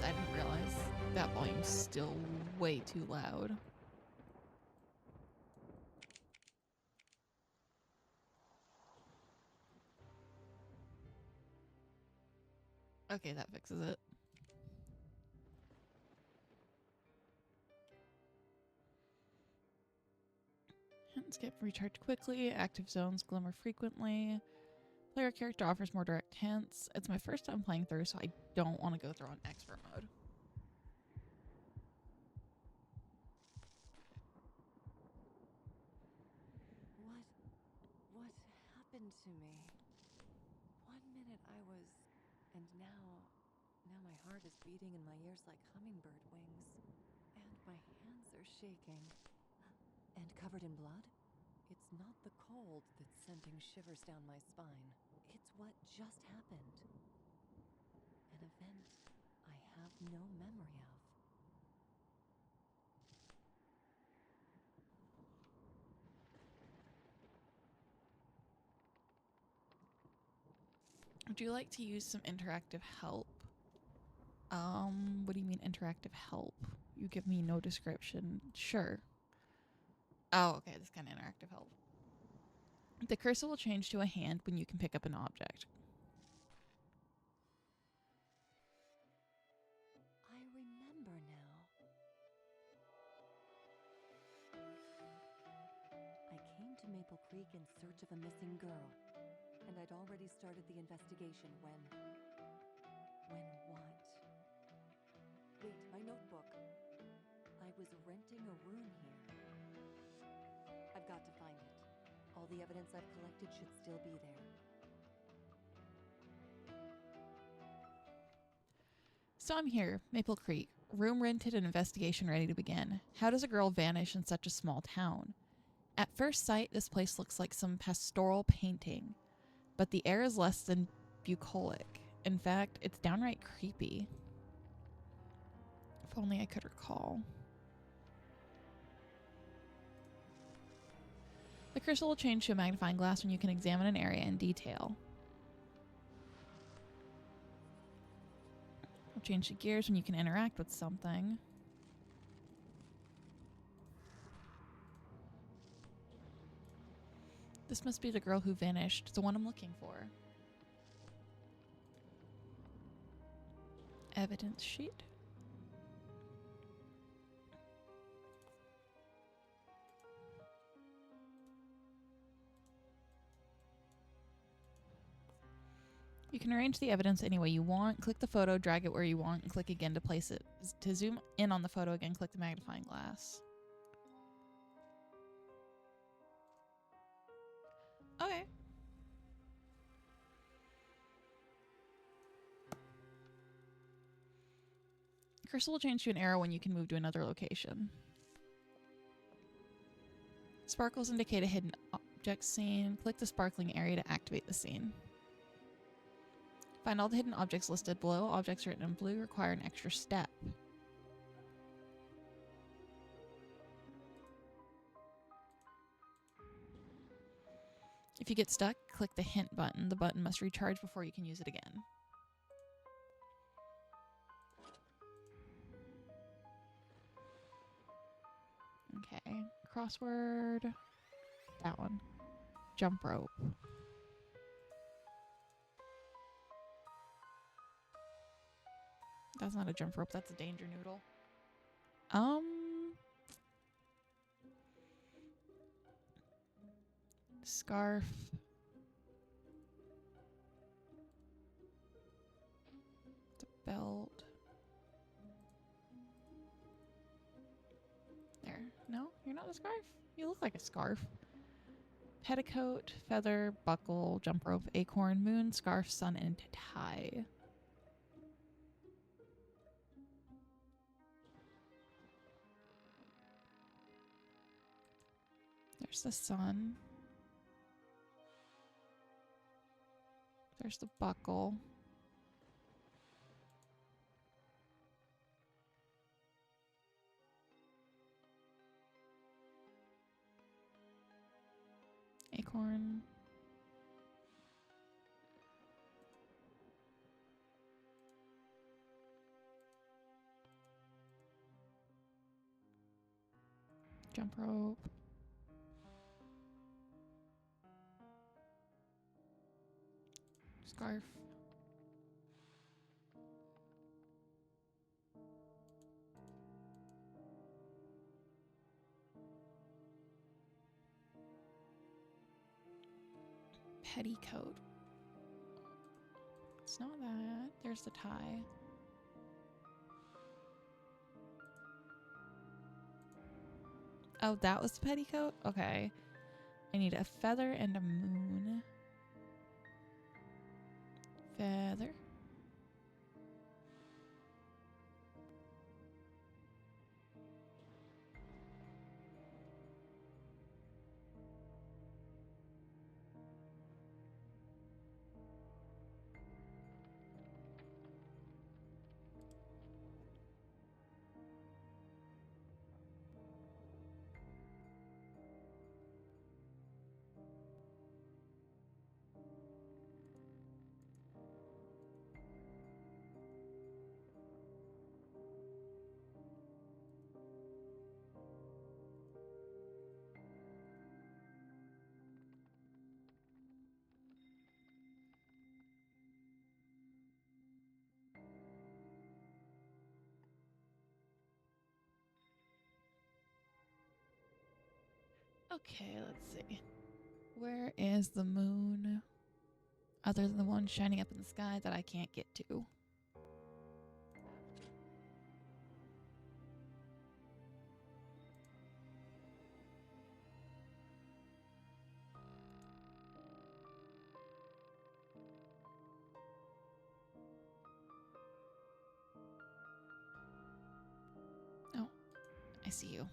I didn't realize that volume's still way too loud. Okay, that fixes it. Hints get recharged quickly. Active zones glimmer frequently. Player character offers more direct hints. It's my first time playing through, so I don't want to go through on expert mode. What happened to me? 1 minute I was, and now my heart is beating in my ears like hummingbird wings. And my hands are shaking. And covered in blood? It's not the cold that's sending shivers down my spine. It's what just happened. An event I have no memory of. Would you like to use some interactive help? What do you mean interactive help? You give me no description. Sure. Oh, okay, this kind of interactive help. The cursor will change to a hand when you can pick up an object. I remember now. I came to Maple Creek in search of a missing girl, and I'd already started the investigation when what? Wait, my notebook. I was renting a room here. I've got to find it. All the evidence I've collected should still be there. So I'm here, Maple Creek. Room rented and investigation ready to begin. How does a girl vanish in such a small town? At first sight, this place looks like some pastoral painting, but the air is less than bucolic. In fact, it's downright creepy. If only I could recall. The crystal will change to a magnifying glass when you can examine an area in detail. Will change to gears when you can interact with something. This must be the girl who vanished, the one I'm looking for. Evidence sheet. You can arrange the evidence any way you want. Click the photo, drag it where you want, and click again to place it. To zoom in on the photo again, click the magnifying glass. Okay. Cursor will change to an arrow when you can move to another location. Sparkles indicate a hidden object scene. Click the sparkling area to activate the scene. Find all the hidden objects listed below. Objects written in blue require an extra step. If you get stuck, click the hint button. The button must recharge before you can use it again. Okay, crossword. That one. Jump rope. That's not a jump rope, that's a danger noodle. Scarf. The belt. There. No, you're not a scarf? You look like a scarf. Petticoat, feather, buckle, jump rope, acorn, moon, scarf, sun, and tie. There's the sun. There's the buckle. Acorn. Jump rope. Scarf. Petticoat. It's not that. There's the tie. Oh, that was the petticoat? Okay. I need a feather and a moon. Feather. Okay, let's see. Where is the moon? Other than the one shining up in the sky that I can't get to. Oh, I see you.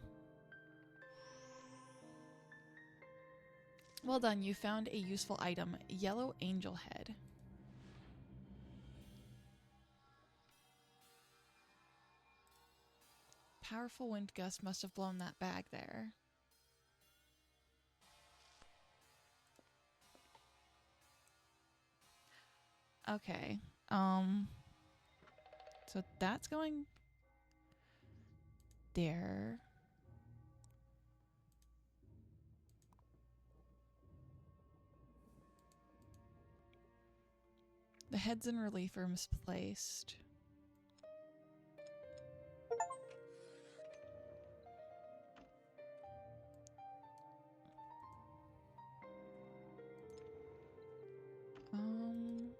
Well done, you found a useful item. Yellow angel head. Powerful wind gust must have blown that bag there. Okay. So that's going there. The heads in relief are misplaced. Um,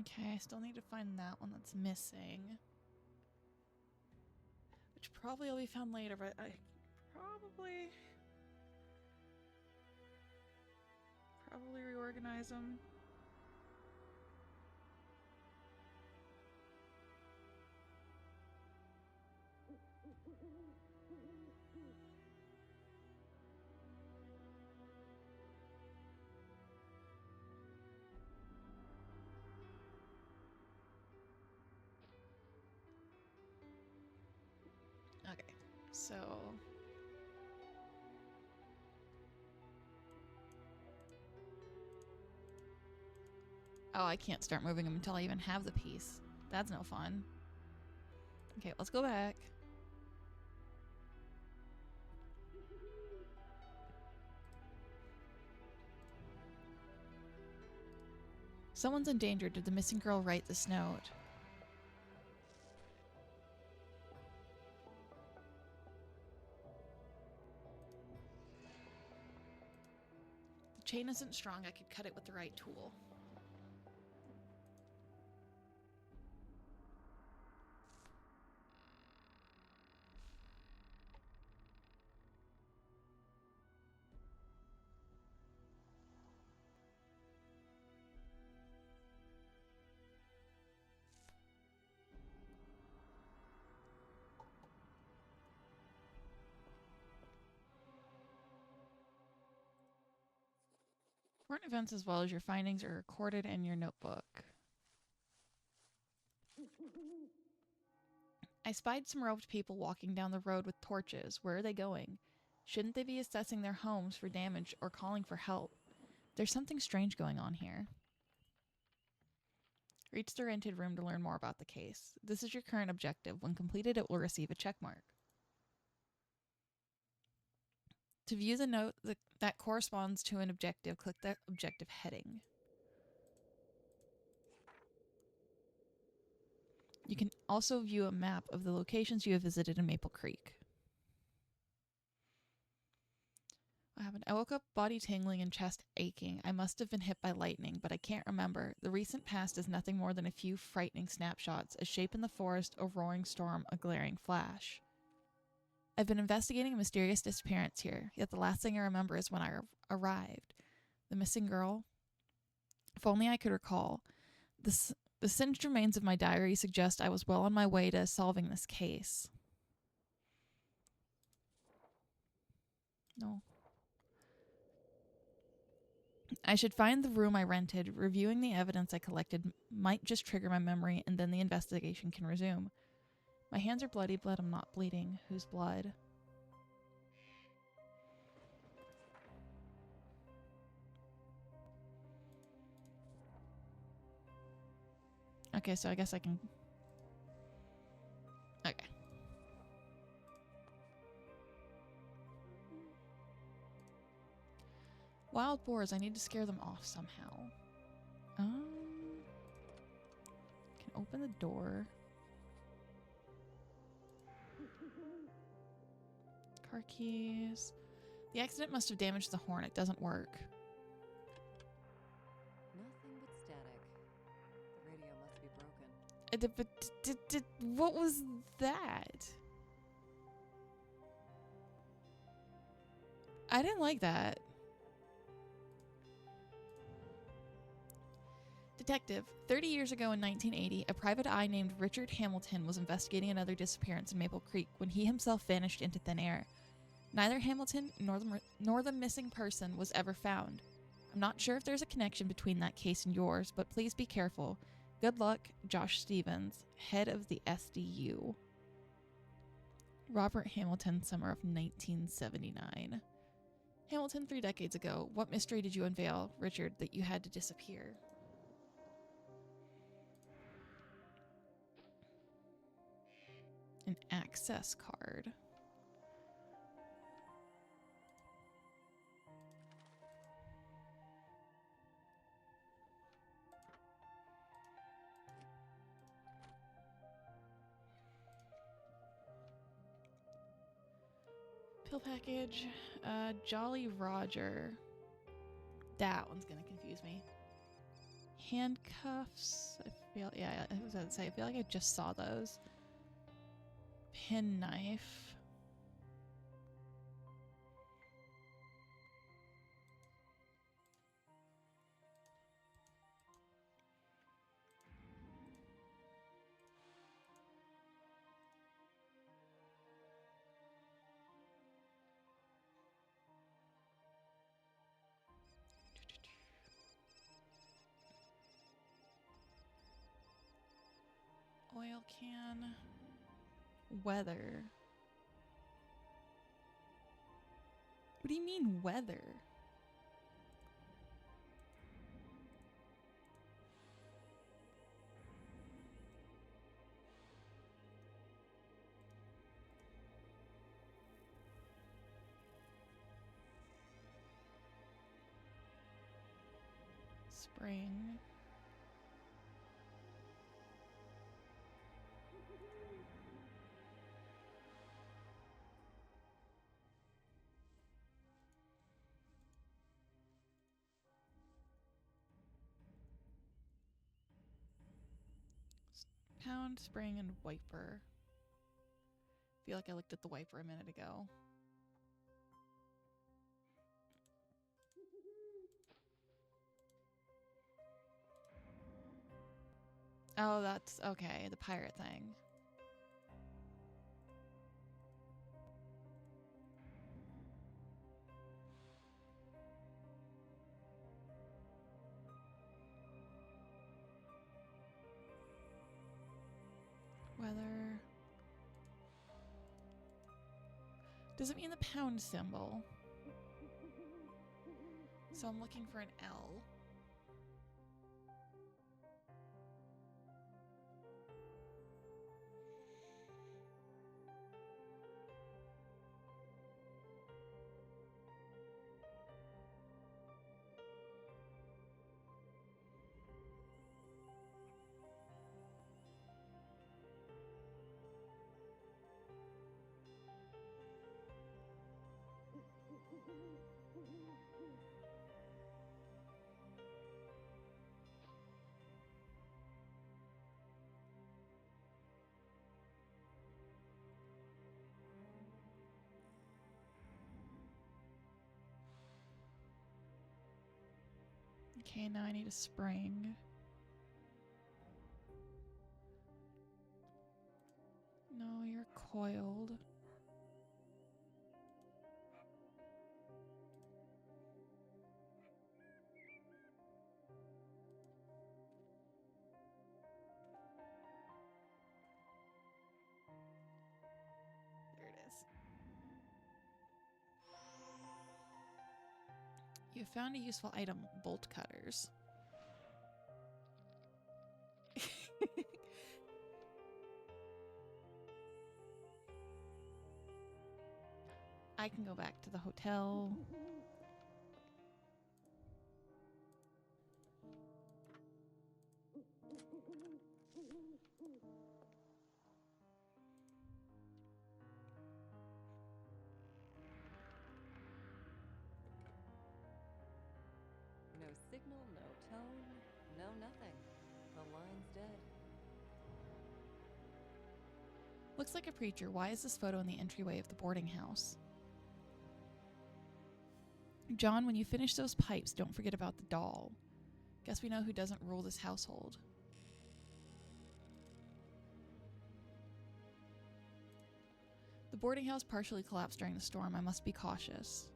okay, I still need to find that one that's missing. Which probably will be found later, but I probably reorganize them. Okay, so oh, I can't start moving them until I even have the piece. That's no fun. Okay, let's go back. Someone's in danger. Did the missing girl write this note? The chain isn't strong. I could cut it with the right tool. Important events as well as your findings are recorded in your notebook. I spied some robed people walking down the road with torches. Where are they going? Shouldn't they be assessing their homes for damage or calling for help? There's something strange going on here. Reach the rented room to learn more about the case. This is your current objective. When completed, it will receive a check mark. To view the note that corresponds to an objective, click the objective heading. You can also view a map of the locations you have visited in Maple Creek. What happened? I woke up body tingling and chest aching. I must have been hit by lightning, but I can't remember. The recent past is nothing more than a few frightening snapshots, a shape in the forest, a roaring storm, a glaring flash. I've been investigating a mysterious disappearance here, yet the last thing I remember is when I arrived. The missing girl? If only I could recall. The singed remains of my diary suggest I was well on my way to solving this case. No. I should find the room I rented. Reviewing the evidence I collected might just trigger my memory, and then the investigation can resume. My hands are bloody, but I'm not bleeding. Whose blood? Okay, so I guess I can... Okay. Wild boars, I need to scare them off somehow. Can open the door. Car keys. The accident must have damaged the horn. It doesn't work. Nothing but static. The radio must be broken. What was that? I didn't like that. Detective, 30 years ago in 1980, a private eye named Richard Hamilton was investigating another disappearance in Maple Creek when he himself vanished into thin air. Neither Hamilton nor the missing person was ever found. I'm not sure if there's a connection between that case and yours, but please be careful. Good luck, Josh Stevens, head of the SDU. Robert Hamilton, summer of 1979. Hamilton, 3 decades ago. What mystery did you unveil, Richard, that you had to disappear? An access card. Pill package. Jolly Roger. That one's gonna confuse me. Handcuffs. I was gonna say, I feel like I just saw those. Pen knife. Oil can. Weather. What do you mean, weather? Spring. Pound, spring, and wiper. I feel like I looked at the wiper a minute ago. Oh, that's okay. The pirate thing. Does it mean the pound symbol? So I'm looking for an L. Okay, now I need a spring. No, you're coiled. There it is. You found a useful item, bolt cutters. I can go back to the hotel. No signal, no tone, no nothing. The line's dead. Looks like a preacher. Why is this photo in the entryway of the boarding house? John, when you finish those pipes, don't forget about the doll. Guess we know who doesn't rule this household. The boarding house partially collapsed during the storm. I must be cautious.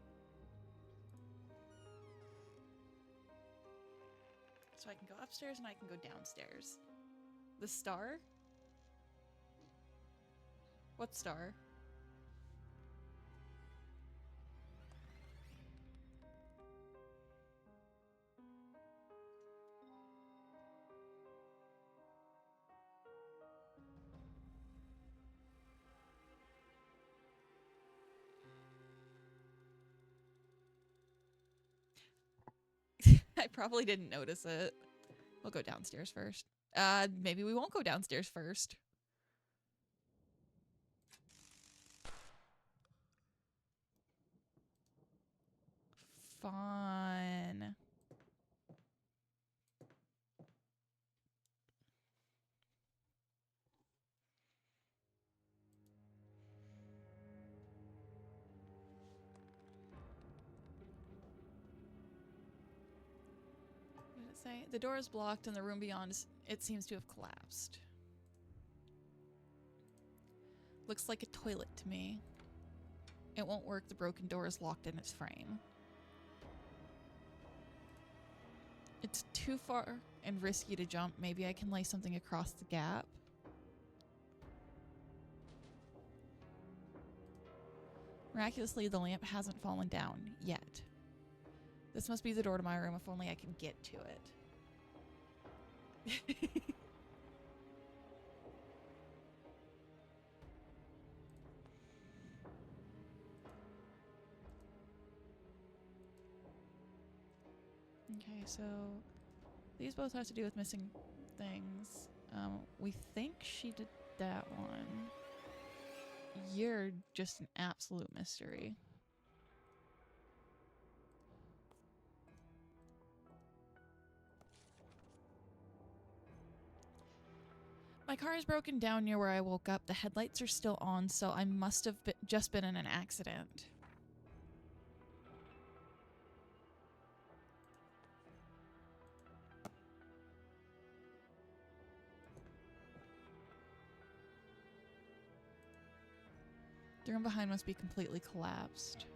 So I can go upstairs and I can go downstairs. The star? What star? I probably didn't notice it. We'll go downstairs first. Maybe we won't go downstairs first. Fun. What did it say? The door is blocked and the room beyond, it seems to have collapsed. Looks like a toilet to me. It won't work. The broken door is locked in its frame. It's too far and risky to jump. Maybe I can lay something across the gap. Miraculously, the lamp hasn't fallen down yet. This must be the door to my room if only I can get to it. Okay, so these both have to do with missing things. We think she did that one. You're just an absolute mystery. My car is broken down near where I woke up. The headlights are still on, so I must have just been in an accident. The room behind must be completely collapsed.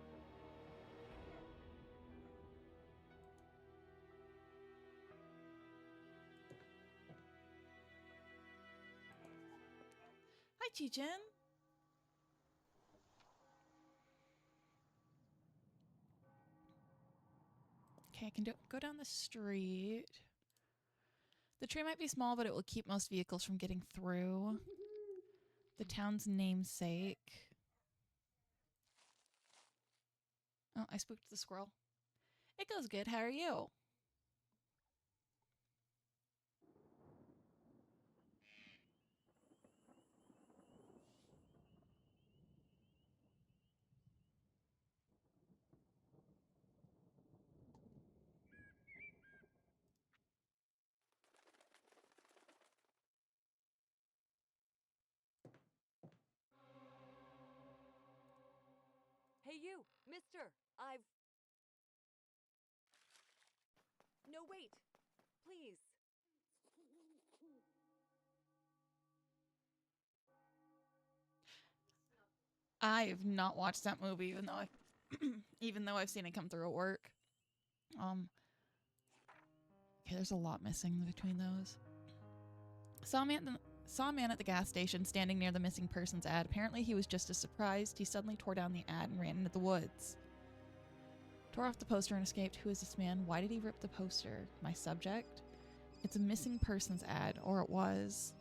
Hi, Chi-Jin. Okay, I can go down the street. The tree might be small, but it will keep most vehicles from getting through. The town's namesake. Oh, I spooked the squirrel. It goes good. How are you? Hey, you, mister! No, wait! Please! I've not watched that movie, even though I've seen it come through at work. Okay, there's a lot missing between those. Saw a man at the gas station standing near the missing persons ad. Apparently he was just as surprised. He suddenly tore down the ad and ran into the woods. Tore off the poster and escaped. Who is this man? Why did he rip the poster? My subject? It's a missing persons ad, or it was.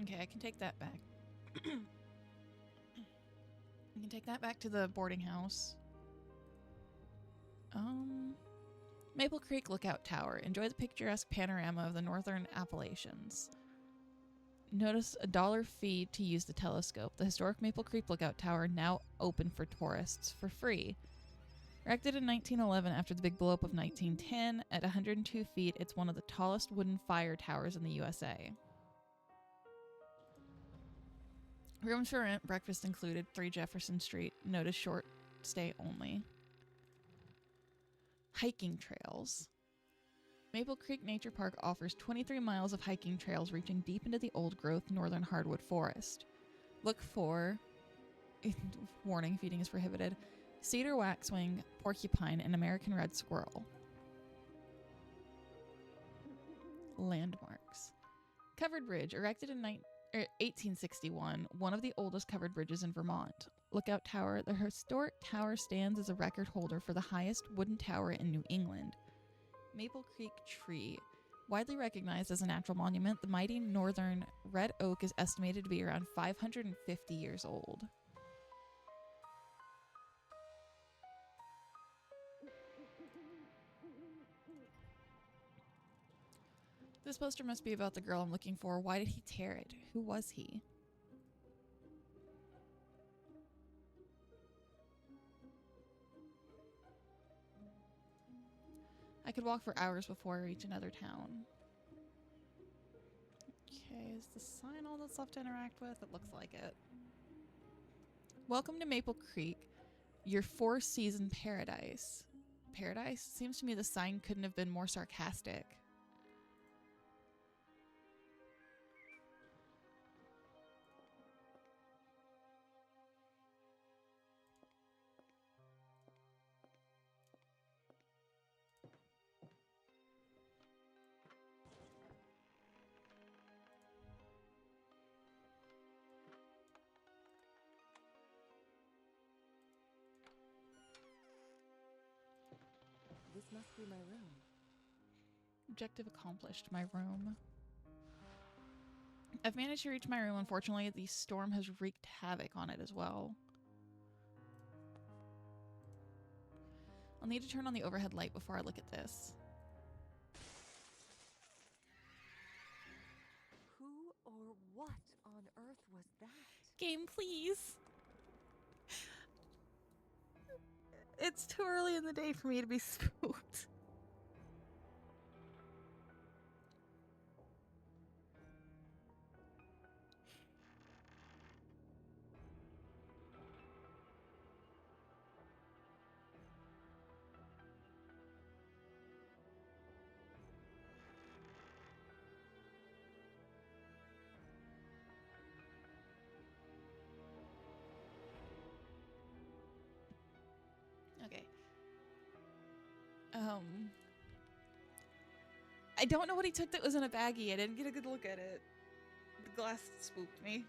Okay, I can take that back. I can take that back to the boarding house. Maple Creek Lookout Tower. Enjoy the picturesque panorama of the northern Appalachians. Notice a $1 fee to use the telescope. The historic Maple Creek Lookout Tower now open for tourists for free. Erected in 1911 after the big blow-up of 1910, at 102 feet, it's one of the tallest wooden fire towers in the USA. Rooms for rent, breakfast included, 3 Jefferson Street. Notice short stay only. Hiking trails. Maple Creek Nature Park offers 23 miles of hiking trails reaching deep into the old-growth northern hardwood forest. Look for, warning, feeding is prohibited, cedar waxwing, porcupine, and American red squirrel. Landmarks. Covered Bridge, erected in 1861, one of the oldest covered bridges in Vermont. Lookout Tower. The historic tower stands as a record holder for the highest wooden tower in New England. Maple Creek Tree. Widely recognized as a natural monument, the mighty northern red oak is estimated to be around 550 years old. This poster must be about the girl I'm looking for. Why did he tear it? Who was he? I could walk for hours before I reach another town. Okay, is the sign all that's left to interact with? It looks like it. Welcome to Maple Creek, your 4-season paradise. Paradise? Seems to me the sign couldn't have been more sarcastic. This must be my room. Objective accomplished. My room. I've managed to reach my room. Unfortunately, the storm has wreaked havoc on it as well. I'll need to turn on the overhead light before I look at this. Who or what on earth was that? Game, please. It's too early in the day for me to be spooked. Okay. I don't know what he took that was in a baggie. I didn't get a good look at it. The glass spooked me.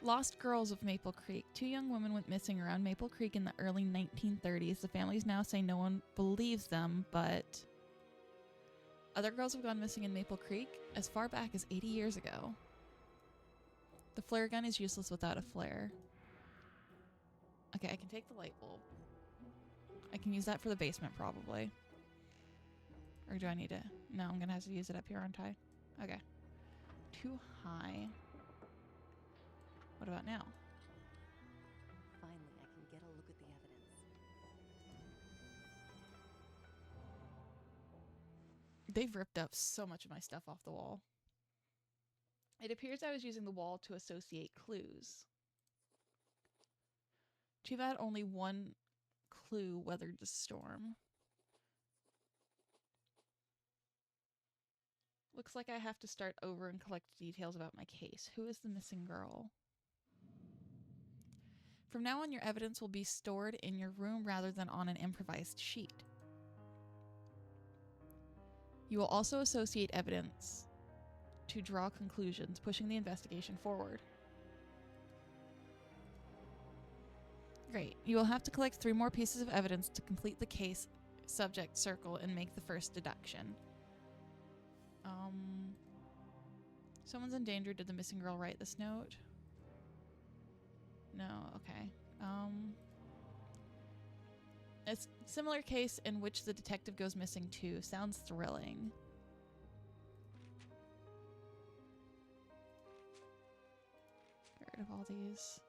Lost Girls of Maple Creek. 2 young women went missing around Maple Creek in the early 1930s. The families now say no one believes them, but other girls have gone missing in Maple Creek as far back as 80 years ago. The flare gun is useless without a flare. Okay, I can take the light bulb. I can use that for the basement, probably. Or do I need to? No, I'm going to have to use it up here, aren't I? Okay. Too high. What about now? Finally, I can get a look at the evidence. They've ripped up so much of my stuff off the wall. It appears I was using the wall to associate clues. Too bad only one clue weathered the storm. Looks like I have to start over and collect details about my case. Who is the missing girl? From now on, your evidence will be stored in your room rather than on an improvised sheet. You will also associate evidence to draw conclusions, pushing the investigation forward. Great. You will have to collect 3 more pieces of evidence to complete the case, subject, circle, and make the first deduction. Someone's in danger. Did the missing girl write this note? No, okay. A similar case in which the detective goes missing too. Sounds thrilling. Get rid of all these.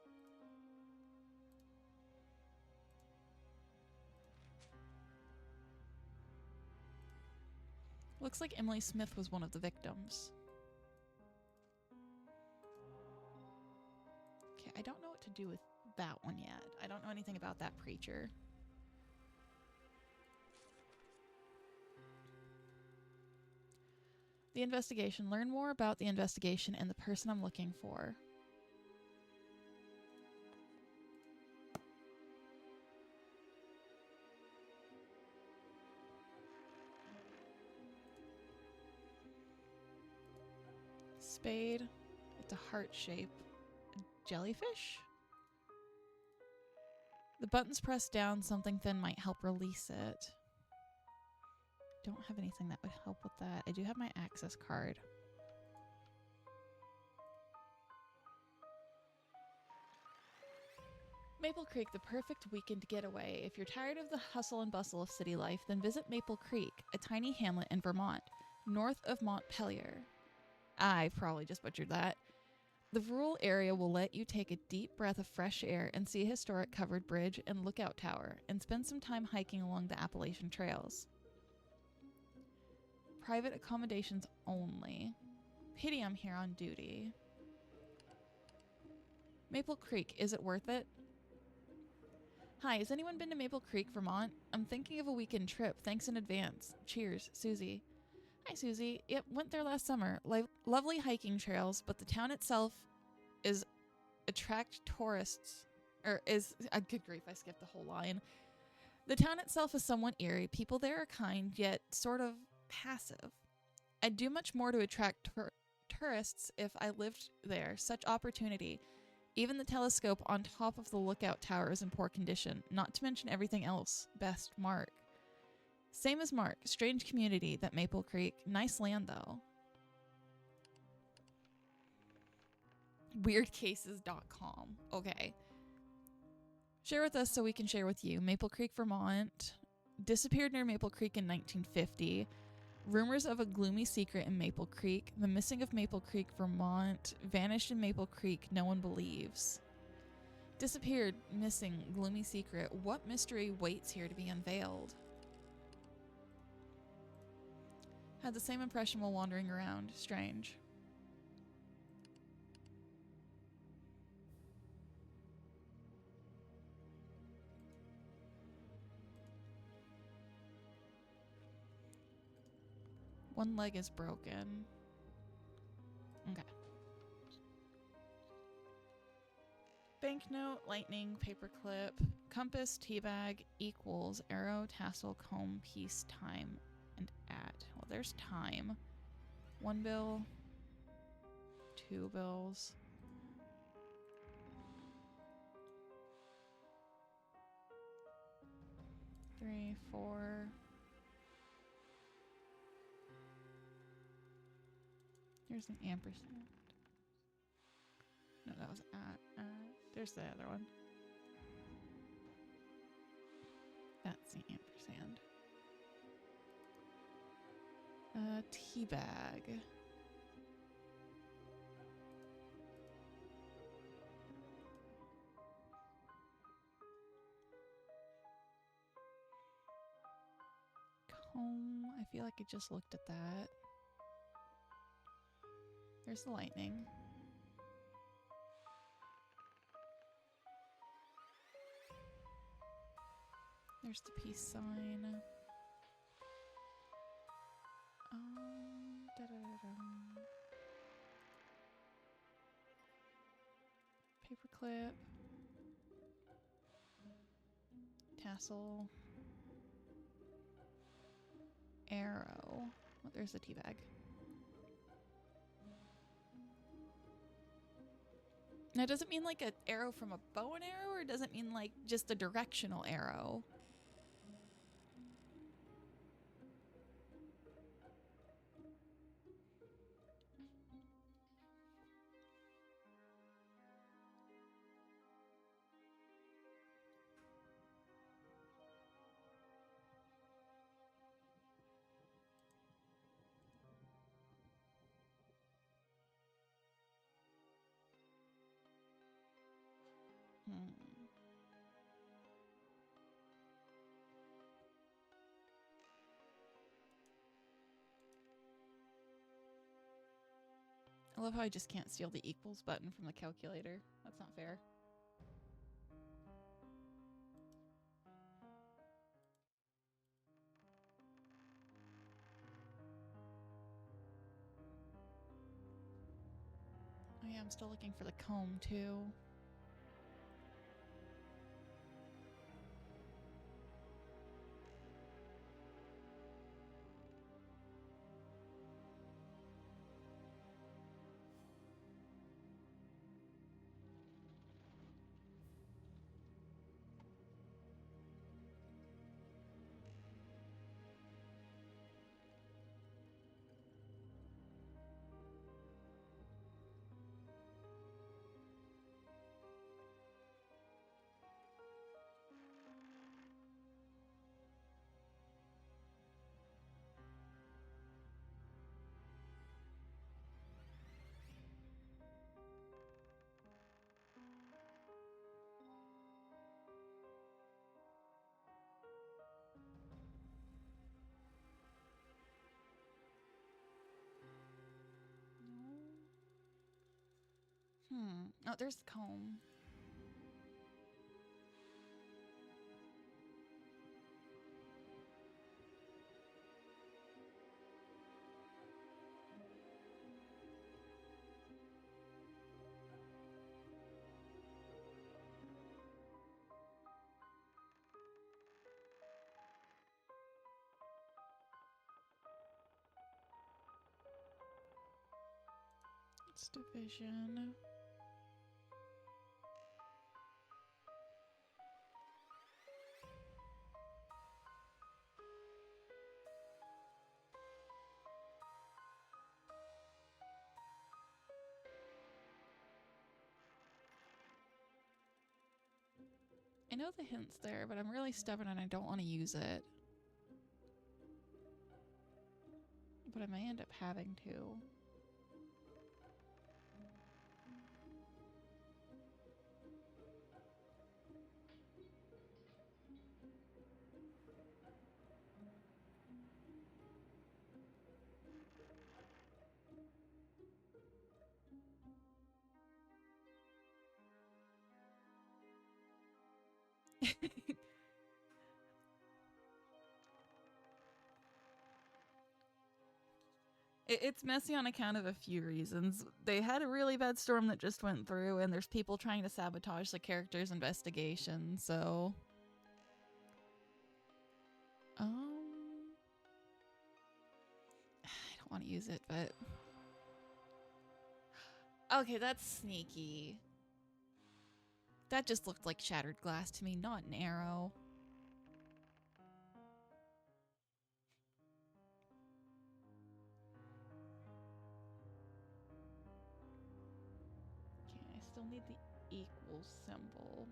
Looks like Emily Smith was one of the victims. Okay, I don't know what to do with that one yet. I don't know anything about that preacher. The investigation. Learn more about the investigation and the person I'm looking for. Spade. It's a heart shape. A jellyfish? The button's pressed down. Something thin might help release it. Don't have anything that would help with that. I do have my access card. Maple Creek, the perfect weekend getaway. If you're tired of the hustle and bustle of city life, then visit Maple Creek, a tiny hamlet in Vermont, north of Montpelier. I probably just butchered that. The rural area will let you take a deep breath of fresh air and see a historic covered bridge and lookout tower, and spend some time hiking along the Appalachian trails. Private accommodations only. Pity I'm here on duty. Maple Creek, is it worth it? Hi, has anyone been to Maple Creek, Vermont? I'm thinking of a weekend trip. Thanks in advance. Cheers, Susie. Hi, Susie. Yep, went there last summer. Lovely hiking trails, but the town itself is attract tourists. Good grief, I skipped the whole line. The town itself is somewhat eerie. People there are kind, yet sort of passive. I'd do much more to attract tourists if I lived there. Such opportunity. Even the telescope on top of the lookout tower is in poor condition, not to mention everything else. Best, Mark. Same as Mark. Strange community, that Maple Creek. Nice land, though. Weirdcases.com. Okay. Share with us so we can share with you. Maple Creek, Vermont. Disappeared near Maple Creek in 1950. Rumors of a gloomy secret in Maple Creek. The missing of Maple Creek, Vermont. Vanished in Maple Creek. No one believes. Disappeared, missing, gloomy secret. What mystery waits here to be unveiled? Had the same impression while wandering around. Strange. One leg is broken. Okay. Banknote, lightning, paperclip. Compass, teabag equals arrow, tassel, comb, piece, time, and at. Well, there's time. 1 bill, 2 bills. Three, 4. There's an ampersand. No, that was at. There's the other one. That's the ampersand. Teabag. Comb. I feel like I just looked at that. There's the lightning. There's the peace sign. Da-da-da-dum. Paperclip. Tassel. Arrow. Oh, there's the teabag. Now, does it mean like an arrow from a bow and arrow, or does it mean like just a directional arrow? I love how I just can't steal the equals button from the calculator. That's not fair. Oh yeah, I'm still looking for the comb too. Oh, there's the comb. It's division. I know the hint's there, but I'm really stubborn and I don't want to use it. But I may end up having to. It's messy on account of a few reasons. They had a really bad storm that just went through, and there's people trying to sabotage the character's investigation, so... I don't want to use it, but... Okay, that's sneaky. That just looked like shattered glass to me, not an arrow. Okay, I still need the equal symbol.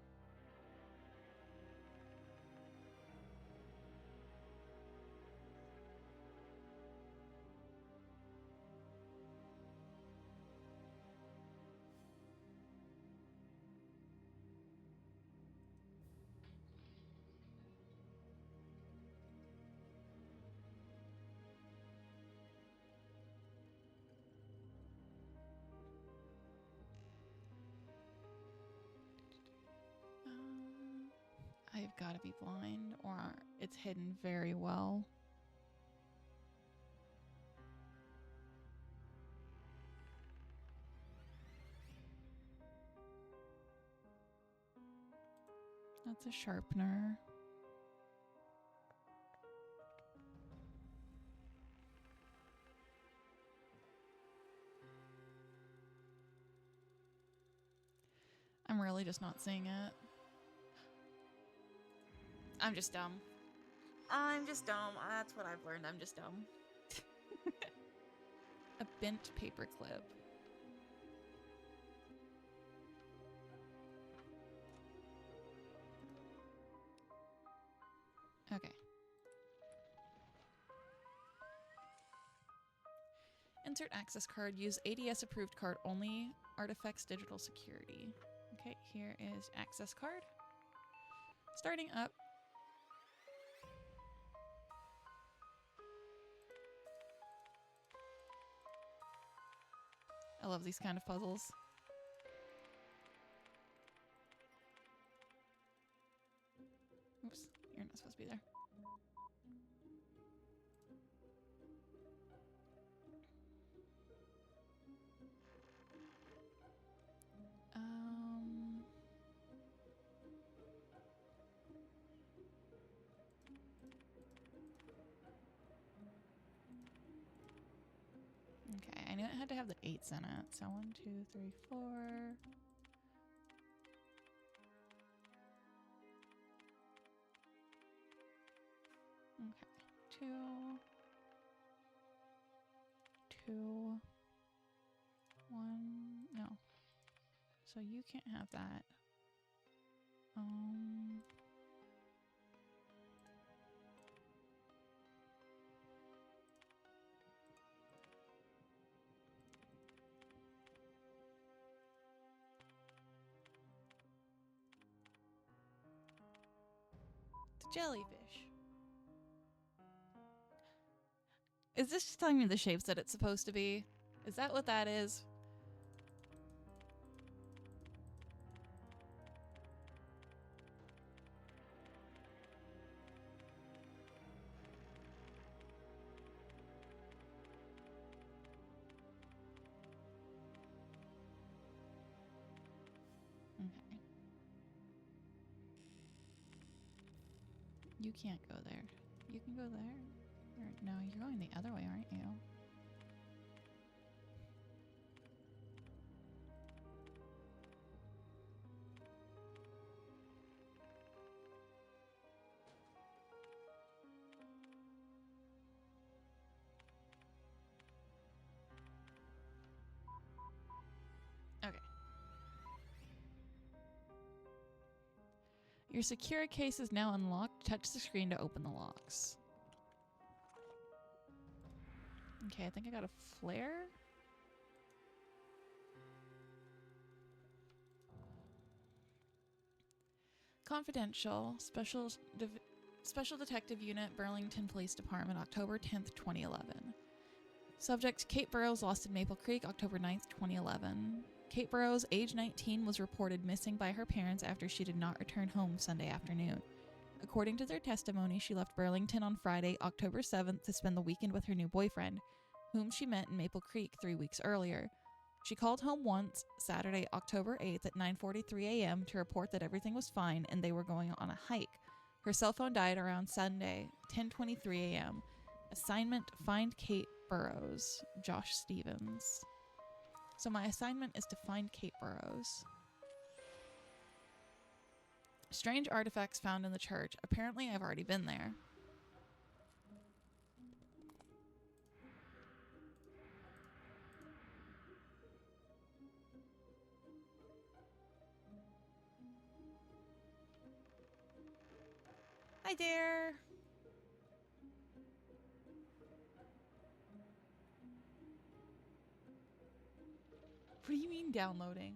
I've got to be blind, or it's hidden very well. That's a sharpener. I'm really just not seeing it. I'm just dumb. I'm just dumb. That's what I've learned. I'm just dumb. A bent paperclip. Okay. Insert access card. Use ADS approved card only. Artifacts digital security. Okay, here is access card. Starting up. I love these kind of puzzles. Oops, you're not supposed to be there. Okay, I knew it had to have the 8s in it. So 1, 2, 3, 4. Okay, 2, 2, 1. No. So you can't have that. Jellyfish. Is this just telling me the shapes that it's supposed to be? Is that what that is? Okay. You can't go there. You can go there. Or, no, you're going the other way, aren't you? Okay. Your secure case is now unlocked. Touch the screen to open the locks. Okay, I think I got a flare. Confidential. Special Detective Unit, Burlington Police Department, October 10th, 2011. Subject, Kate Burrows, lost in Maple Creek, October 9th, 2011. Kate Burrows, age 19, was reported missing by her parents after she did not return home Sunday afternoon. According to their testimony, she left Burlington on Friday, October 7th, to spend the weekend with her new boyfriend, whom she met in Maple Creek 3 weeks earlier. She called home once, Saturday, October 8th at 9:43 a.m. to report that everything was fine and they were going on a hike. Her cell phone died around Sunday, 10:23 a.m. Assignment: find Kate Burrows. Josh Stevens. So my assignment is to find Kate Burrows. Strange artifacts found in the church. Apparently I've already been there. Hi there. What do you mean downloading?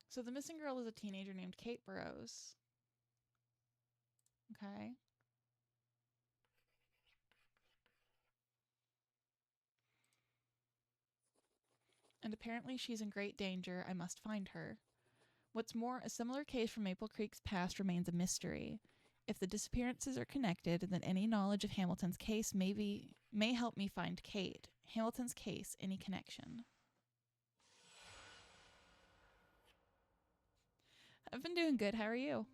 So the missing girl is a teenager named Kate Burrows. Okay. And apparently she's in great danger. I must find her. What's more, a similar case from Maple Creek's past remains a mystery. If the disappearances are connected, then any knowledge of Hamilton's case may help me find Kate. Hamilton's case, any connection? I've been doing good. How are you?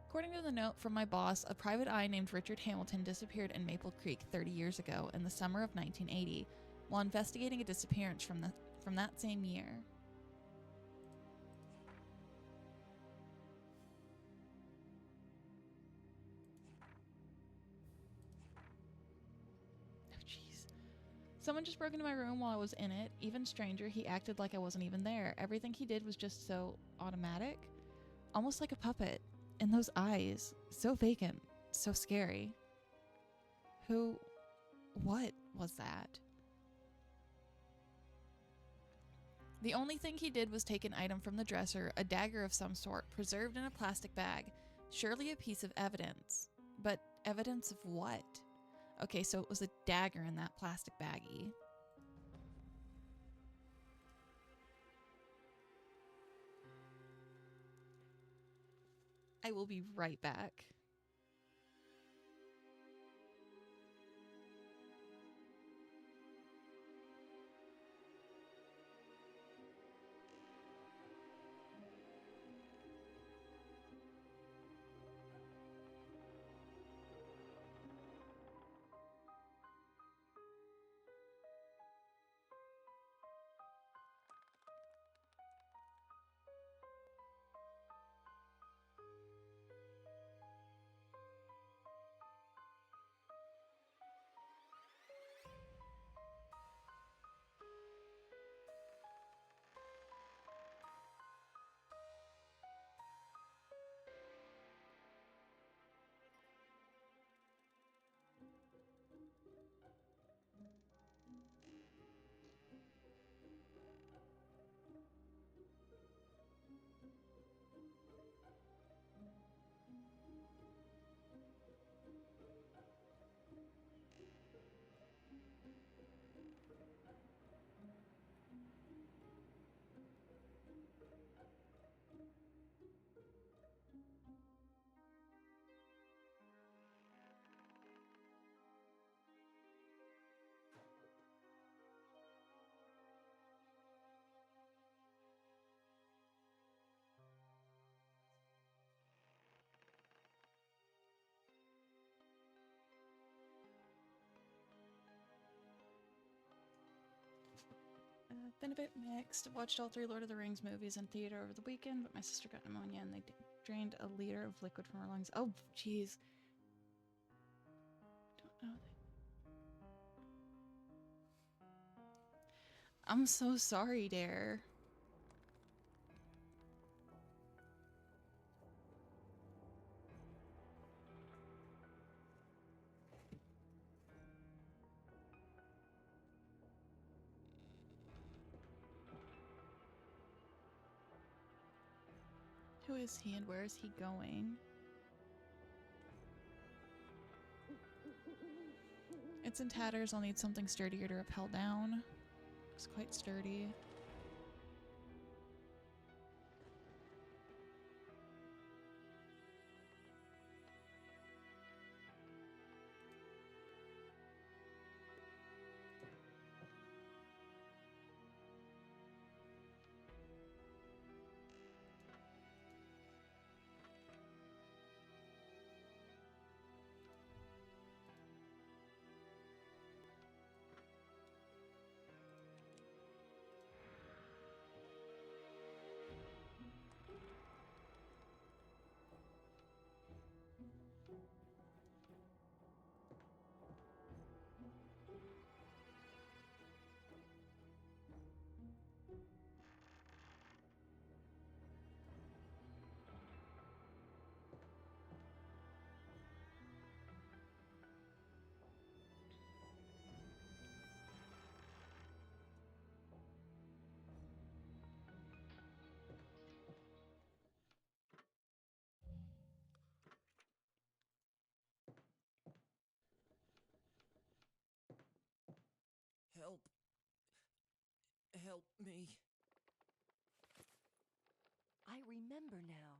According to the note from my boss, a private eye named Richard Hamilton disappeared in Maple Creek 30 years ago in the summer of 1980 while investigating a disappearance from that same year. Oh, jeez. Someone just broke into my room while I was in it. Even stranger, he acted like I wasn't even there. Everything he did was just so automatic. Almost like a puppet. And those eyes, so vacant, so scary. What was that? The only thing he did was take an item from the dresser, a dagger of some sort, preserved in a plastic bag. Surely a piece of evidence. But evidence of what? Okay, so it was a dagger in that plastic baggie. I will be right back. Been a bit mixed. Watched all 3 Lord of the Rings movies in theater over the weekend, but my sister got pneumonia and they drained a liter of liquid from her lungs. Oh, jeez. Don't know. I'm so sorry, Dare. Who is he and where is he going? It's in tatters. I'll need something sturdier to rappel down. Looks quite sturdy. Help. Help me. I remember now.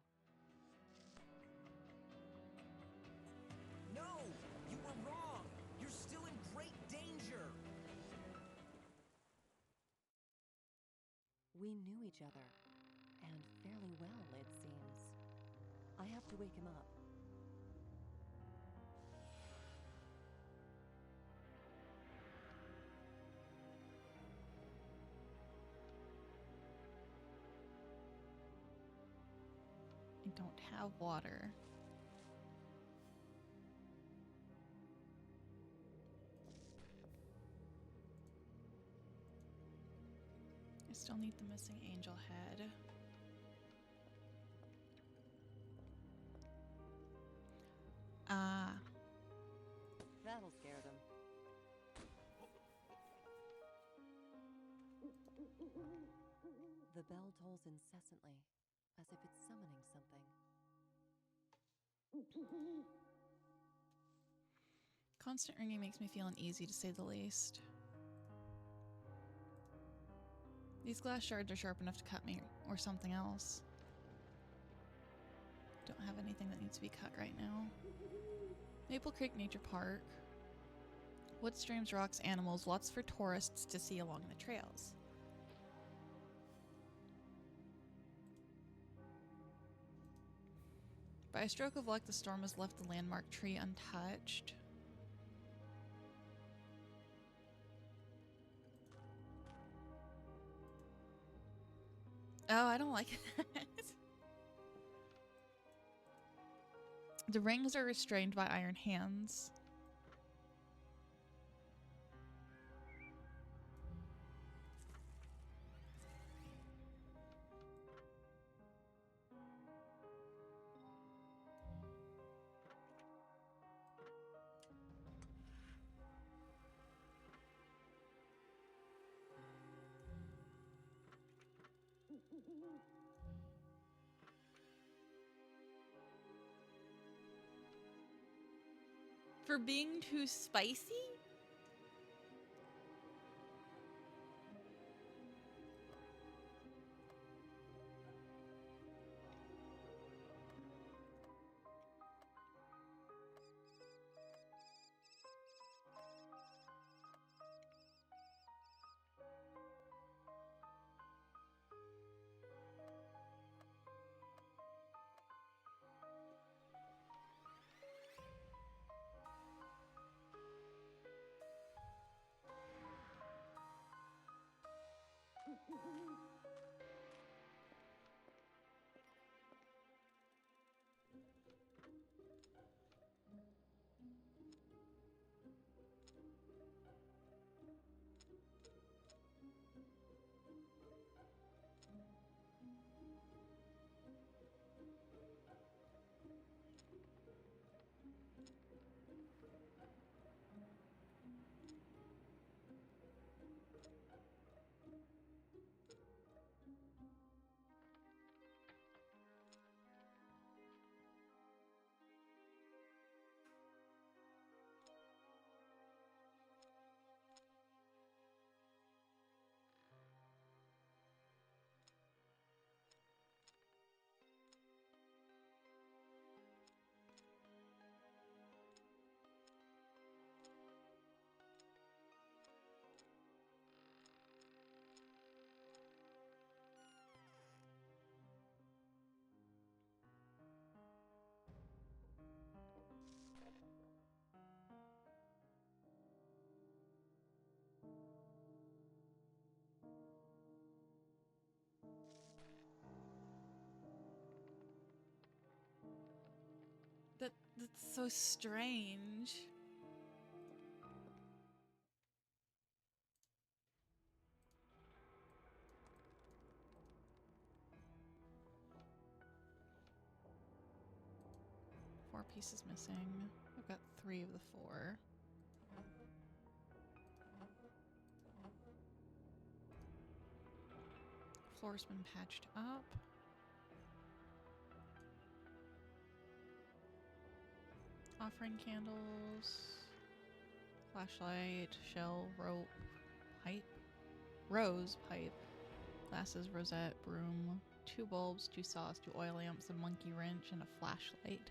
No! You were wrong! You're still in great danger! We knew each other, and fairly well, it seems. I have to wake him up. I don't have water. I still need the missing angel head. Ah. That'll scare them. The bell tolls incessantly, as if it's summoning something. Constant ringing makes me feel uneasy, to say the least. These glass shards are sharp enough to cut me, or something else. Don't have anything that needs to be cut right now. Maple Creek Nature Park. Wood, streams, rocks, animals, lots for tourists to see along the trails. By a stroke of luck, the storm has left the landmark tree untouched. Oh, I don't like that. The rings are restrained by iron hands. For being too spicy? That's so strange. Four pieces missing. I've got 3 of the 4. Floor's been patched up. Offering candles. Flashlight, shell, rope, pipe. Rose, pipe. Glasses, rosette, broom. 2 bulbs, 2 saws, 2 oil lamps, a monkey wrench, and a flashlight.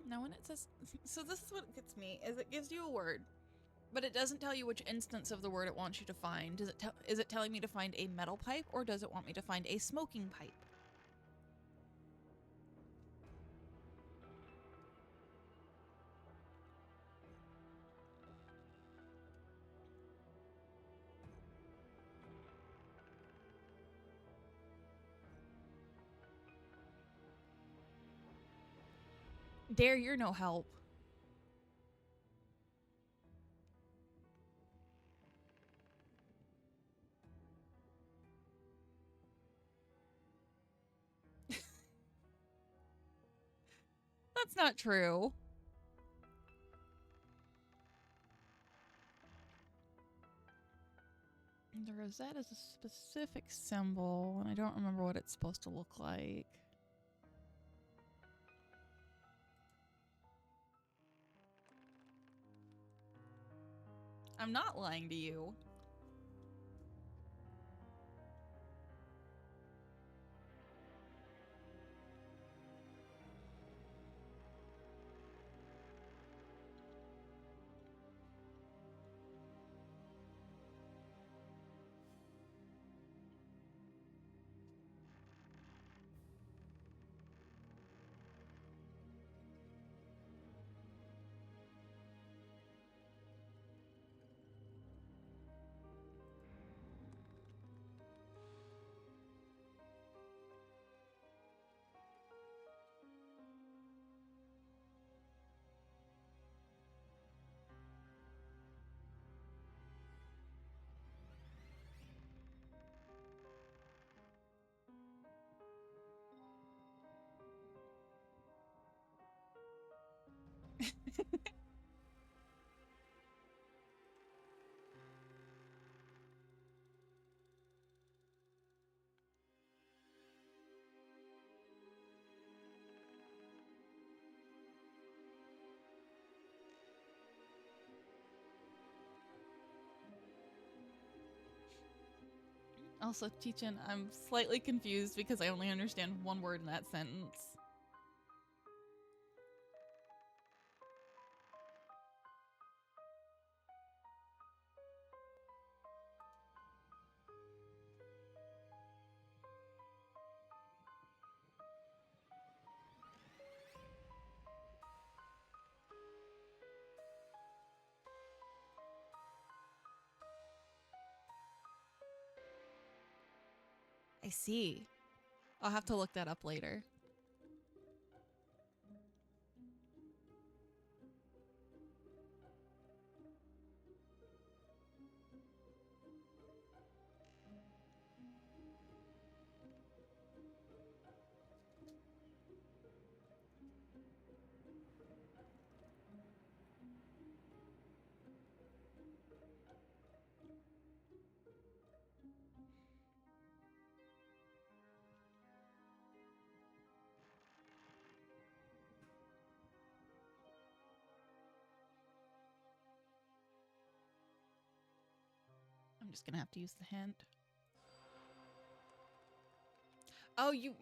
Now when it says, so this is what gets me, is it gives you a word, but it doesn't tell you which instance of the word it wants you to find. Is it telling me to find a metal pipe, or does it want me to find a smoking pipe? Dare, you're no help. That's not true. The rosette is a specific symbol, and I don't remember what it's supposed to look like. I'm not lying to you. Also, Teachin, I'm slightly confused because I only understand one word in that sentence. I see. I'll have to look that up later. I'm just gonna have to use the hint. Oh, you.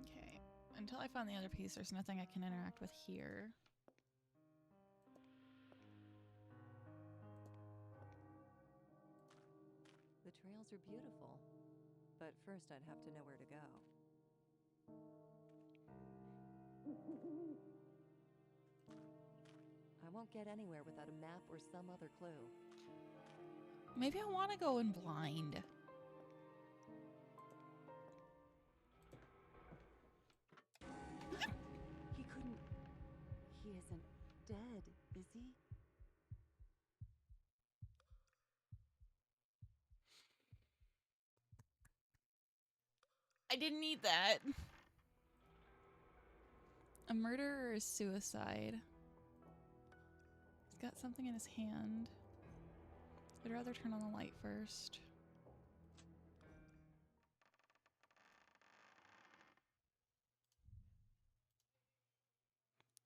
Okay. Until I find the other piece, there's nothing I can interact with here. The trails are beautiful, but first I'd have to know where to go. I won't get anywhere without a map or some other clue. Maybe I want to go in blind. He couldn't. He isn't dead, is he? I didn't need that. A murder or a suicide? He's got something in his hand. I'd rather turn on the light first.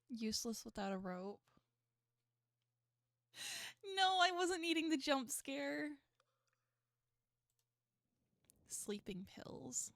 Useless without a rope. No, I wasn't needing the jump scare. Sleeping pills.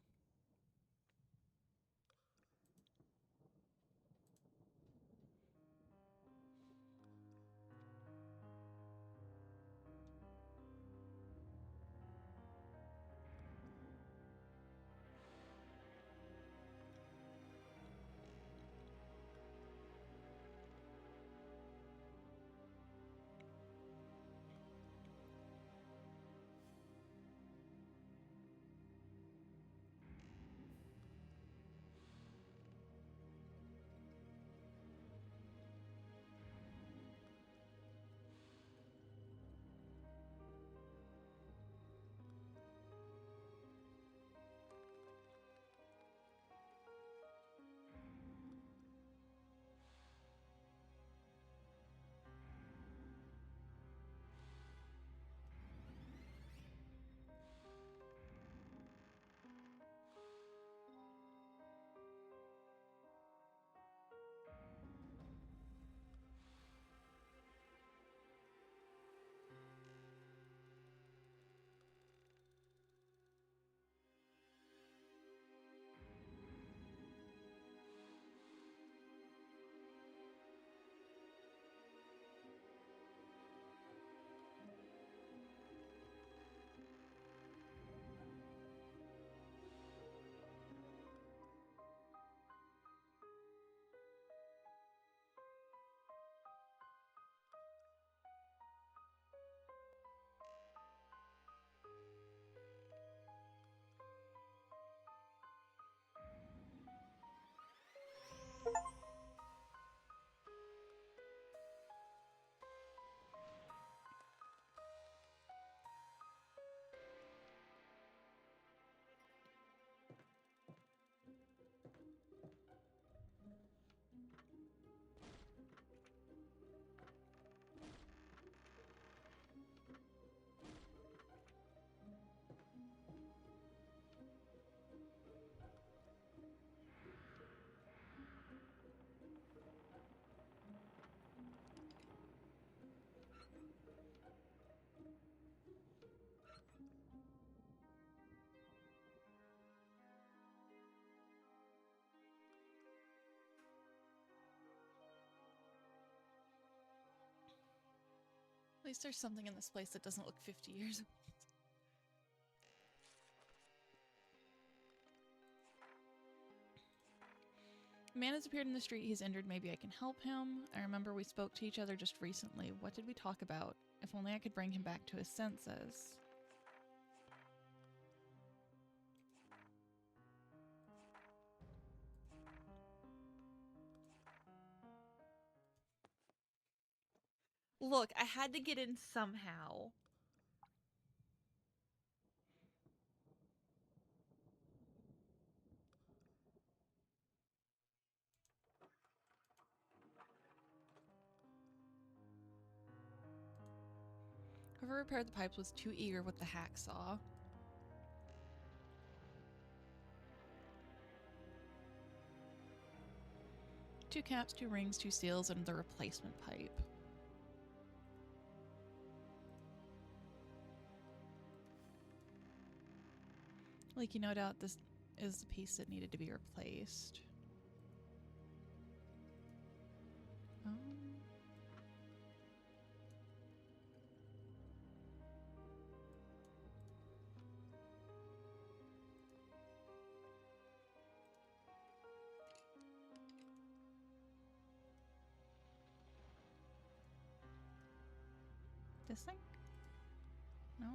least there's something in this place that doesn't look 50 years old. A man has appeared in the street. He's injured. Maybe I can help him. I remember we spoke to each other just recently. What did we talk about? If only I could bring him back to his senses. Look, I had to get in somehow. Whoever repaired the pipes was too eager with the hacksaw. Two caps, two rings, two seals, and the replacement pipe. Like, no doubt this is the piece that needed to be replaced. This thing? No?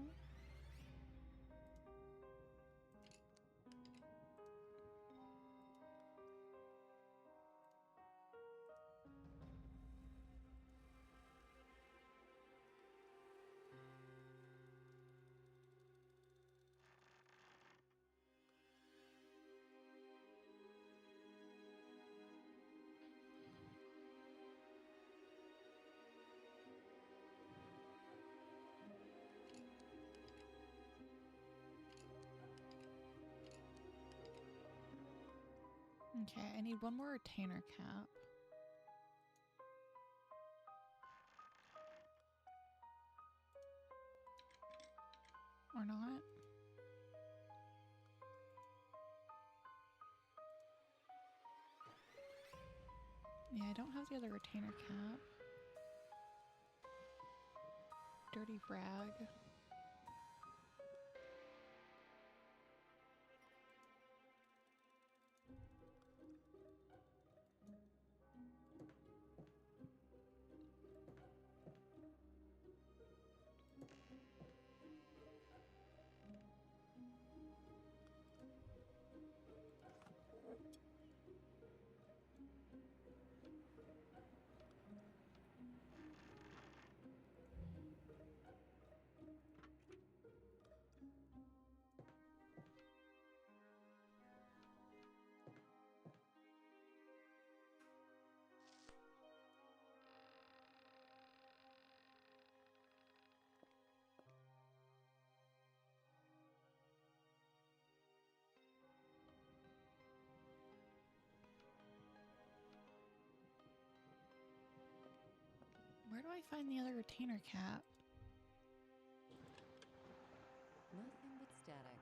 Okay, I need one more retainer cap. Or not? Yeah, I don't have the other retainer cap. Dirty rag. Where do I find the other retainer cap? Nothing but static.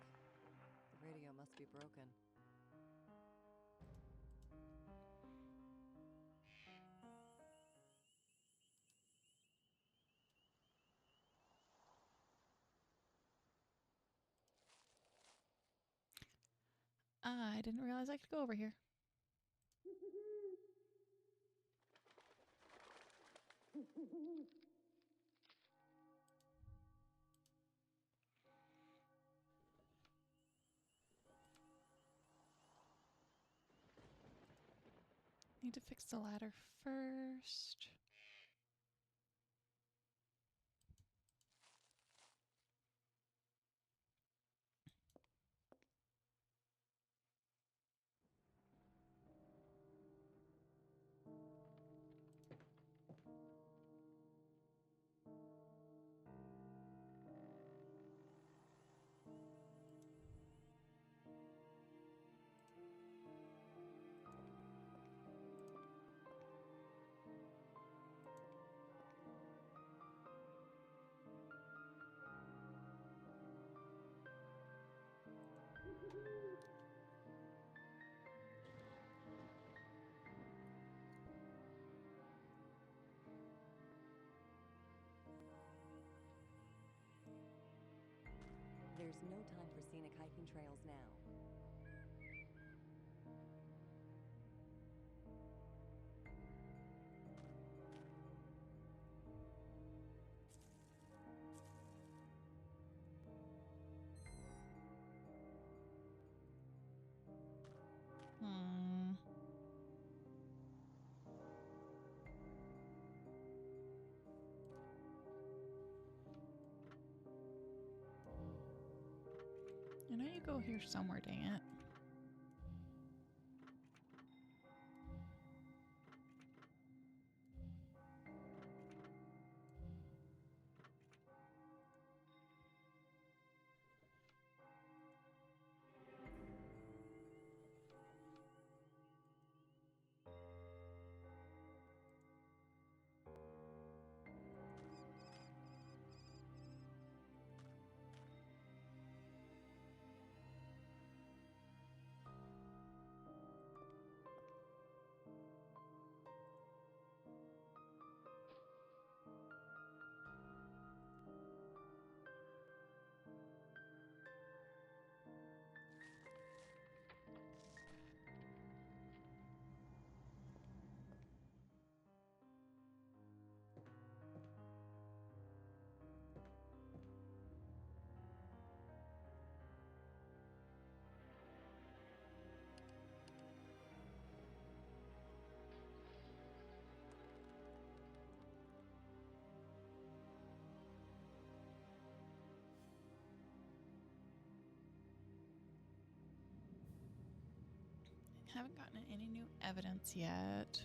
The radio must be broken. I didn't realize I could go over here. Need to fix the ladder first. time for scenic hiking trails now. Hmm. I know you go here somewhere, dang it. Haven't gotten any new evidence yet.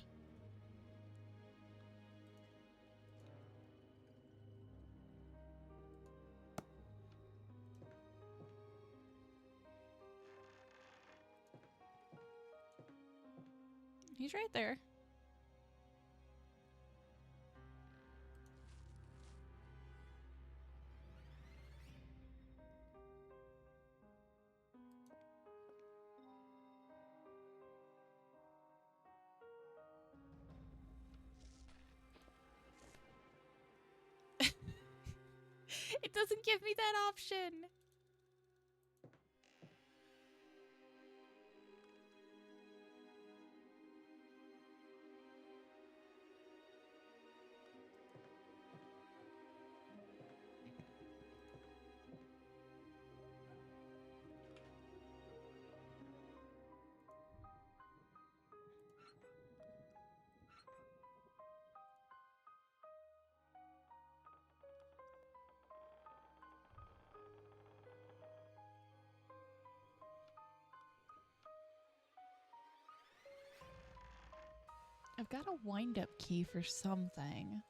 He's right there. It doesn't give me that option. I've got a wind-up key for something.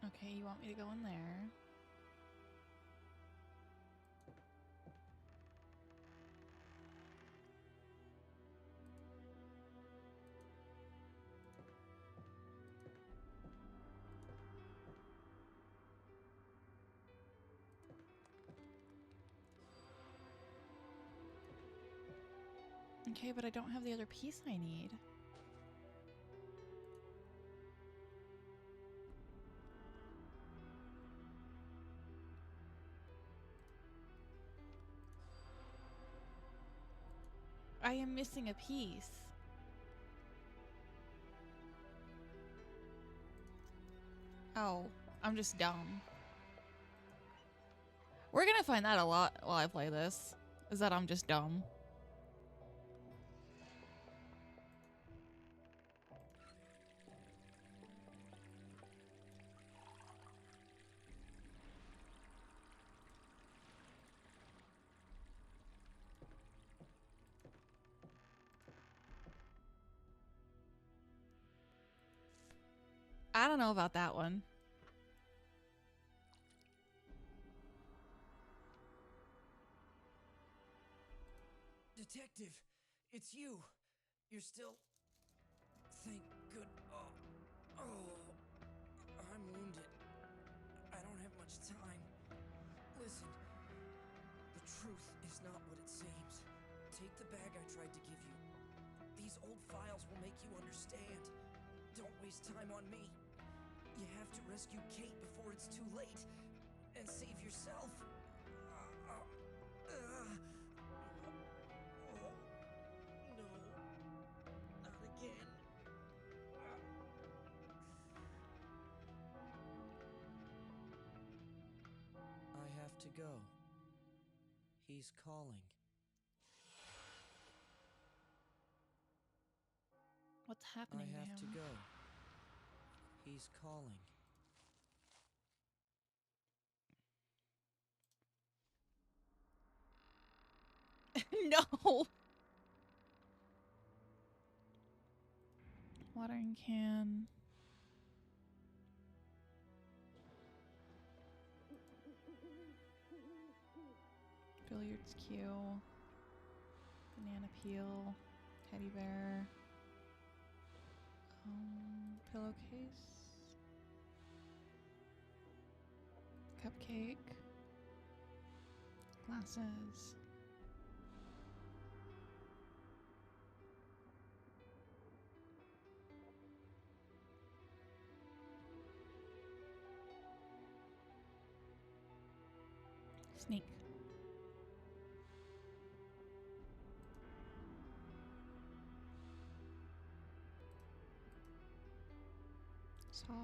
Okay, you want me to go in there? Okay, but I don't have the other piece I need. I am missing a piece. Oh, I'm just dumb. We're gonna find that a lot while I play this. Is that I'm just dumb. I don't know about that one. Detective, it's you. You're still. Thank good. I'm wounded. I don't have much time. Listen, the truth is not what it seems. Take the bag I tried to give you. These old files will make you understand. Don't waste time on me. You have to rescue Kate before it's too late. And save yourself. No, not again. I have to go. He's calling. What's happening I have to to him? go. He's calling. No! Watering can. Billiards cue. Banana peel. Teddy bear. Pillowcase. Cupcake. Glasses. Sneak. Sock.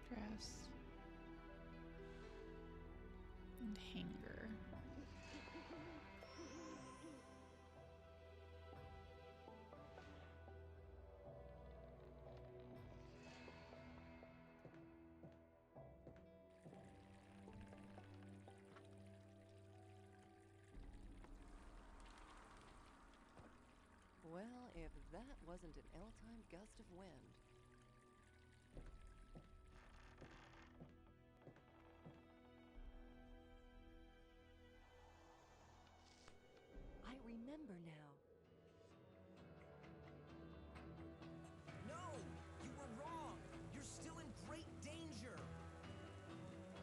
Dress. And hanger. Well, if that wasn't an ill-timed gust of wind. I remember now. No! You were wrong! You're still in great danger!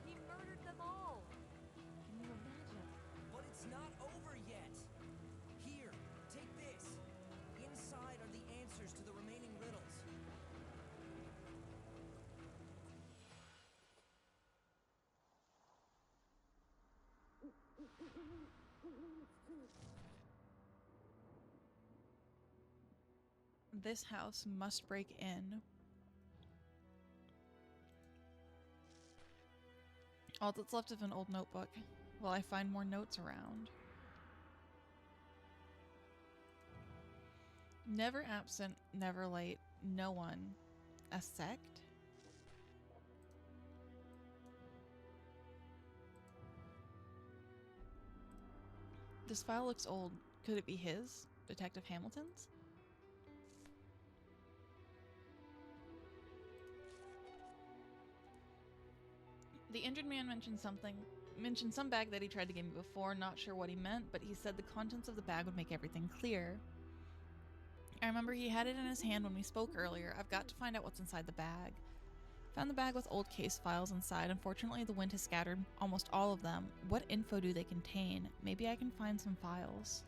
He murdered them all! Can you imagine? But it's not over yet! Here, take this. Inside are the answers to the remaining riddles. This house must break in. All that's left of an old notebook. Will I find more notes around? Never absent, never late, no one. A sect? This file looks old. Could it be his? Detective Hamilton's? The injured man mentioned some bag that he tried to give me before, not sure what he meant, but he said the contents of the bag would make everything clear. I remember he had it in his hand when we spoke earlier. I've got to find out what's inside the bag. Found the bag with old case files inside. Unfortunately, the wind has scattered almost all of them. What info do they contain? Maybe I can find some files.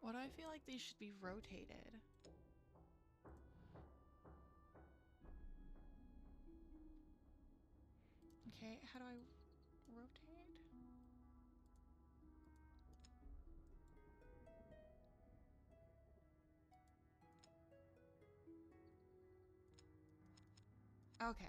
Why do I feel like these should be rotated? Okay, how do I rotate? Okay.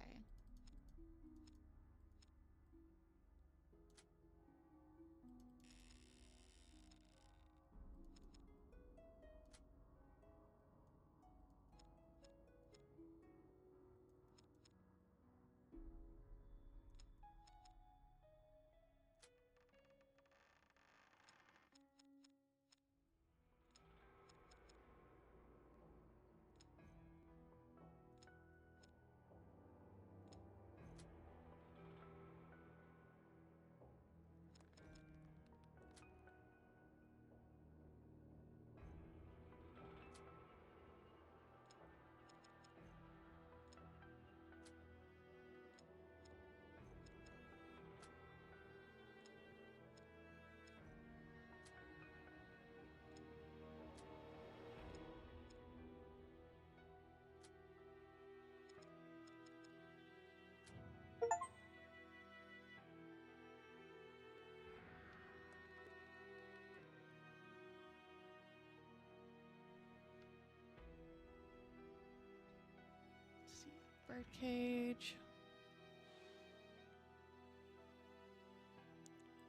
Let's see, birdcage.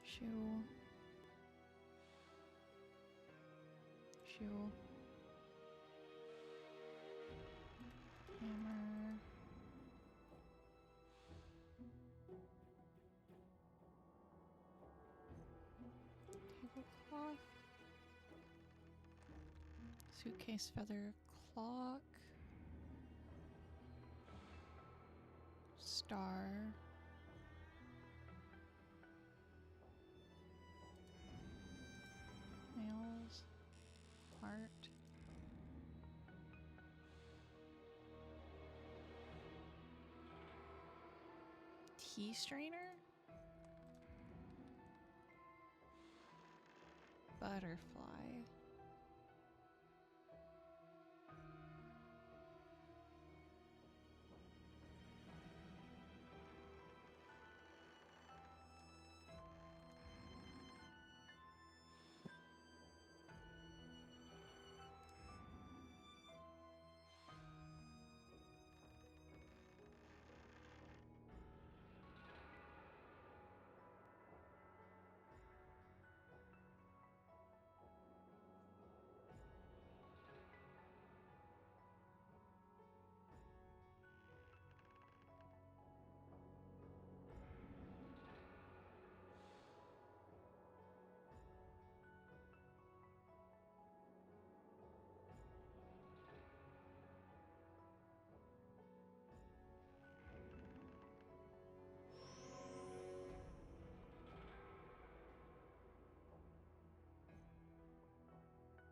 Shoe. Shoe. Hammer. Tablecloth. Suitcase feather clock. Star. Nails. Heart. Tea strainer? Butterfly.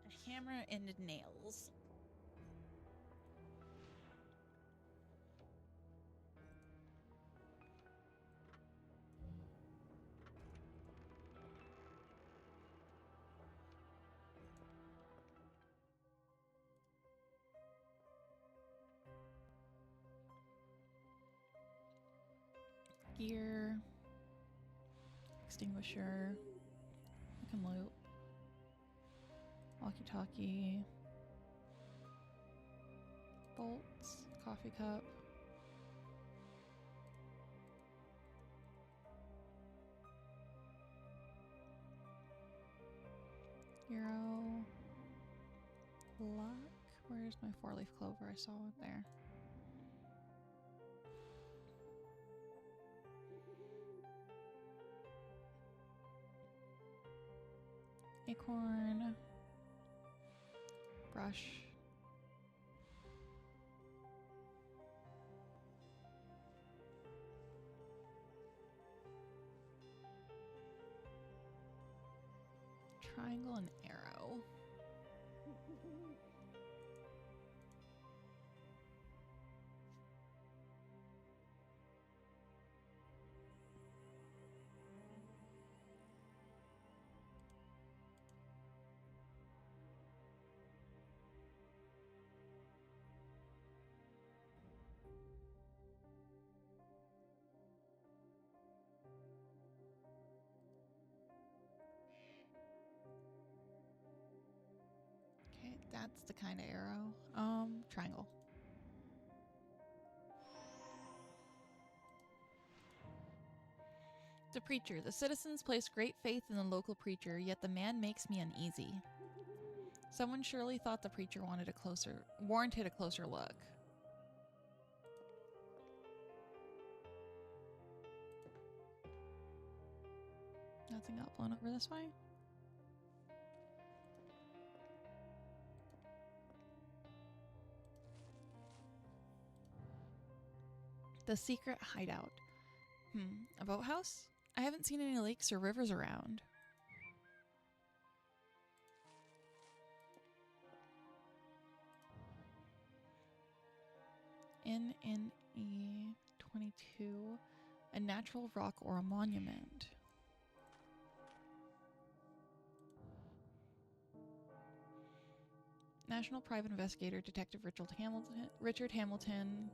A hammer and nails. Gear. Extinguisher. I can loot. Walkie-talkie. Bolts. Coffee cup. Euro. Luck. Where's my 4-leaf clover? I saw it there. Acorn. Brush. Triangle and arrow. That's the kind of arrow. Triangle. The preacher. The citizens place great faith in the local preacher, yet the man makes me uneasy. Someone surely thought the preacher warranted a closer look. Nothing got blown over this way? The secret hideout. A boathouse? I haven't seen any lakes or rivers around. NNE 22. A natural rock or a monument. National Private Investigator Detective Richard Hamilton,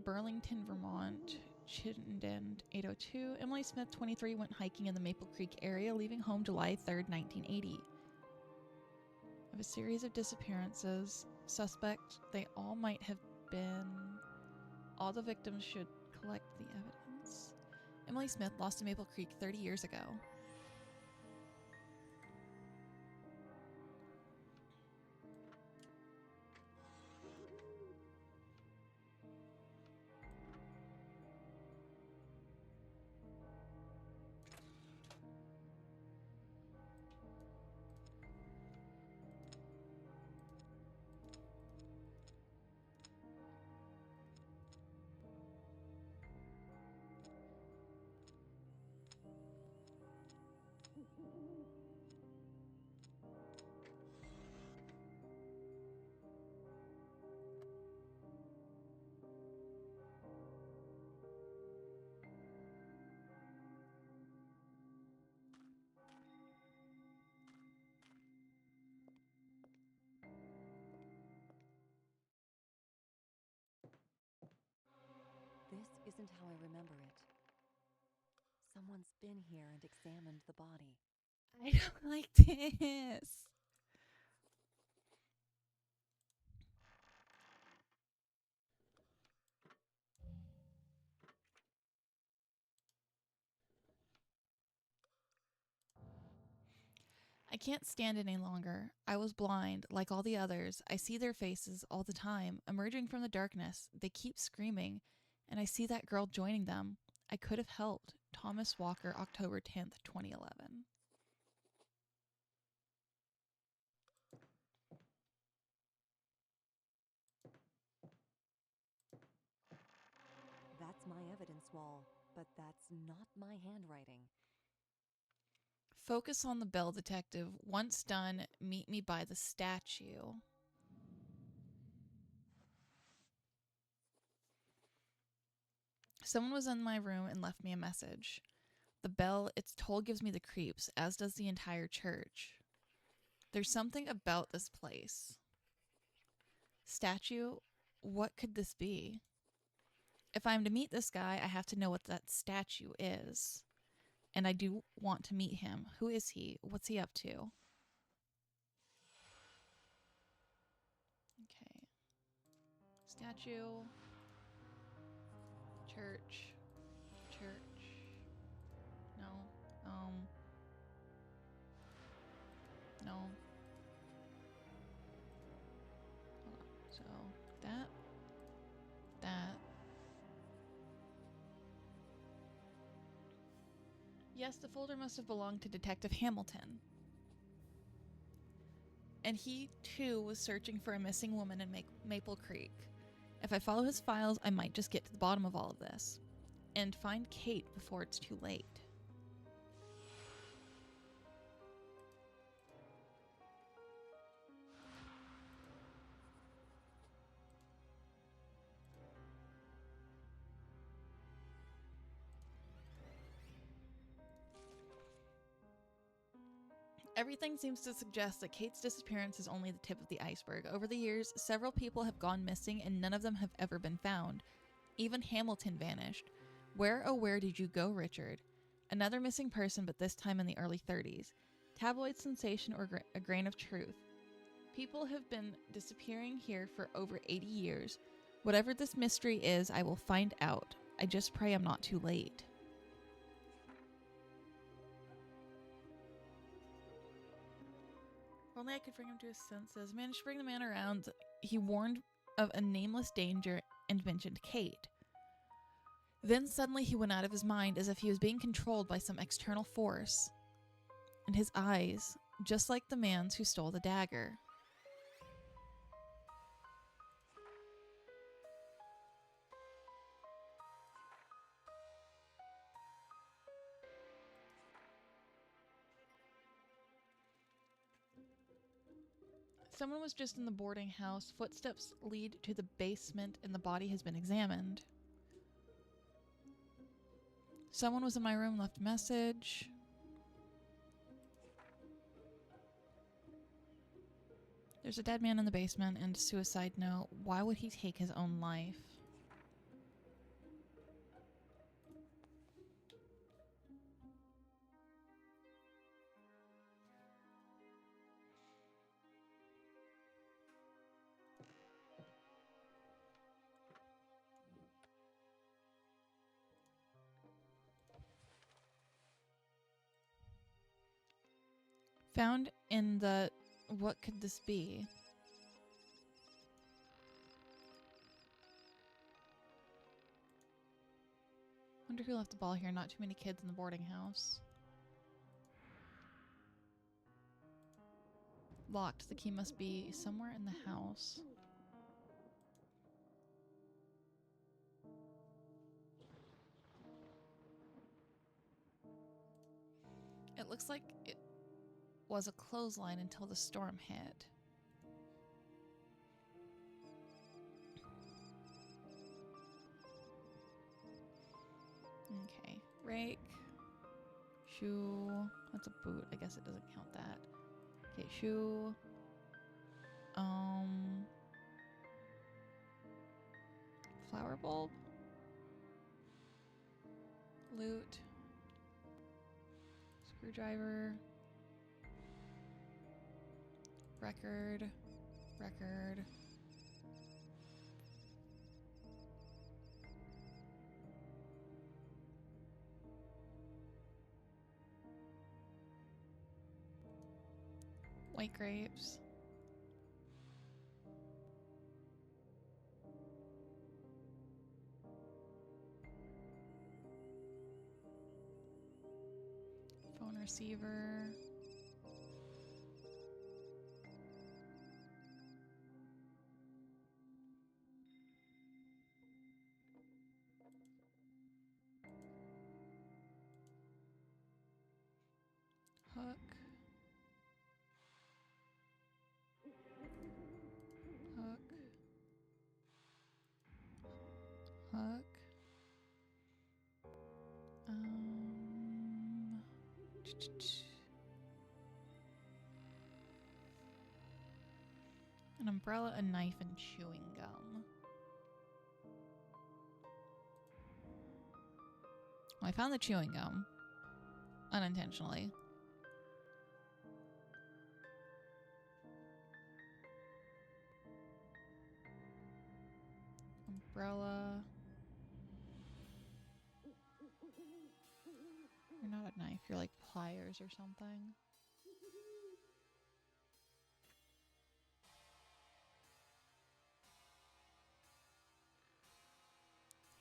Burlington, Vermont, Chittenden, 802. Emily Smith, 23, went hiking in the Maple Creek area, leaving home July 3rd, 1980. Of a series of disappearances, suspect they all might have been. All the victims should collect the evidence. Emily Smith lost to Maple Creek 30 years ago. This isn't how I remember it. Someone's been here and examined the body. I don't like this. I can't stand it any longer. I was blind, like all the others. I see their faces all the time, emerging from the darkness. They keep screaming, and I see that girl joining them. I could have helped. Thomas Walker, October 10th, 2011. That's my evidence wall, but that's not my handwriting. Focus on the bell, detective. Once done, meet me by the statue. Someone was in my room and left me a message. The bell, it's told, gives me the creeps, as does the entire church. There's something about this place. Statue? What could this be? If I'm to meet this guy, I have to know what that statue is. And I do want to meet him. Who is he? What's he up to? Okay. Statue. Church. No. No. Hold on. So, that. Yes, the folder must have belonged to Detective Hamilton. And he, too, was searching for a missing woman in Maple Creek. If I follow his files, I might just get to the bottom of all of this. And find Kate before it's too late. Everything seems to suggest that Kate's disappearance is only the tip of the iceberg. Over the years, several people have gone missing and none of them have ever been found. Even Hamilton vanished. Where, oh where did you go, Richard? Another missing person, but this time in the early 30s. Tabloid sensation or a grain of truth. People have been disappearing here for over 80 years. Whatever this mystery is, I will find out. I just pray I'm not too late. If only I could bring him to his senses. Managed to bring the man around. He warned of a nameless danger and mentioned Kate. Then suddenly he went out of his mind as if he was being controlled by some external force. And his eyes, just like the man's who stole the dagger. Someone was just in the boarding house. Footsteps lead to the basement and the body has been examined. Someone was in my room, left a message. There's a dead man in the basement and a suicide note. Why would he take his own life? Found in the... What could this be? Wonder who left the ball here. Not too many kids in the boarding house. Locked. The key must be somewhere in the house. It looks like it was a clothesline until the storm hit. Okay. Rake. Shoe. That's a boot. I guess it doesn't count that. Okay, shoe. Flower bulb. Loot. Screwdriver. Record. Record. White grapes. Phone receiver. Hook. Hook. Hook. An umbrella, a knife, and chewing gum. Well, I found the chewing gum. Unintentionally. Umbrella. You're not a knife, you're like pliers or something.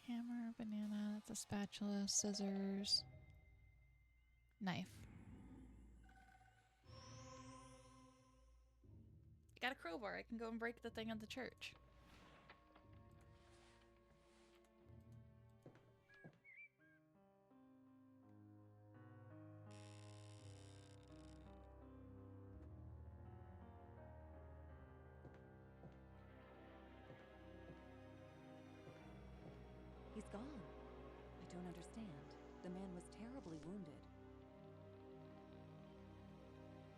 Hammer, banana, that's a spatula, scissors, knife. I got a crowbar, I can go and break the thing at the church. He's gone. I don't understand. The man was terribly wounded.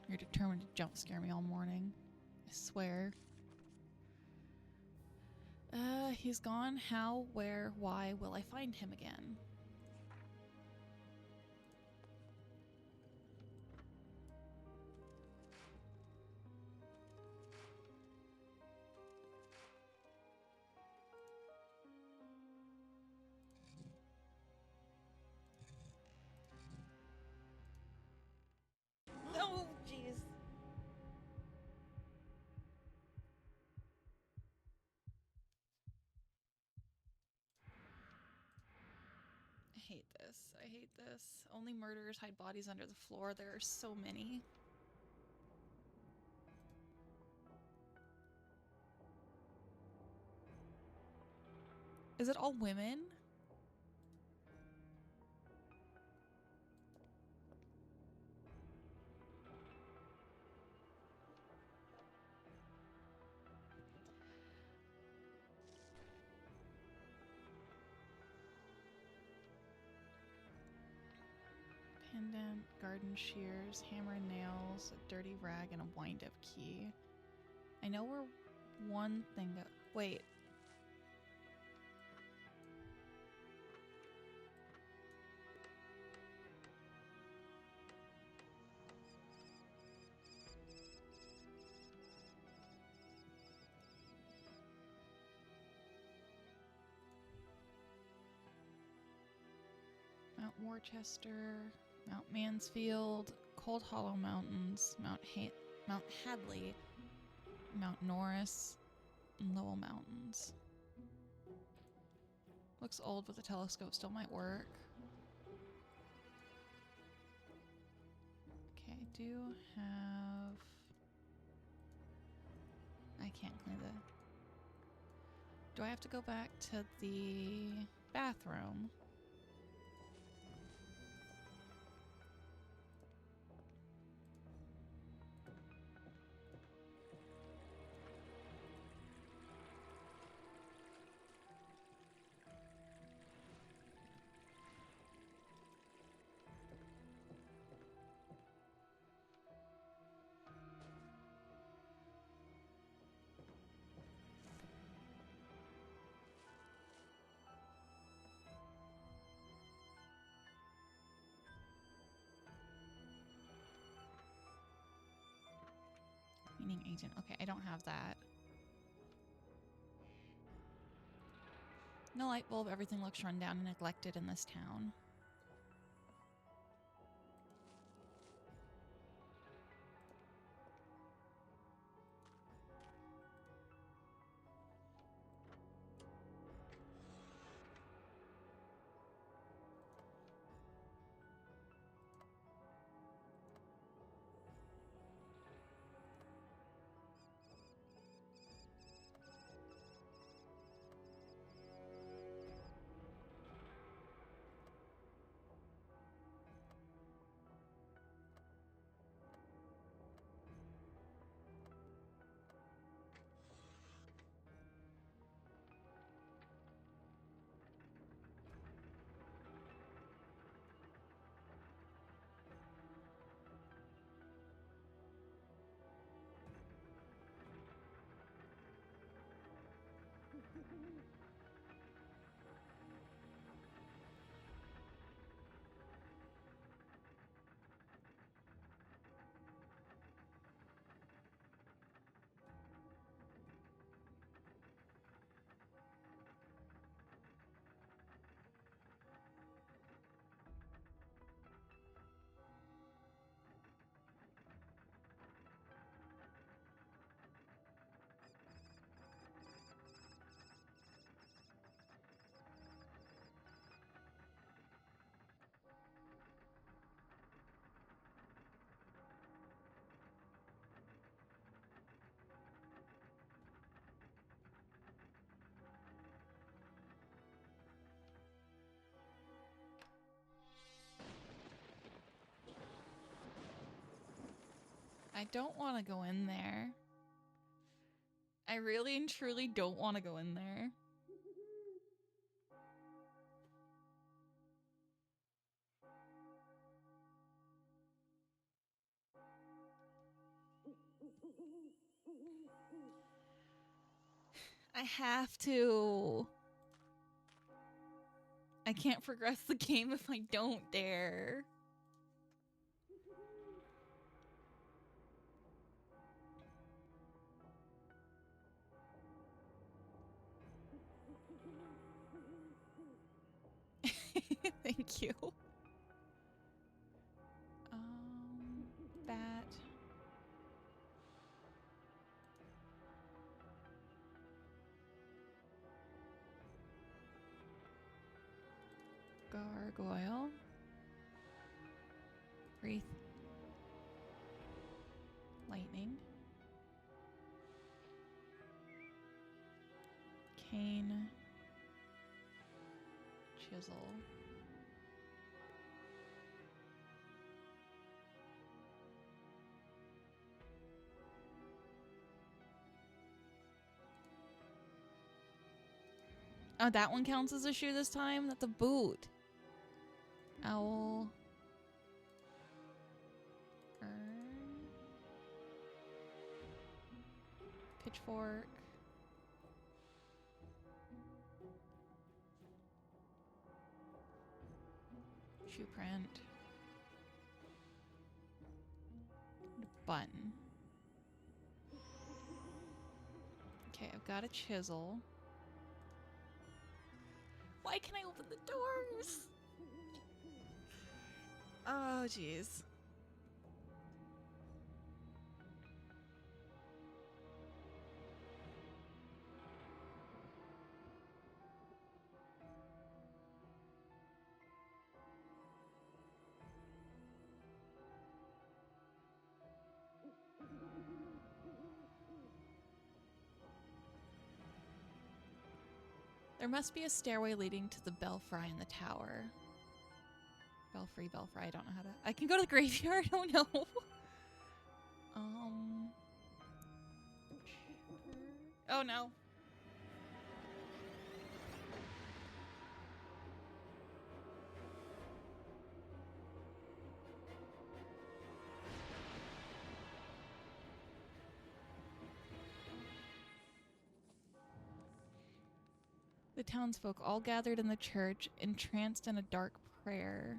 You're determined to jump scare me all morning. I swear. He's gone. How, where, why will I find him again? hate this. I hate this. Only murderers hide bodies under the floor. There are so many. Is it all women? Pendant, garden shears, hammer and nails, a dirty rag, and a wind-up key. I know where one thing go- Wait. Mount Worcester, Mount Mansfield, Cold Hollow Mountains, Mount Hadley, Mount Norris, and Lowell Mountains. Looks old, but the telescope still might work. Okay, I do have... I can't clean the... Do I have to go back to the bathroom? Meaning agent. Okay, I don't have that. No light bulb. Everything looks run down and neglected in this town. I don't want to go in there. I really and truly don't want to go in there. I have to. I can't progress the game if I don't dare. Thank you. Bat. Gargoyle. Wreath. Lightning. Cane. Chisel. Oh, that one counts as a shoe this time? That's a boot. Owl. Urn. Pitchfork. Shoe print. Button. Okay, I've got a chisel. Why can I open the doors? Oh, jeez. There must be a stairway leading to the belfry in the tower. Belfry, I don't know how to... I can go to the graveyard? Oh no! Oh no! The townsfolk all gathered in the church, entranced in a dark prayer.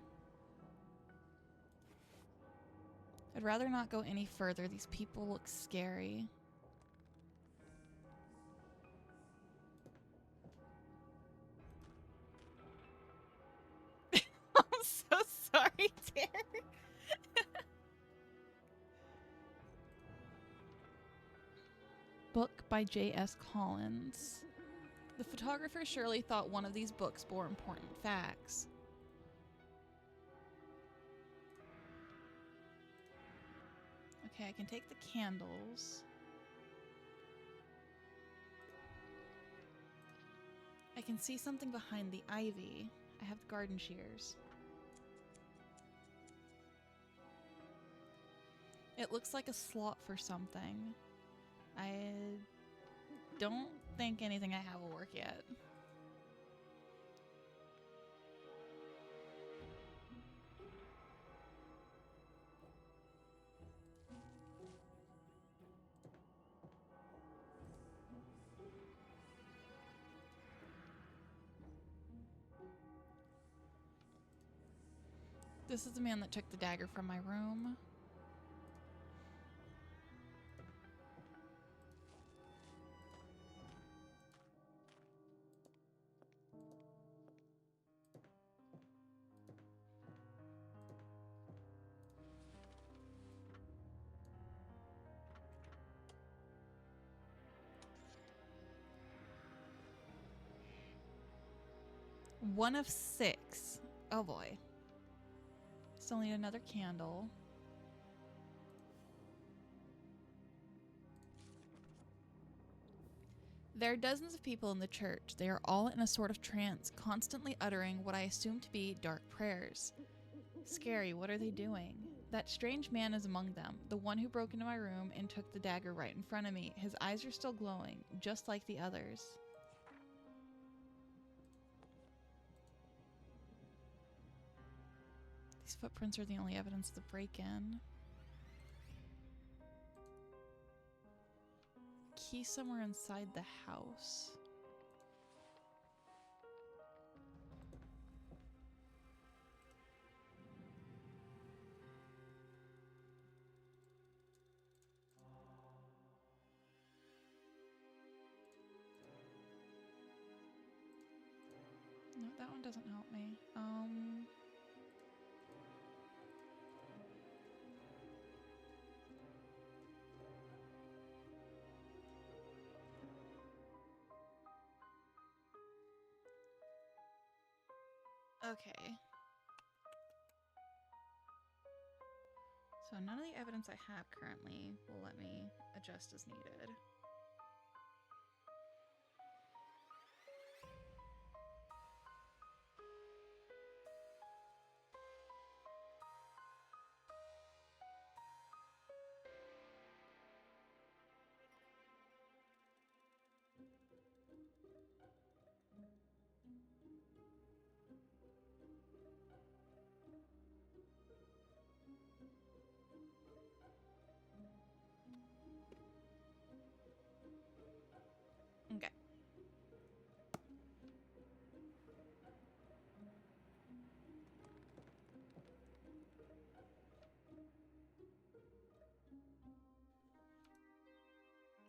I'd rather not go any further. These people look scary. I'm so sorry, Derek. Book by J.S. Collins. The photographer surely thought one of these books bore important facts. Okay, I can take the candles. I can see something behind the ivy. I have the garden shears. It looks like a slot for something. I don't think anything I have will work yet. This is the man that took the dagger from my room. One of 6. Oh boy. Still need another candle. There are dozens of people in the church. They are all in a sort of trance, constantly uttering what I assume to be dark prayers. Scary, what are they doing? That strange man is among them, the one who broke into my room and took the dagger right in front of me. His eyes are still glowing, just like the others. These footprints are the only evidence of the break-in. Key somewhere inside the house. No, that one doesn't help me. Okay. So none of the evidence I have currently will let me adjust as needed. Okay.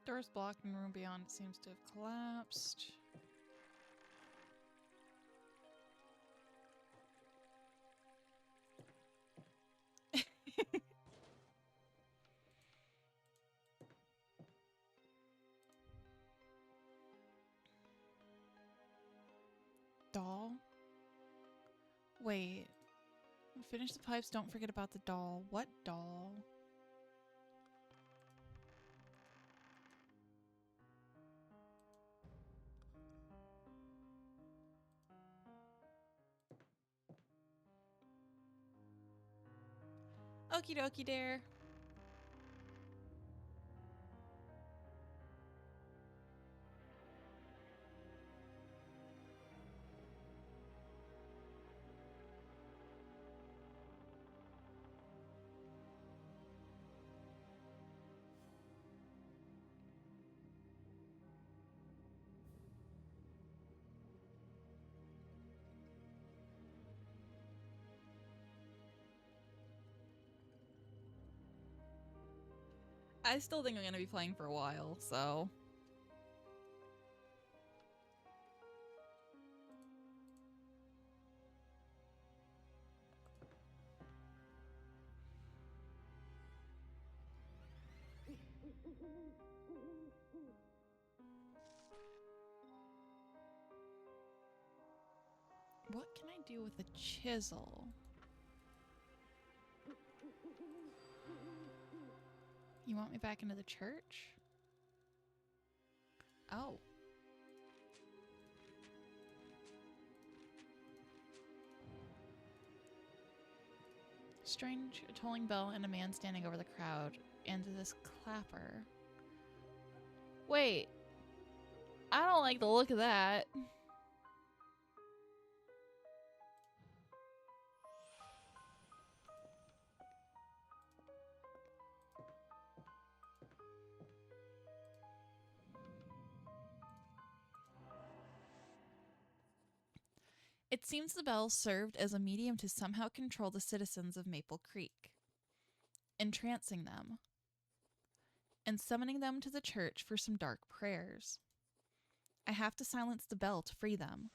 Doors blocked and room beyond seems to have collapsed. Doll? Wait. Finish the pipes, don't forget about the doll. What doll? Okie dokie, dare. I still think I'm gonna be playing for a while, so. What can I do with a chisel? You want me back into the church? Oh. Strange, a tolling bell and a man standing over the crowd. And this clapper. Wait. I don't like the look of that. It seems the bell served as a medium to somehow control the citizens of Maple Creek, entrancing them, and summoning them to the church for some dark prayers. I have to silence the bell to free them.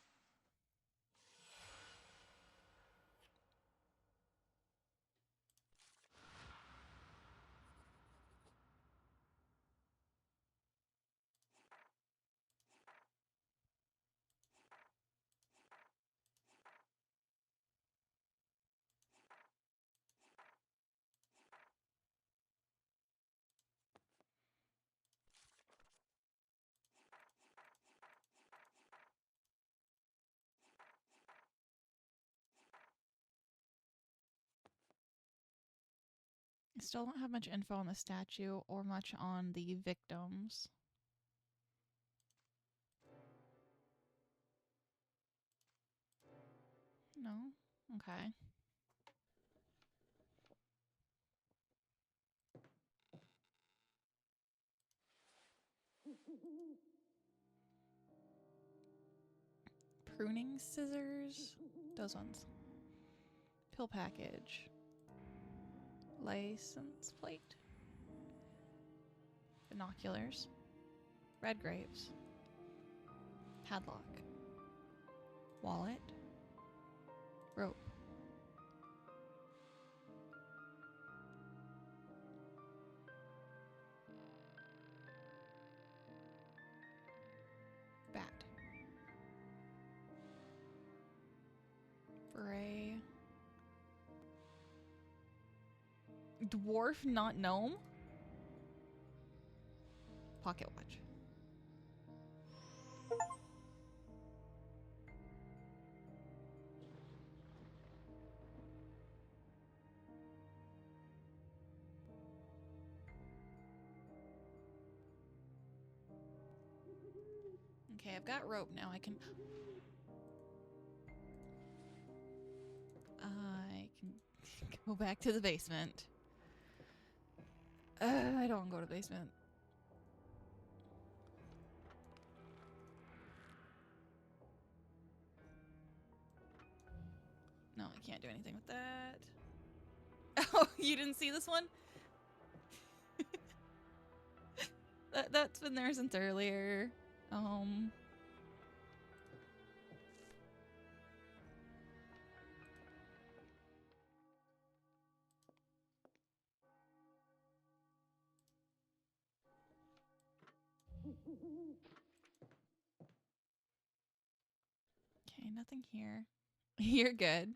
I still don't have much info on the statue or much on the victims. No? Okay. Pruning scissors? Those ones. Pill package. License plate. Binoculars. Red grapes. Padlock. Wallet. Rope. Bat. Dwarf, not gnome? Pocket watch. Okay, I've got rope now. I can go back to the basement. I don't want to go to the basement. No, I can't do anything with that. Oh, you didn't see this one? That's been there since earlier. Okay, nothing here. You're good.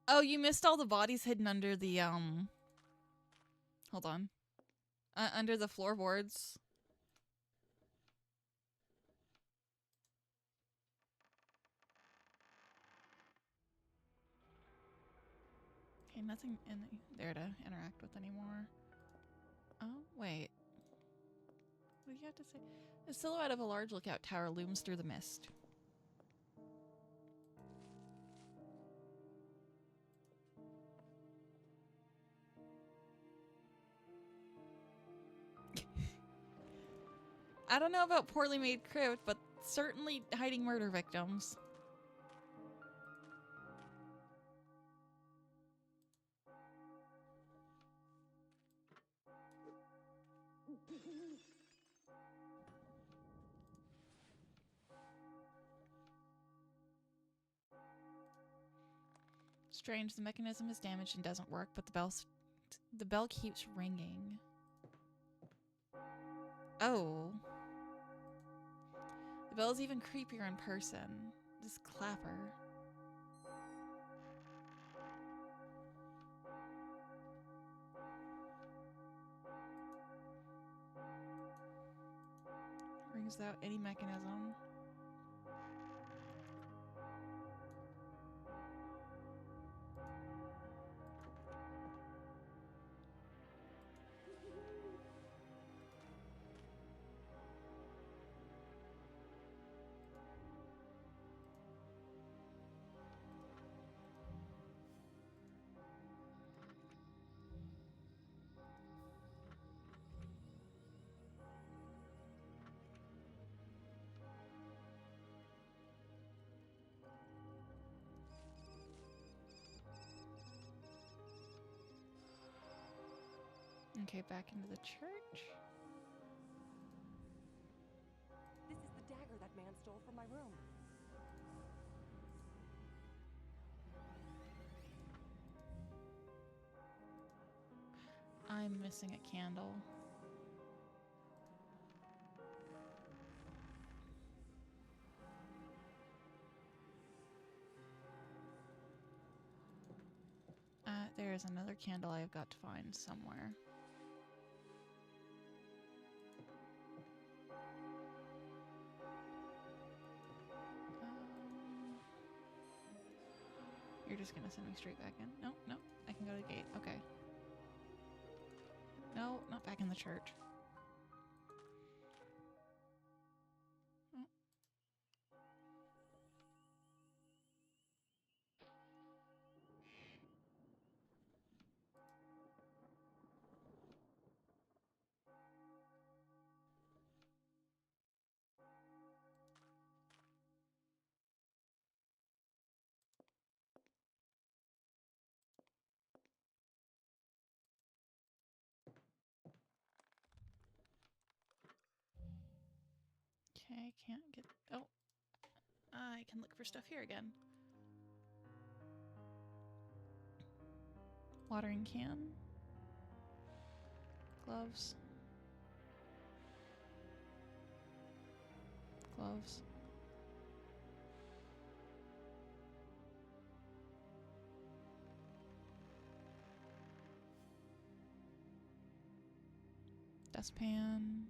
Oh, you missed all the bodies hidden under the, hold on. Under the floorboards. Okay, nothing in there to interact with anymore. Oh, wait. What do you have to say? The silhouette of a large lookout tower looms through the mist. I don't know about poorly made crypt, but certainly hiding murder victims. Strange, the mechanism is damaged and doesn't work, but the bell keeps ringing. Oh. The bell's even creepier in person. This clapper. Rings without any mechanism. Okay, back into the church. This is the dagger that man stole from my room. I'm missing a candle. There is another candle I've got to find somewhere. You're just gonna send me straight back in? No, no, I can go to the gate. Okay. No, not back in the church. Oh. Okay, can't get... Oh. I can look for stuff here again. Watering can. Gloves. gloves. Dustpan.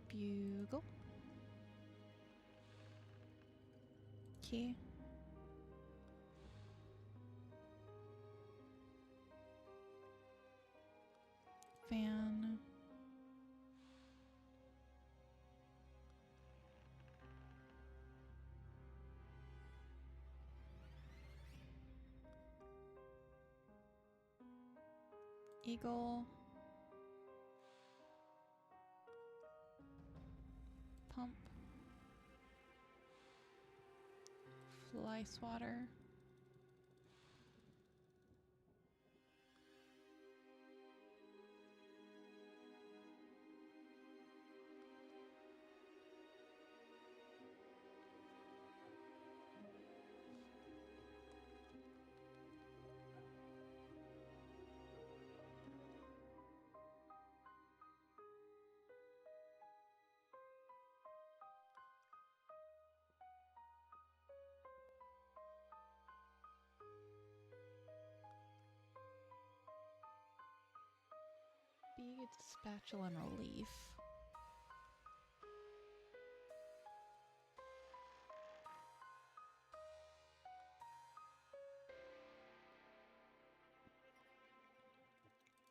Bugle. Key. Fan. Eagle. Pump. Fly swatter. Big spatula and relief.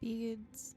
Beads.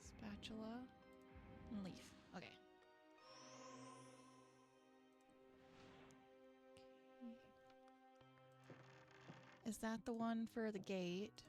Spatula and leaf. Okay. Is that the one for the gate?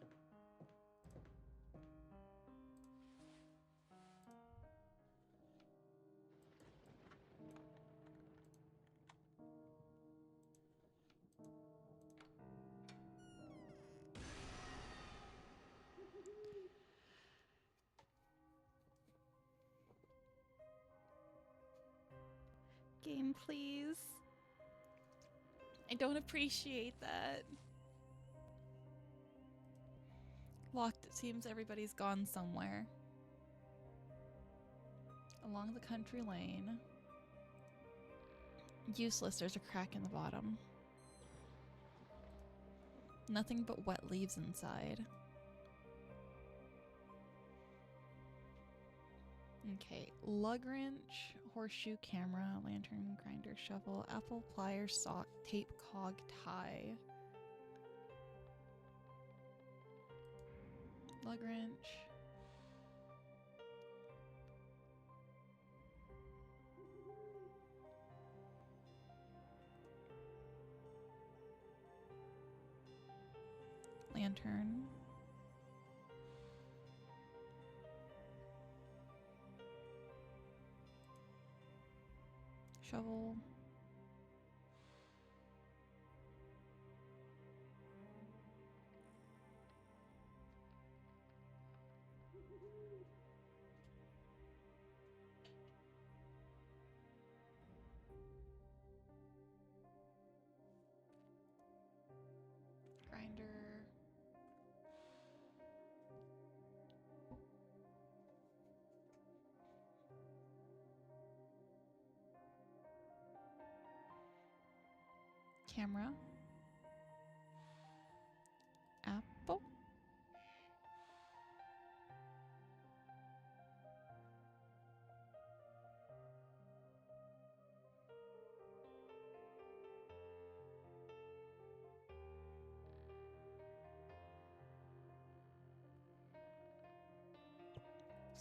Game, please. I don't appreciate that. Locked, it seems everybody's gone somewhere. Along the country lane. Useless, there's a crack in the bottom. Nothing but wet leaves inside. Okay, lug wrench, horseshoe camera, lantern, grinder, shovel, apple, pliers, sock, tape, cog, tie. Lug wrench. Lantern. Shovel. Grinder. Camera. Apple.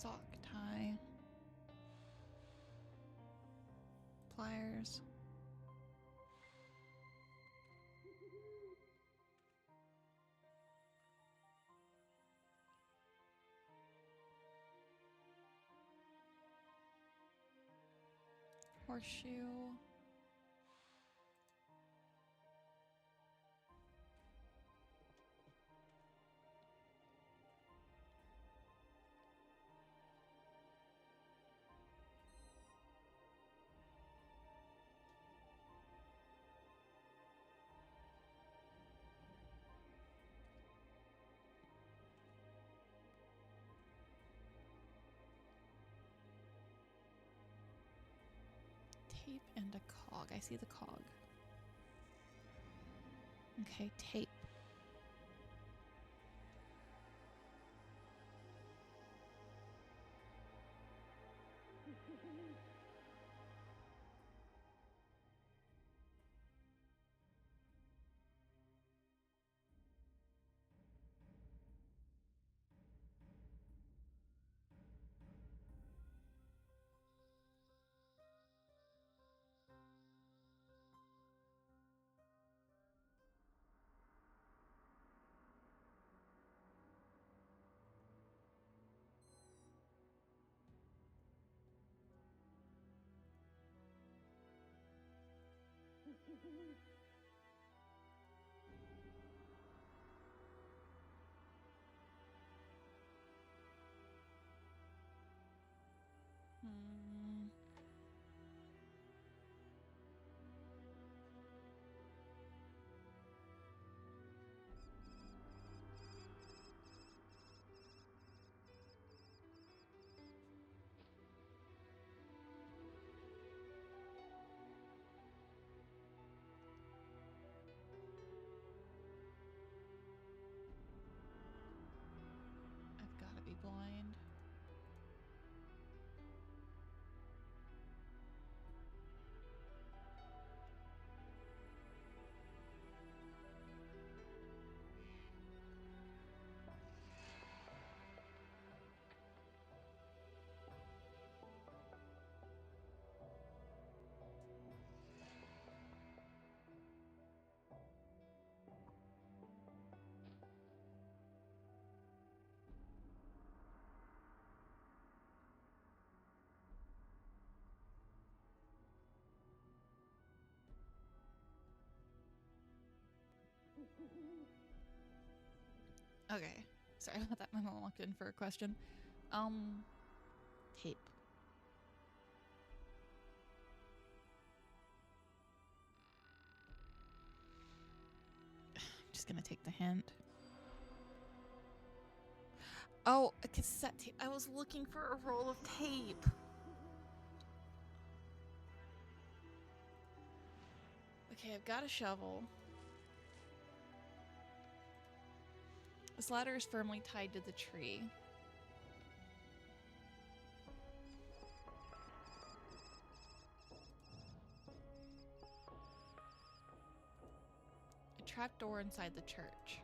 Sock tie. Pliers. Horseshoe. Tape and a cog. I see the cog. Okay, tape. Hmm. I've got to be blind. Okay. Sorry about that. My mom walked in for a question. Tape. I'm just gonna take the hint. Oh, a cassette tape. I was looking for a roll of tape. Okay, I've got a shovel. This ladder is firmly tied to the tree. A trapdoor inside the church.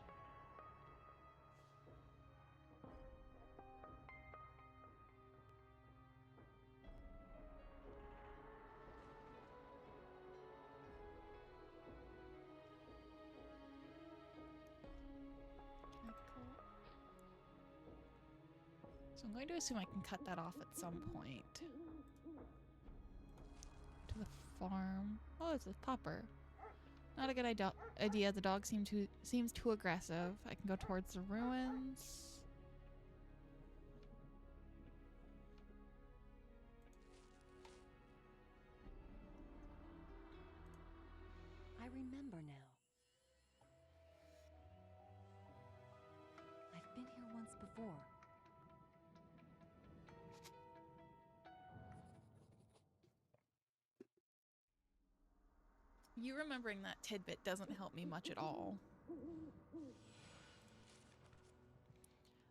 So I'm going to assume I can cut that off at some point. To the farm. Oh, it's a popper. Not a good idea. The dog seems too aggressive. I can go towards the ruins. I remember now. I've been here once before. You remembering that tidbit doesn't help me much at all.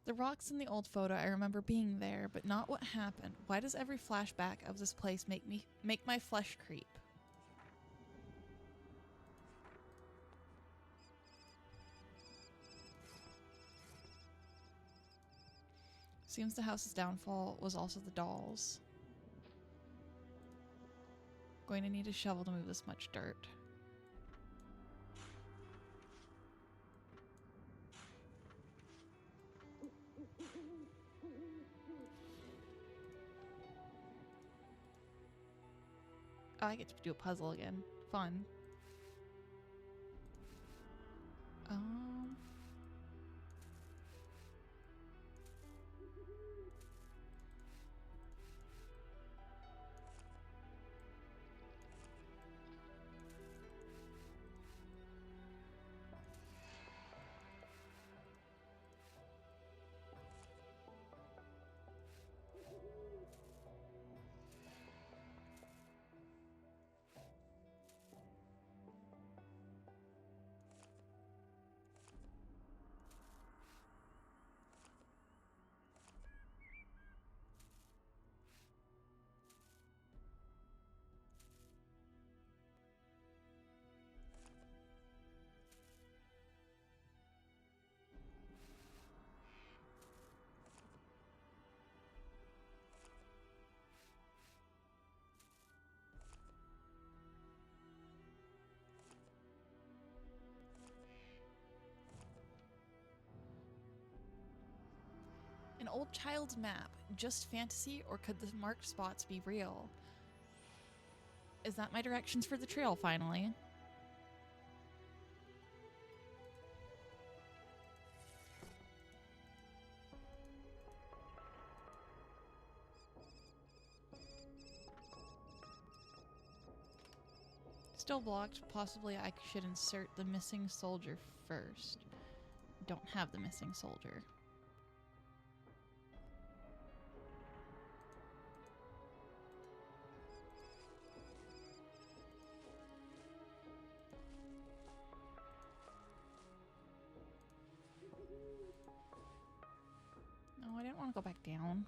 The rocks in the old photo, I remember being there, but not what happened. Why does every flashback of this place make my flesh creep? Seems the house's downfall was also the dolls. Going to need a shovel to move this much dirt. Oh, I get to do a puzzle again. Fun. Um... An old child's map. Just fantasy, or could the marked spots be real? Is that my directions for the trail, finally? Still blocked. Possibly I should insert the missing soldier first. Don't have the missing soldier. No, I didn't want to go back down.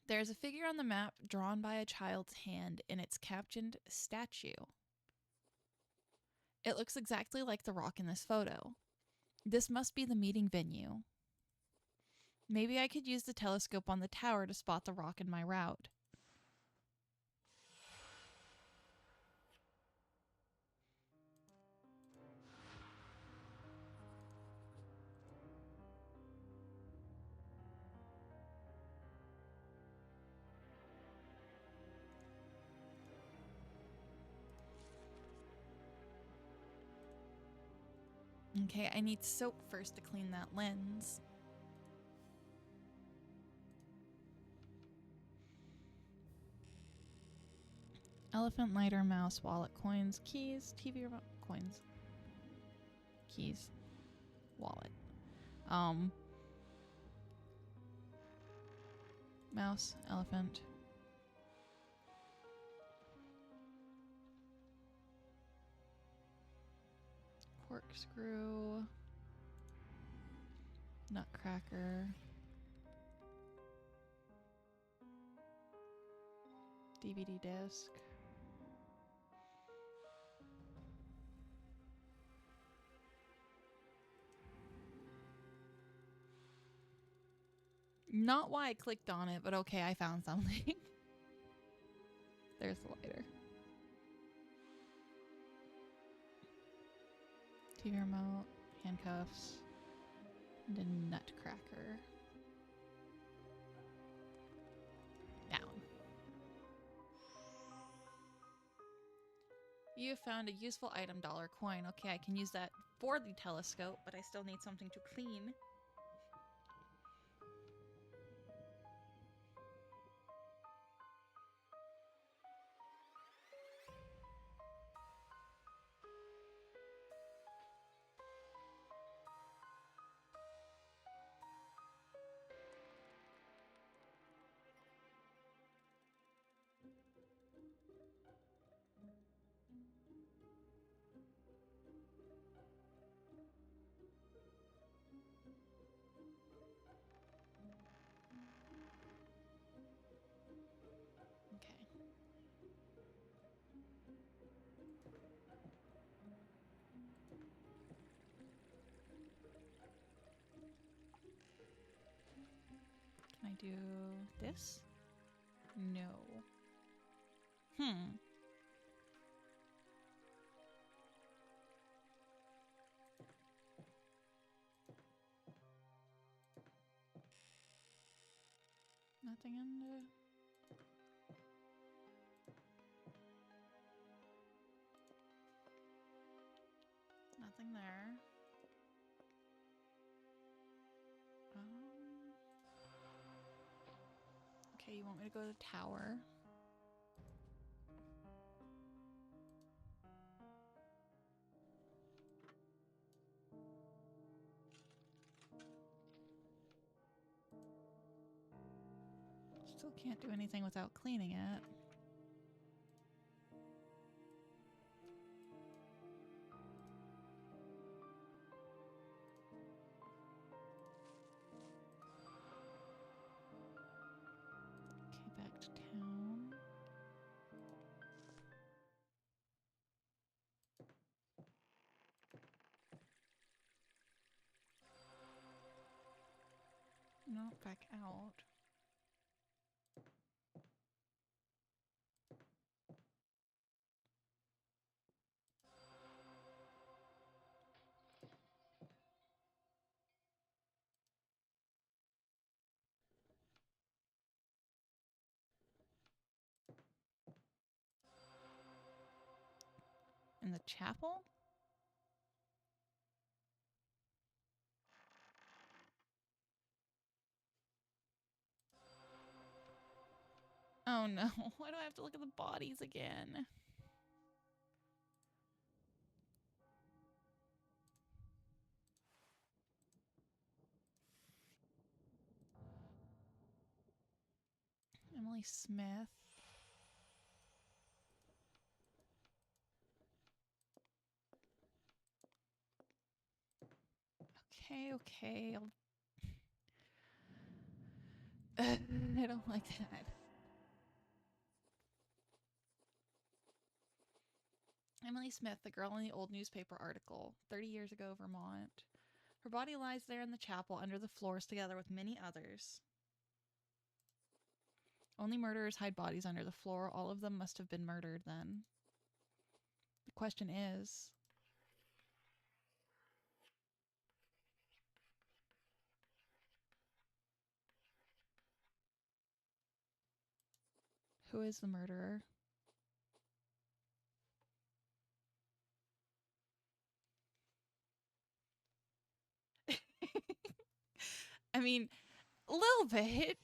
There's a figure on the map drawn by a child's hand, and it's captioned statue. It looks exactly like the rock in this photo. This must be the meeting venue. Maybe I could use the telescope on the tower to spot the rock in my route. Okay, I need soap first to clean that lens. Elephant, lighter, mouse, wallet, coins, keys, TV remote, coins, keys, wallet. Mouse, elephant. Corkscrew. Nutcracker. DVD disc. Not why I clicked on it, but okay, I found something. There's the lighter. TV remote, handcuffs, and a nutcracker. Down. You found a useful item, dollar coin. Okay, I can use that for the telescope, but I still need something to clean. do this? No. Hmm. Nothing in the... Nothing there. Okay, you want me to go to the tower? Still can't do anything without cleaning it. Okay, back to town. No, back out. In the chapel? Oh no, why do I have to look at the bodies again? Emily Smith. Okay. I don't like that. Emily Smith, the girl in the old newspaper article, 30 years ago, Vermont. Her body lies there in the chapel under the floors together with many others. Only murderers hide bodies under the floor. All of them must have been murdered then. The question is... who is the murderer? I mean, a little bit.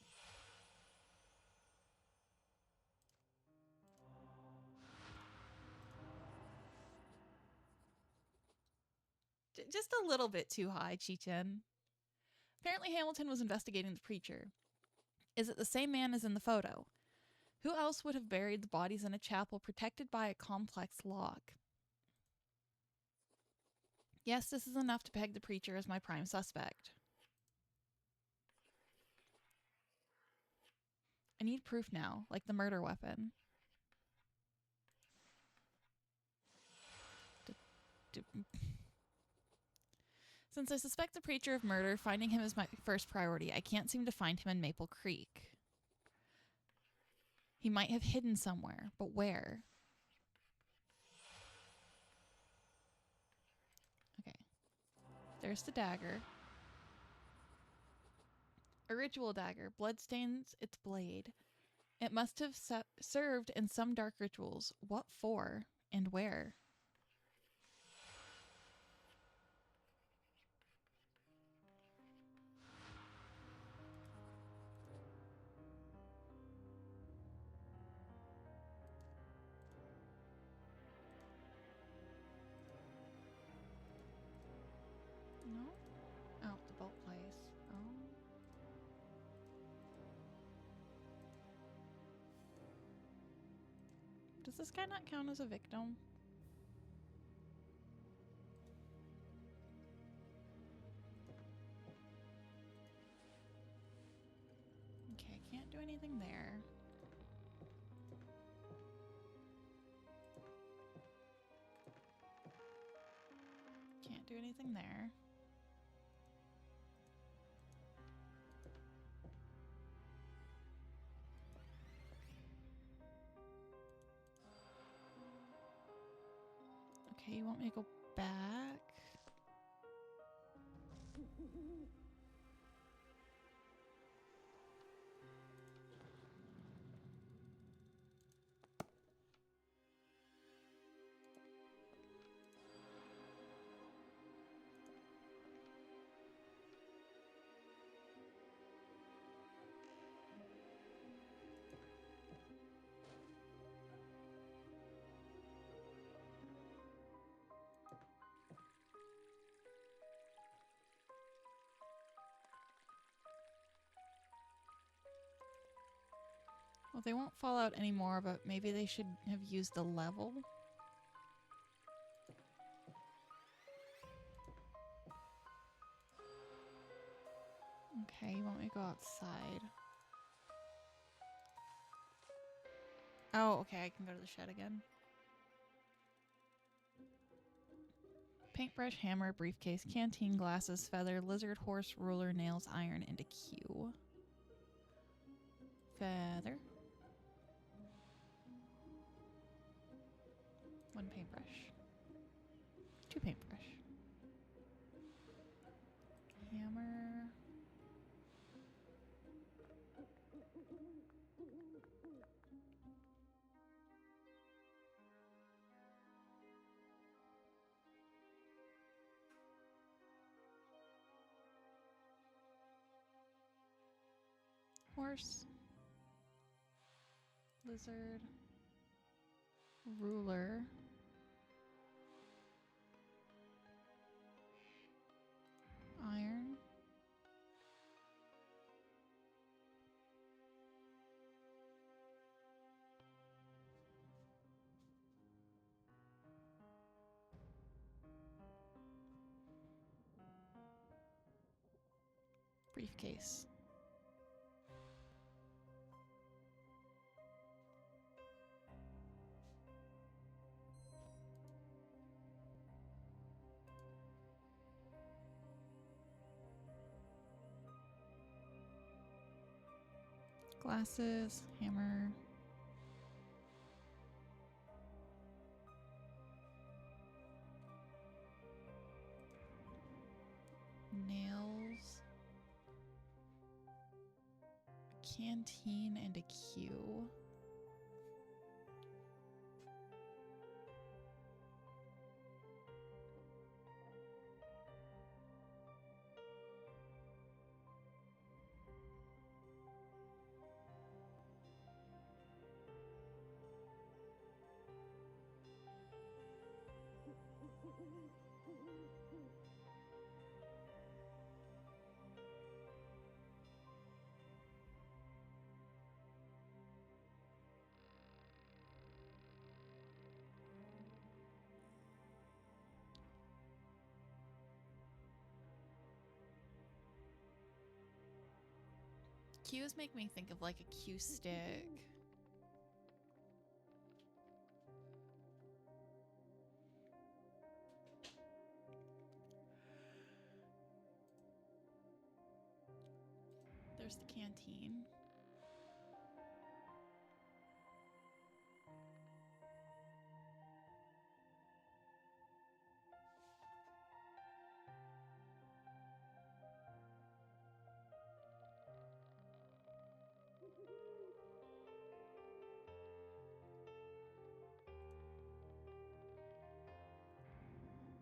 Just a little bit too high, Chi-Chen. Apparently Hamilton was investigating the preacher. Is it the same man as in the photo? Who else would have buried the bodies in a chapel protected by a complex lock? Yes, this is enough to peg the preacher as my prime suspect. I need proof now, like the murder weapon. Since I suspect the preacher of murder, finding him is my first priority. I can't seem to find him in Maple Creek. He might have hidden somewhere, but where? Okay. There's the dagger. A ritual dagger. Blood stains its blade. It must have served in some dark rituals. What for? And where? No? Oh, the boat place. Oh. Does this guy not count as a victim? Okay, I can't do anything there. Can't do anything there. Okay, you want me to go back? Well, they won't fall out anymore, but maybe they should have used the level. Okay, you want me to go outside? Oh, okay, I can go to the shed again. Paintbrush, hammer, briefcase, canteen, glasses, feather, lizard, horse, ruler, nails, iron, and a cue. Feather. One paintbrush. Two paintbrush. Hammer. Horse. Lizard. Ruler. Iron. Briefcase. Glasses. Hammer. Nails. Canteen and a cue. Cues make me think of like a cue stick. There's the canteen.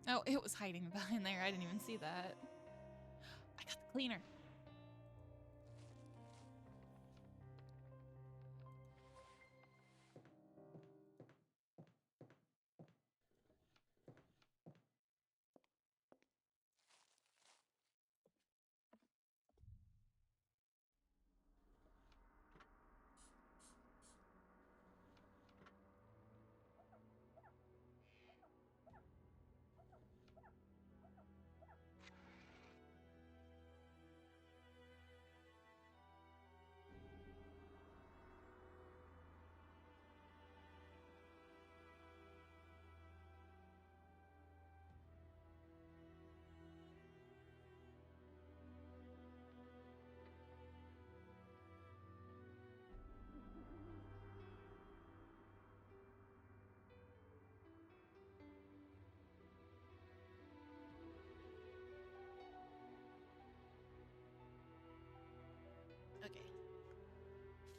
Oh, it was hiding behind there. I didn't even see that. I got the cleaner.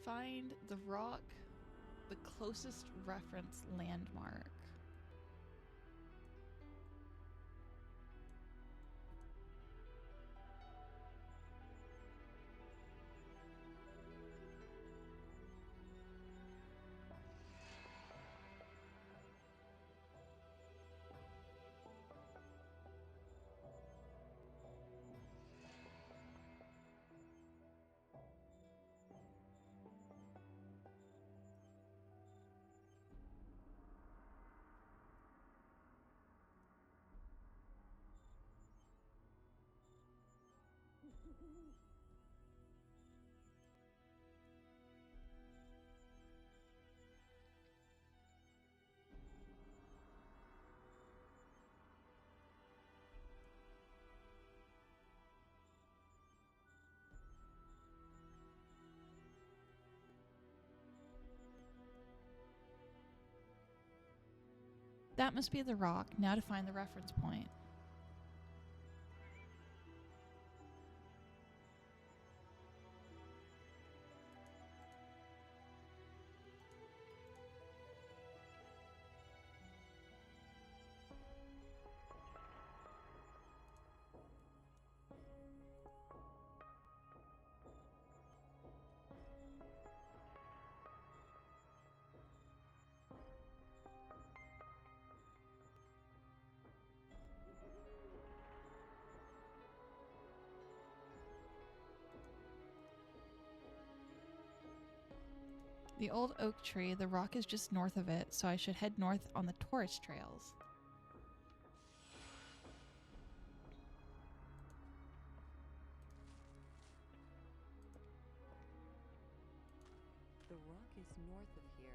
find the rock, the closest reference landmark. That must be the rock. Now to find the reference point. The old oak tree, the rock is just north of it, so I should head north on the tourist trails. The rock is north of here,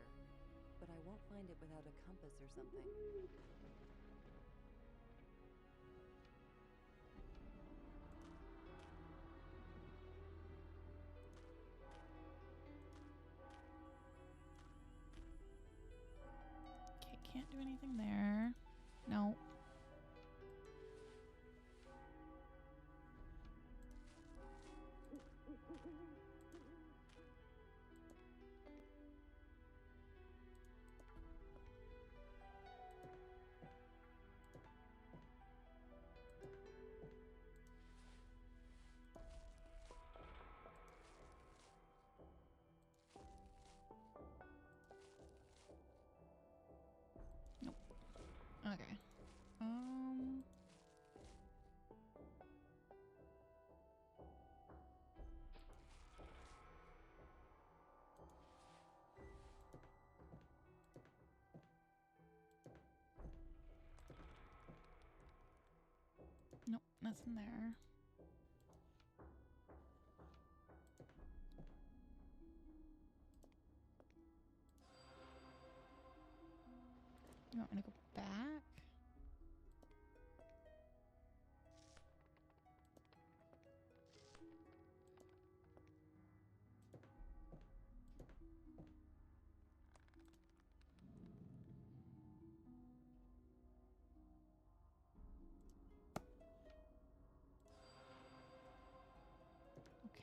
but I won't find it without a compass or something. Okay, can't do anything there. No. Nope. Okay. Nope, nothing there. You want me to go back?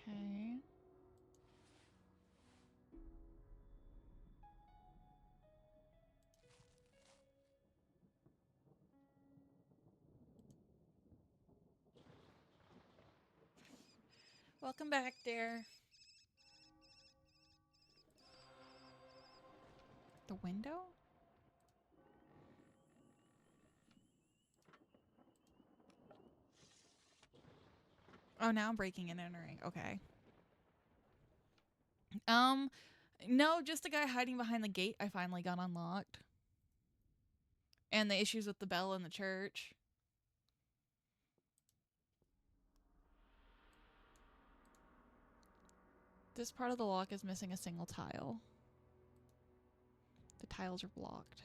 Okay. Welcome back, dear. The window? Oh, now I'm breaking and entering. Okay. No, just the guy hiding behind the gate I finally got unlocked. And the issues with the bell in the church. This part of the lock is missing a single tile. The tiles are blocked.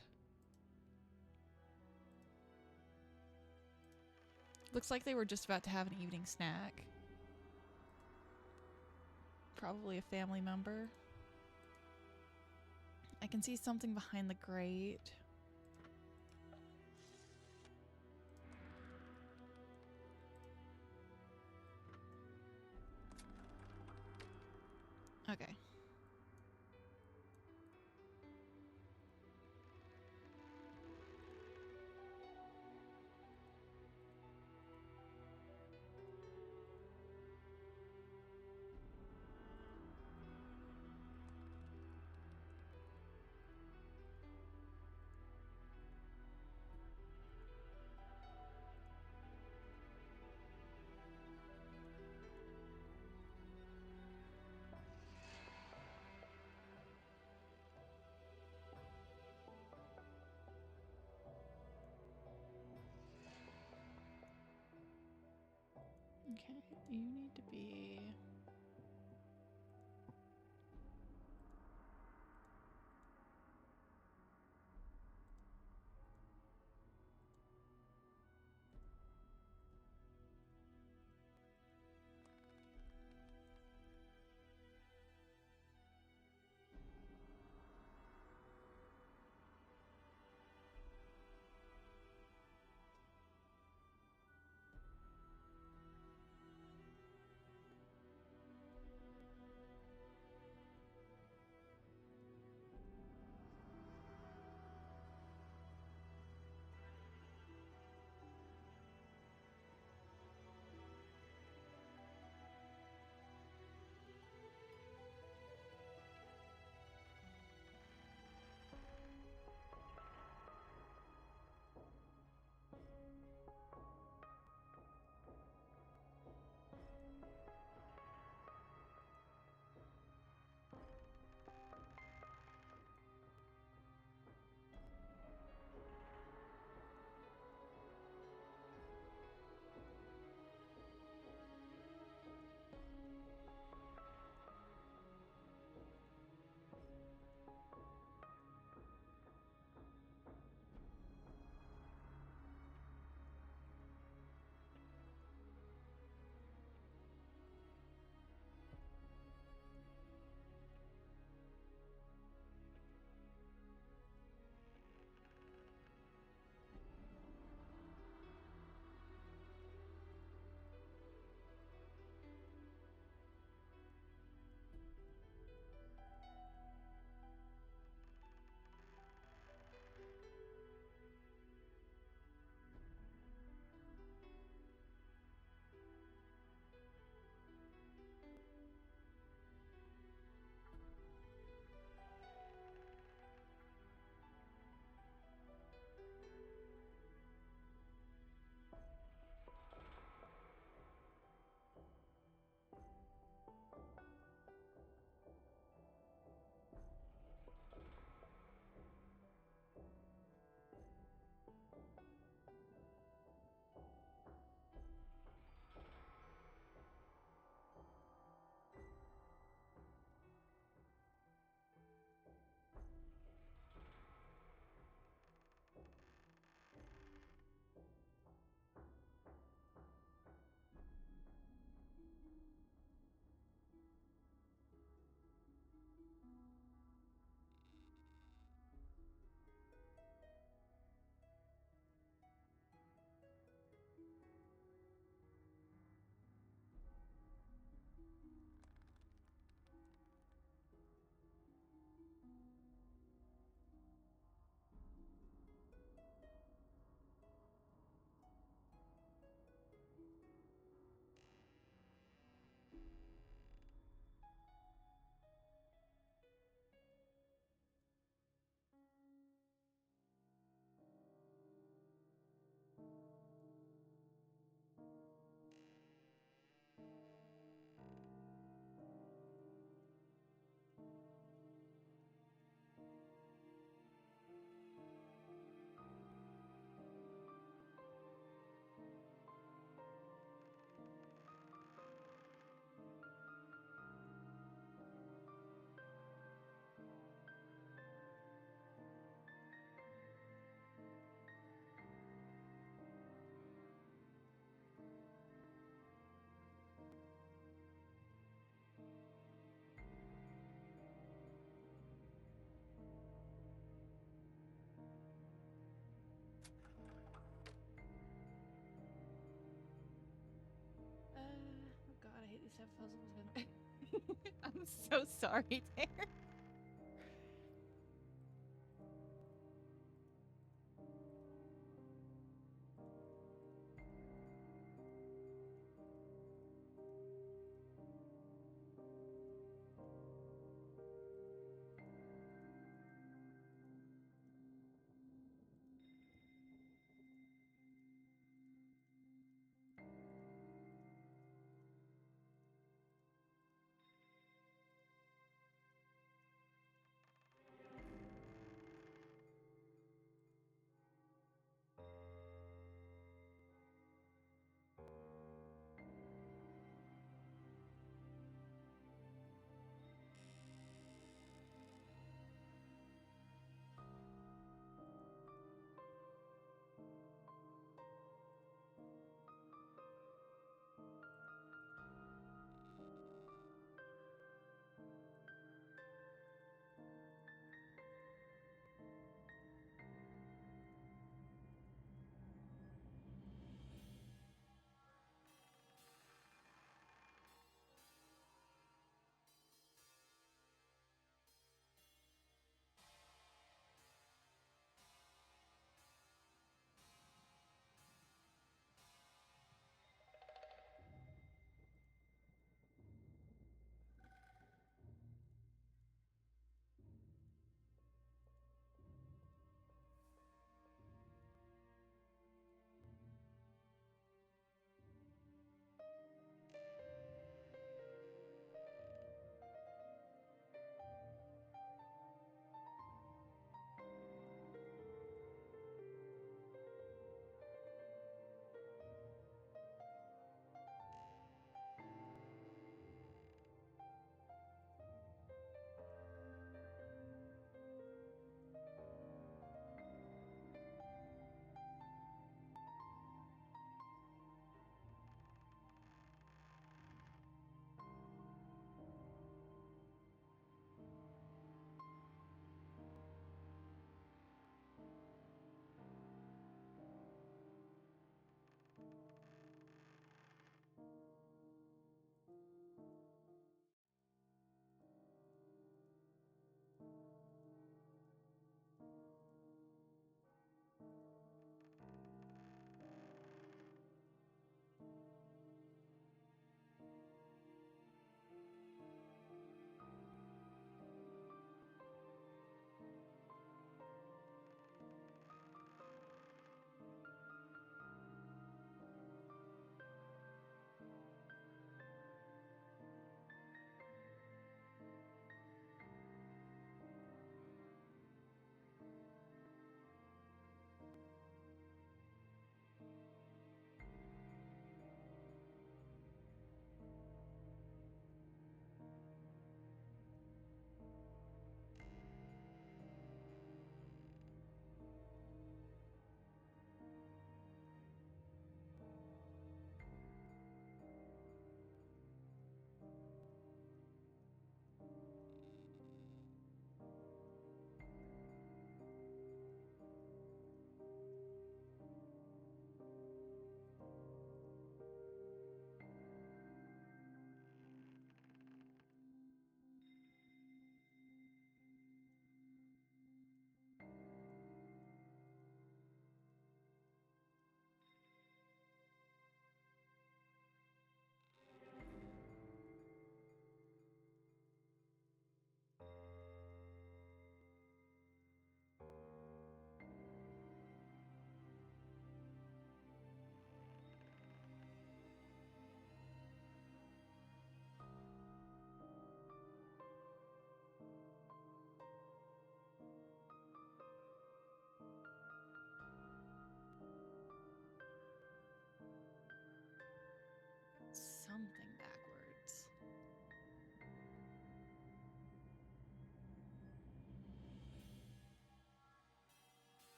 Looks like they were just about to have an evening snack. Probably a family member. I can see something behind the grate. Okay. Okay, you need to be... Oh god, I hate these type of puzzles. I'm so sorry, Tanner.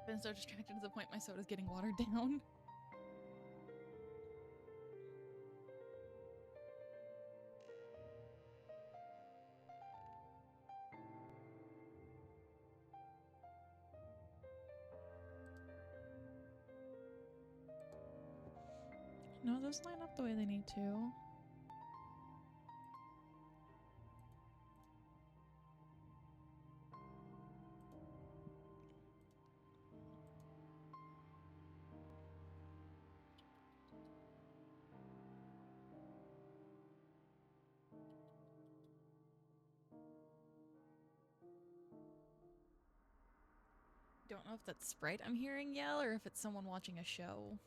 Been so distracted to the point my soda's getting watered down. No, those line up the way they need to. Don't know if that's Sprite I'm hearing yell or if it's someone watching a show.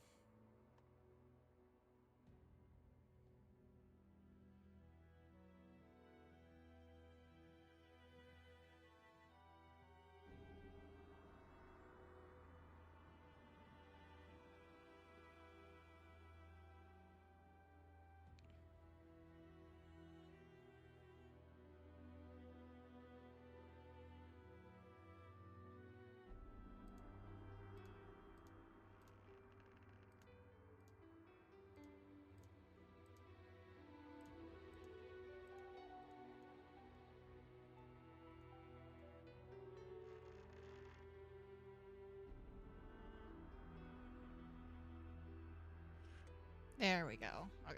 There we go. Okay.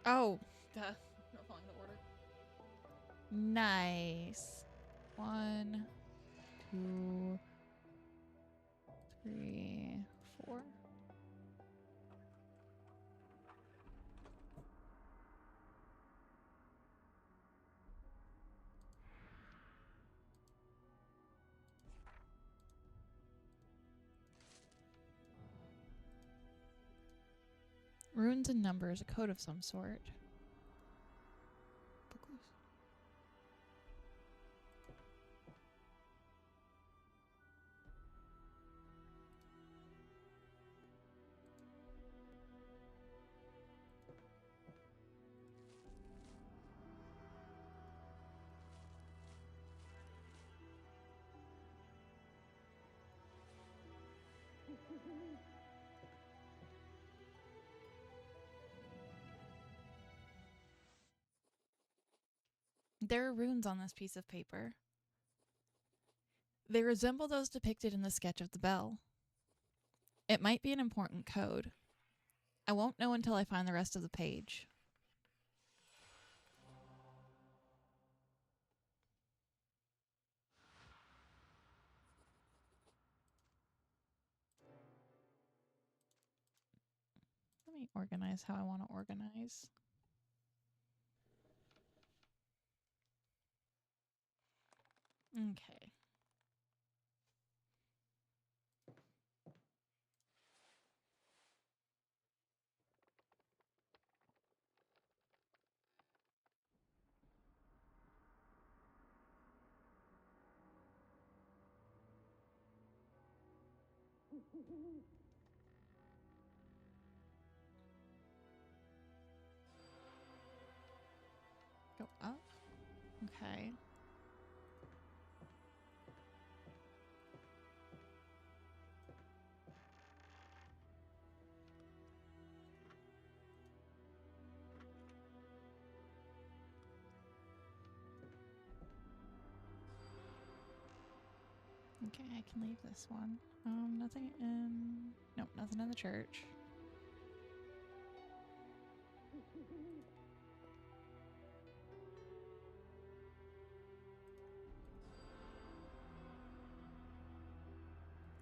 Oh, duh. Not following the order. Nice. 1, 2, 3, 4. Runes and numbers, a code of some sort. There are runes on this piece of paper. They resemble those depicted in the sketch of the bell. It might be an important code. I won't know until I find the rest of the page. Let me organize how I want to organize. Okay. Go up. Okay. Okay, I can leave this one. Nothing in... Nope, nothing in the church.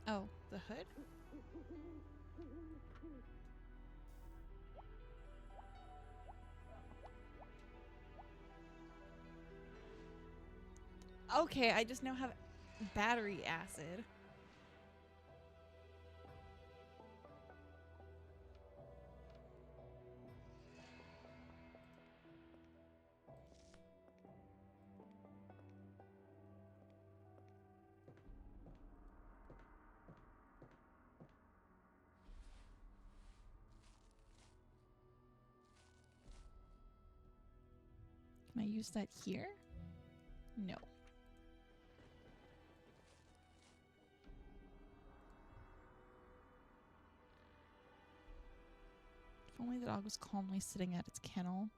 Oh, the hood? Okay, I just now have battery acid. Can I use that here? No. If only the dog was calmly sitting at its kennel.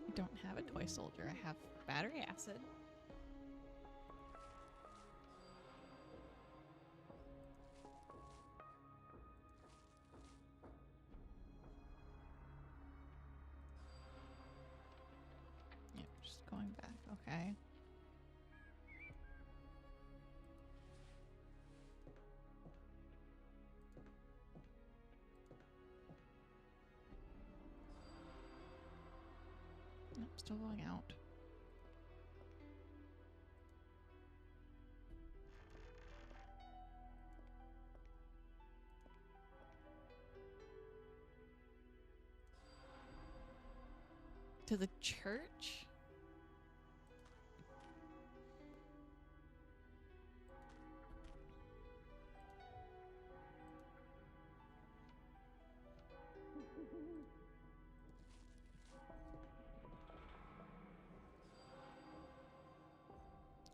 I don't have a toy soldier. I have battery acid. Yep, just going back. Okay. Yep, still going out. To the church?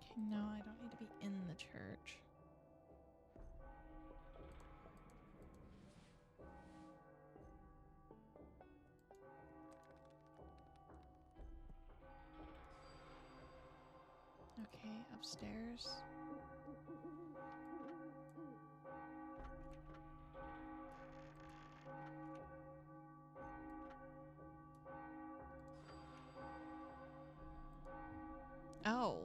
Okay, no, I don't need to be in the church. Okay, upstairs. Oh.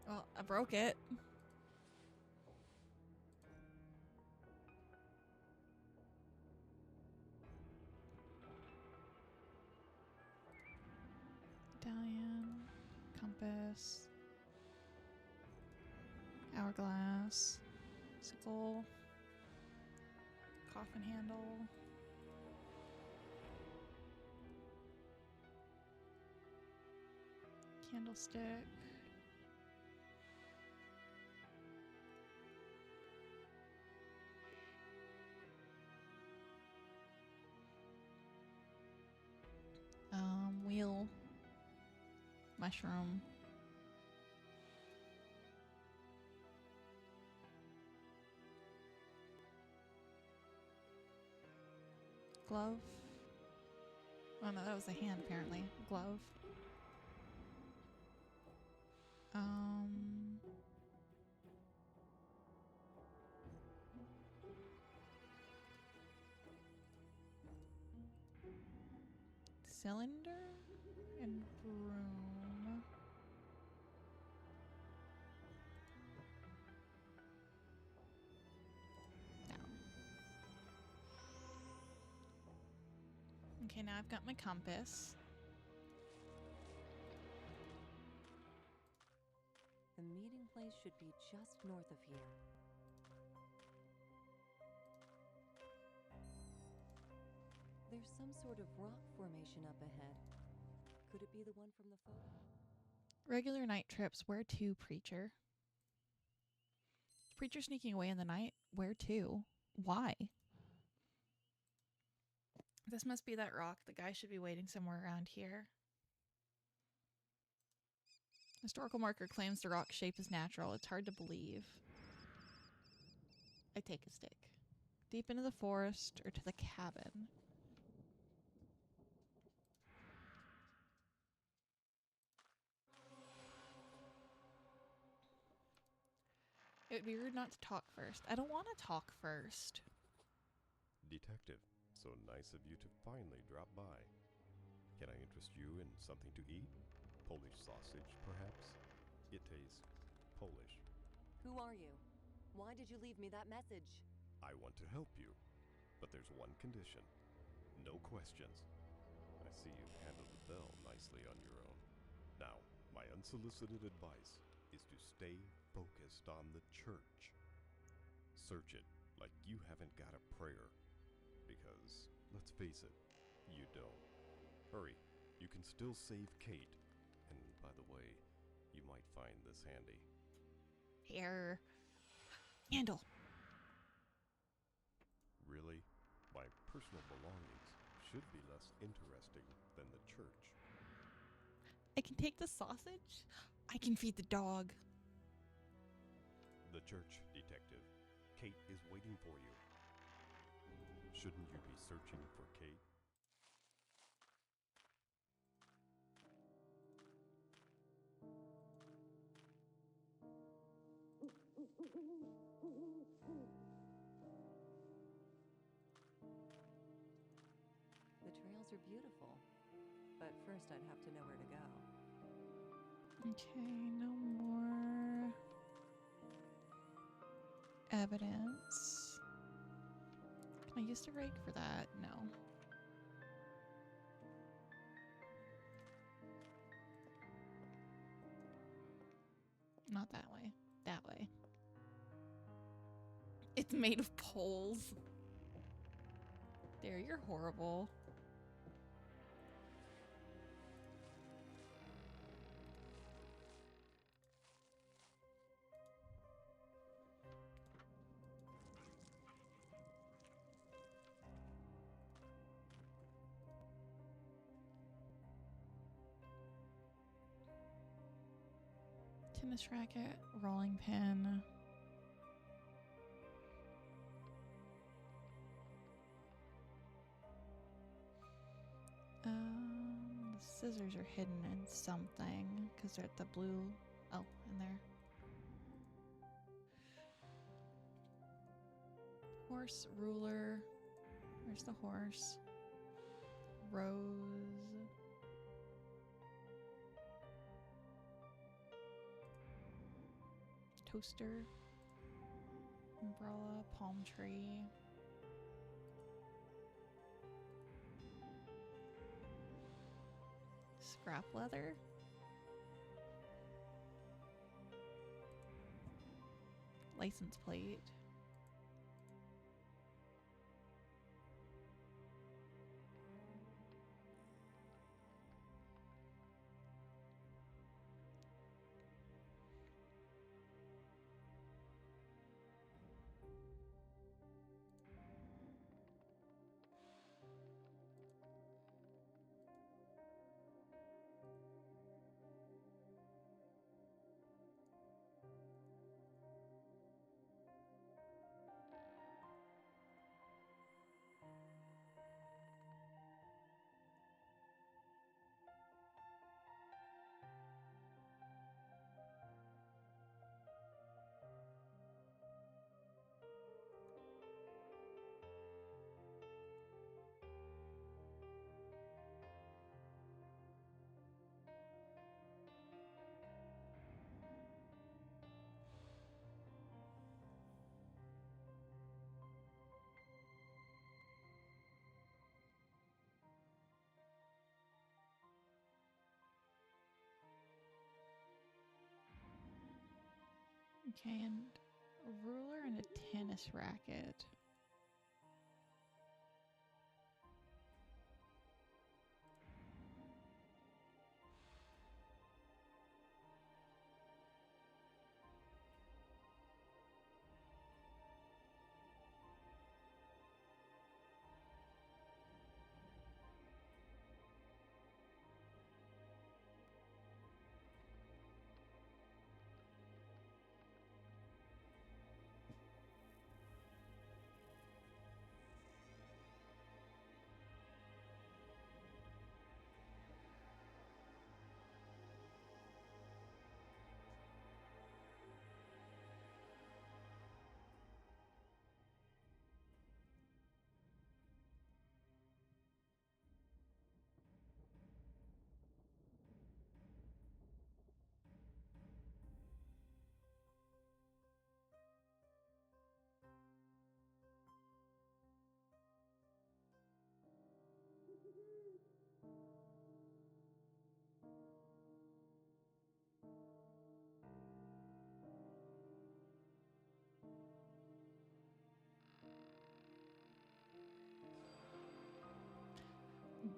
Well, I broke it. Medallion, compass, hourglass, sickle, coffin handle. Candlestick. Wheel. Mushroom. Glove. Oh no, that was a hand apparently. Glove. Cylinder and broom. No. Okay, now I've got my compass. The meeting place should be just north of here. There's some sort of rock formation up ahead. Could it be the one from the photo? Regular night trips. Where to, preacher? Preacher sneaking away in the night? Where to? Why? This must be that rock. The guy should be waiting somewhere around here. Historical marker claims the rock shape is natural. It's hard to believe. I take a stick. Deep into the forest or to the cabin? It would be rude not to talk first. I don't want to talk first. Detective, so nice of you to finally drop by. Can I interest you in something to eat? Polish sausage, perhaps? It tastes Polish. Who are you? Why did you leave me that message? I want to help you, but there's one condition. No questions. I see you handled the bell nicely on your own. Now, my unsolicited advice is to stay focused on the church. Search it like you haven't got a prayer. Because, let's face it, you don't. Hurry, you can still save Kate. And by the way, you might find this handy. Here. Handle. Really? My personal belongings should be less interesting than the church. I can take the sausage. I can feed the dog. The church, detective. Kate is waiting for you. Shouldn't you be searching for Kate? The trails are beautiful, but first I'd have to know where to go. Okay, no more evidence. Can I use the rake for that? No. Not that way. That way. It's made of poles. There, you're horrible. Tennis racket, rolling pin. The scissors are hidden in something because they're at the blue. Oh, in there. Horse, ruler. Where's the horse? Rose. Toaster. Umbrella, palm tree. Scrap leather. License plate. Okay, and a ruler and a tennis racket.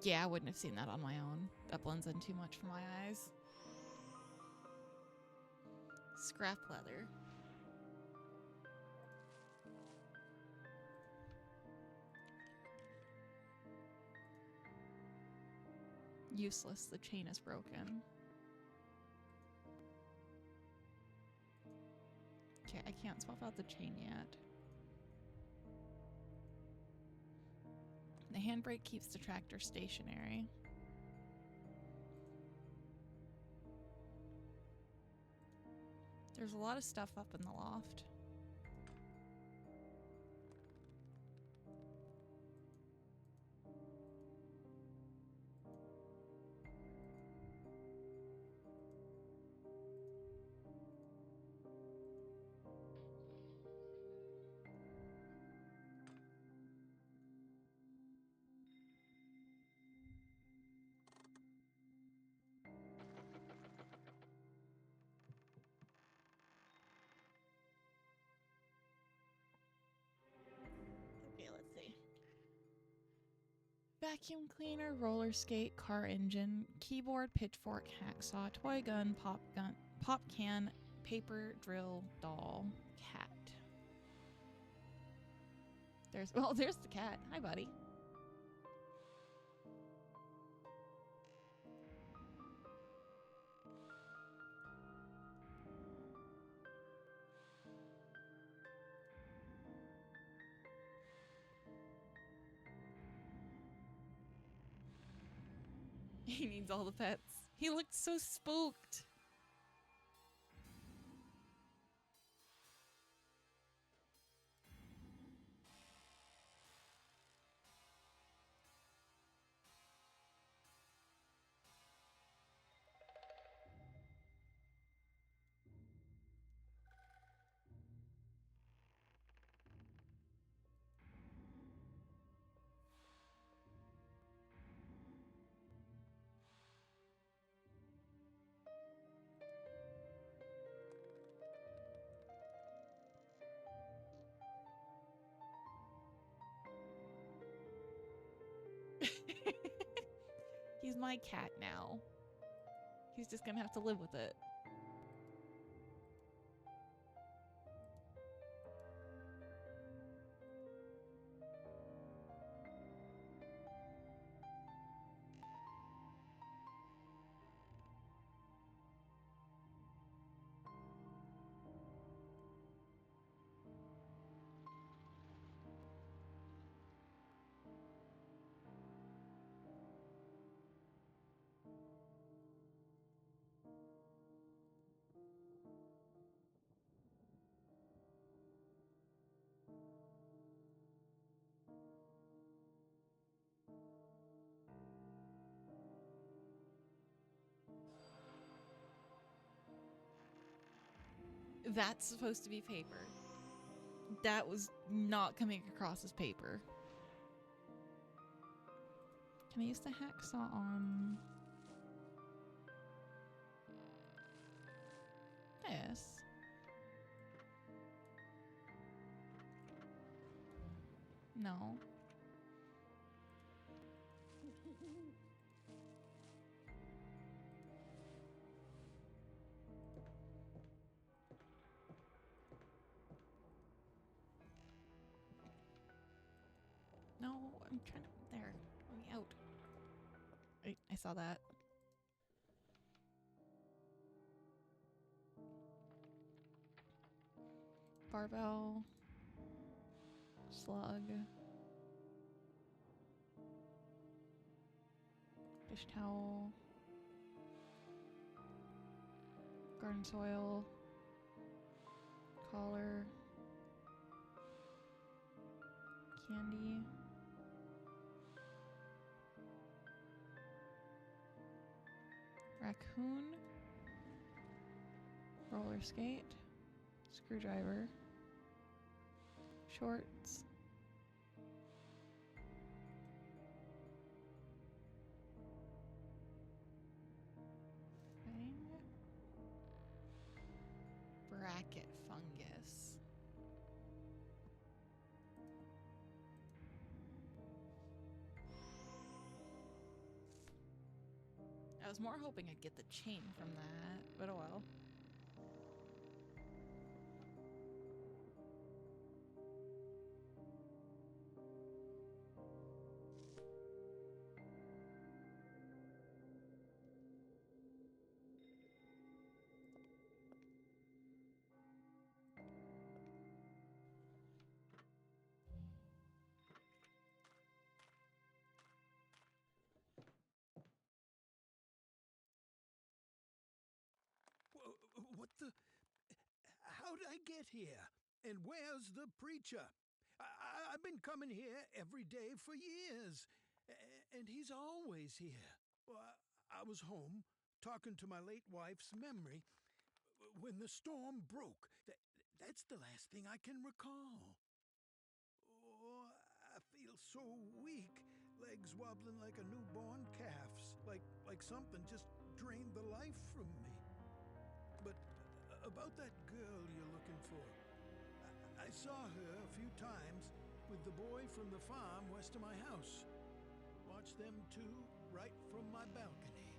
Yeah, I wouldn't have seen that on my own. That blends in too much for my eyes. Scrap leather. Useless, the chain is broken. Okay, I can't swap out the chain yet. The handbrake keeps the tractor stationary. There's a lot of stuff up in the loft. Okay, let's see. Vacuum cleaner, roller skate, car engine, keyboard, pitchfork, hacksaw, toy gun, pop can, paper, drill, doll, cat. There's the cat. Hi, buddy. He needs all the pets. He looked so spooked. He's my cat now. He's just gonna have to live with it. That's supposed to be paper. That was not coming across as paper. Can I use the hacksaw on... this? No. No, I'm trying to... There. Let me out. I saw that. Barbell. Slug. Dish towel. Garden soil. Collar. Candy. Raccoon. Roller skate. Screwdriver. Shorts. was more hoping I'd get the chain from that, but oh well. What the? How'd I get here? And where's the preacher? I've been coming here every day for years, and he's always here. Well, I was home talking to my late wife's memory when the storm broke. That's the last thing I can recall. Oh, I feel so weak, legs wobbling like a newborn calf's, like something just drained the life from me. But about that girl you're looking for, I saw her a few times with the boy from the farm west of my house. Watched them two right from my balcony.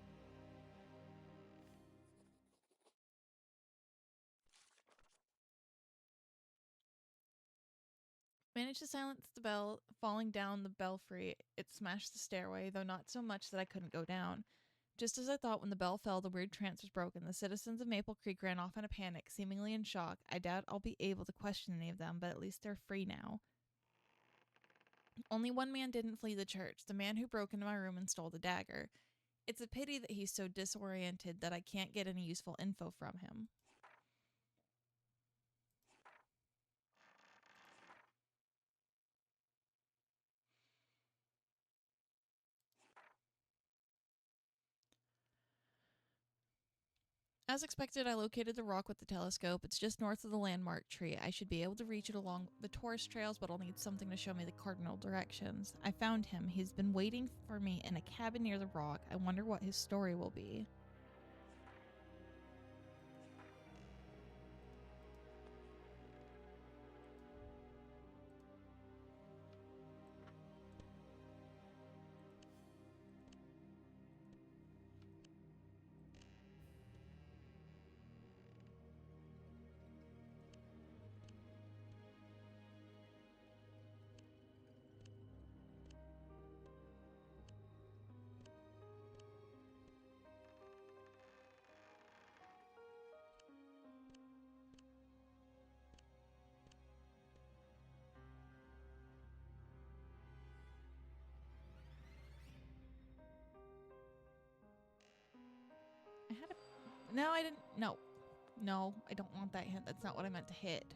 Managed to silence the bell falling down the belfry. It smashed the stairway, though not so much that I couldn't go down. Just as I thought, when the bell fell, the weird trance was broken. The citizens of Maple Creek ran off in a panic, seemingly in shock. I doubt I'll be able to question any of them, but at least they're free now. Only one man didn't flee the church, the man who broke into my room and stole the dagger. It's a pity that he's so disoriented that I can't get any useful info from him. As expected, I located the rock with the telescope. It's just north of the landmark tree. I should be able to reach it along the tourist trails, but I'll need something to show me the cardinal directions. I found him. He's been waiting for me in a cabin near the rock. I wonder what his story will be. I had a... No, I didn't... No. No, I don't want that hint. That's not what I meant to hit.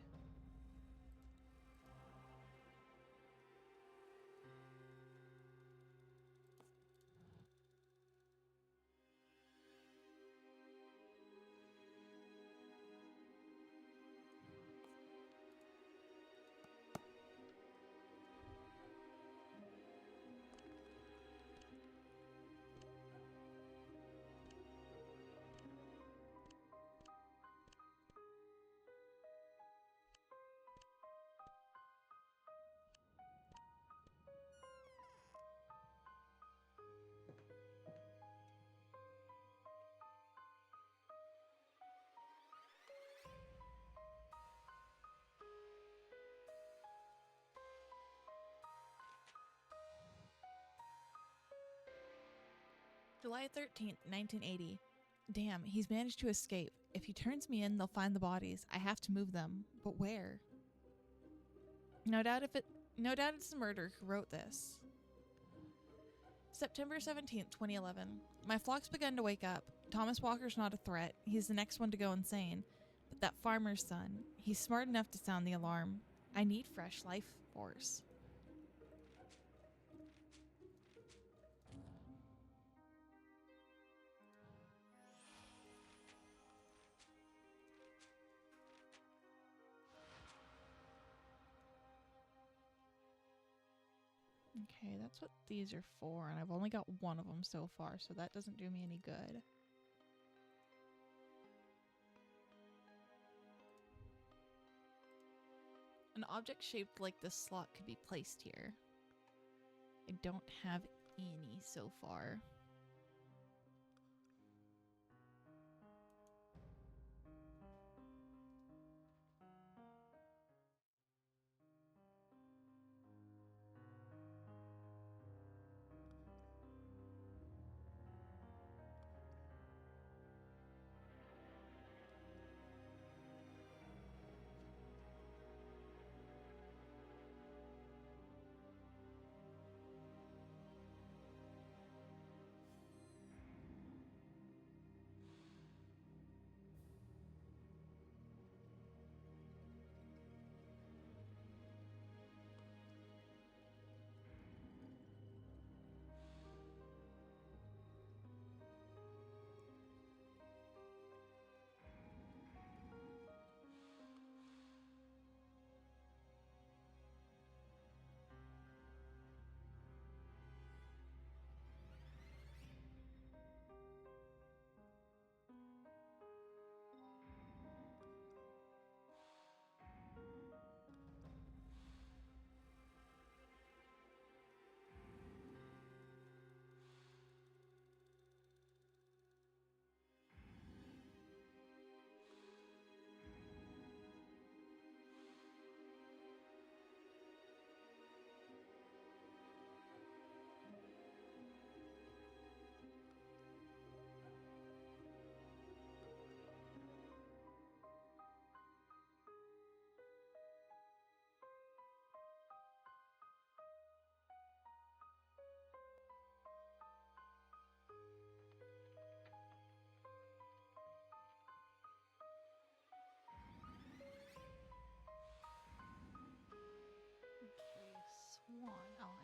July 13th, 1980. Damn, he's managed to escape. If he turns me in, they'll find the bodies. I have to move them. But where? No doubt it's the murderer who wrote this. September 17th, 2011. My flock's begun to wake up. Thomas Walker's not a threat. He's the next one to go insane. But that farmer's son, he's smart enough to sound the alarm. I need fresh life force. Okay, that's what these are for, and I've only got one of them so far, so that doesn't do me any good. An object shaped like this slot could be placed here. I don't have any so far.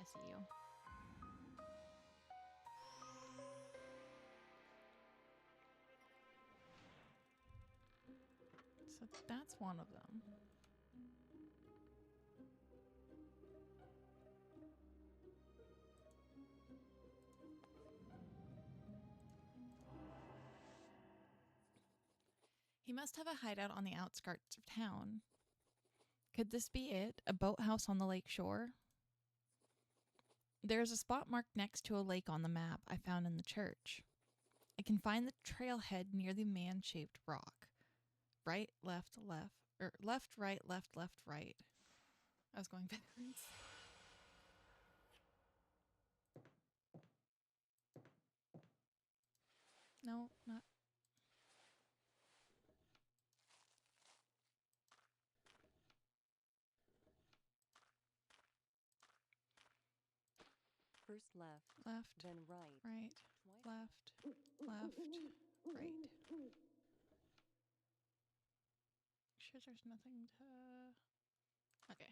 see you. So that's one of them. He must have a hideout on the outskirts of town. Could this be it? A boathouse on the lake shore? There's a spot marked next to a lake on the map I found in the church. I can find the trailhead near the man-shaped rock. Right, left, left, or left, right, left, left, right. I was going backwards. No, not. First left, Left, then right. right, Twice left, left, right. Sure there's nothing to... Okay.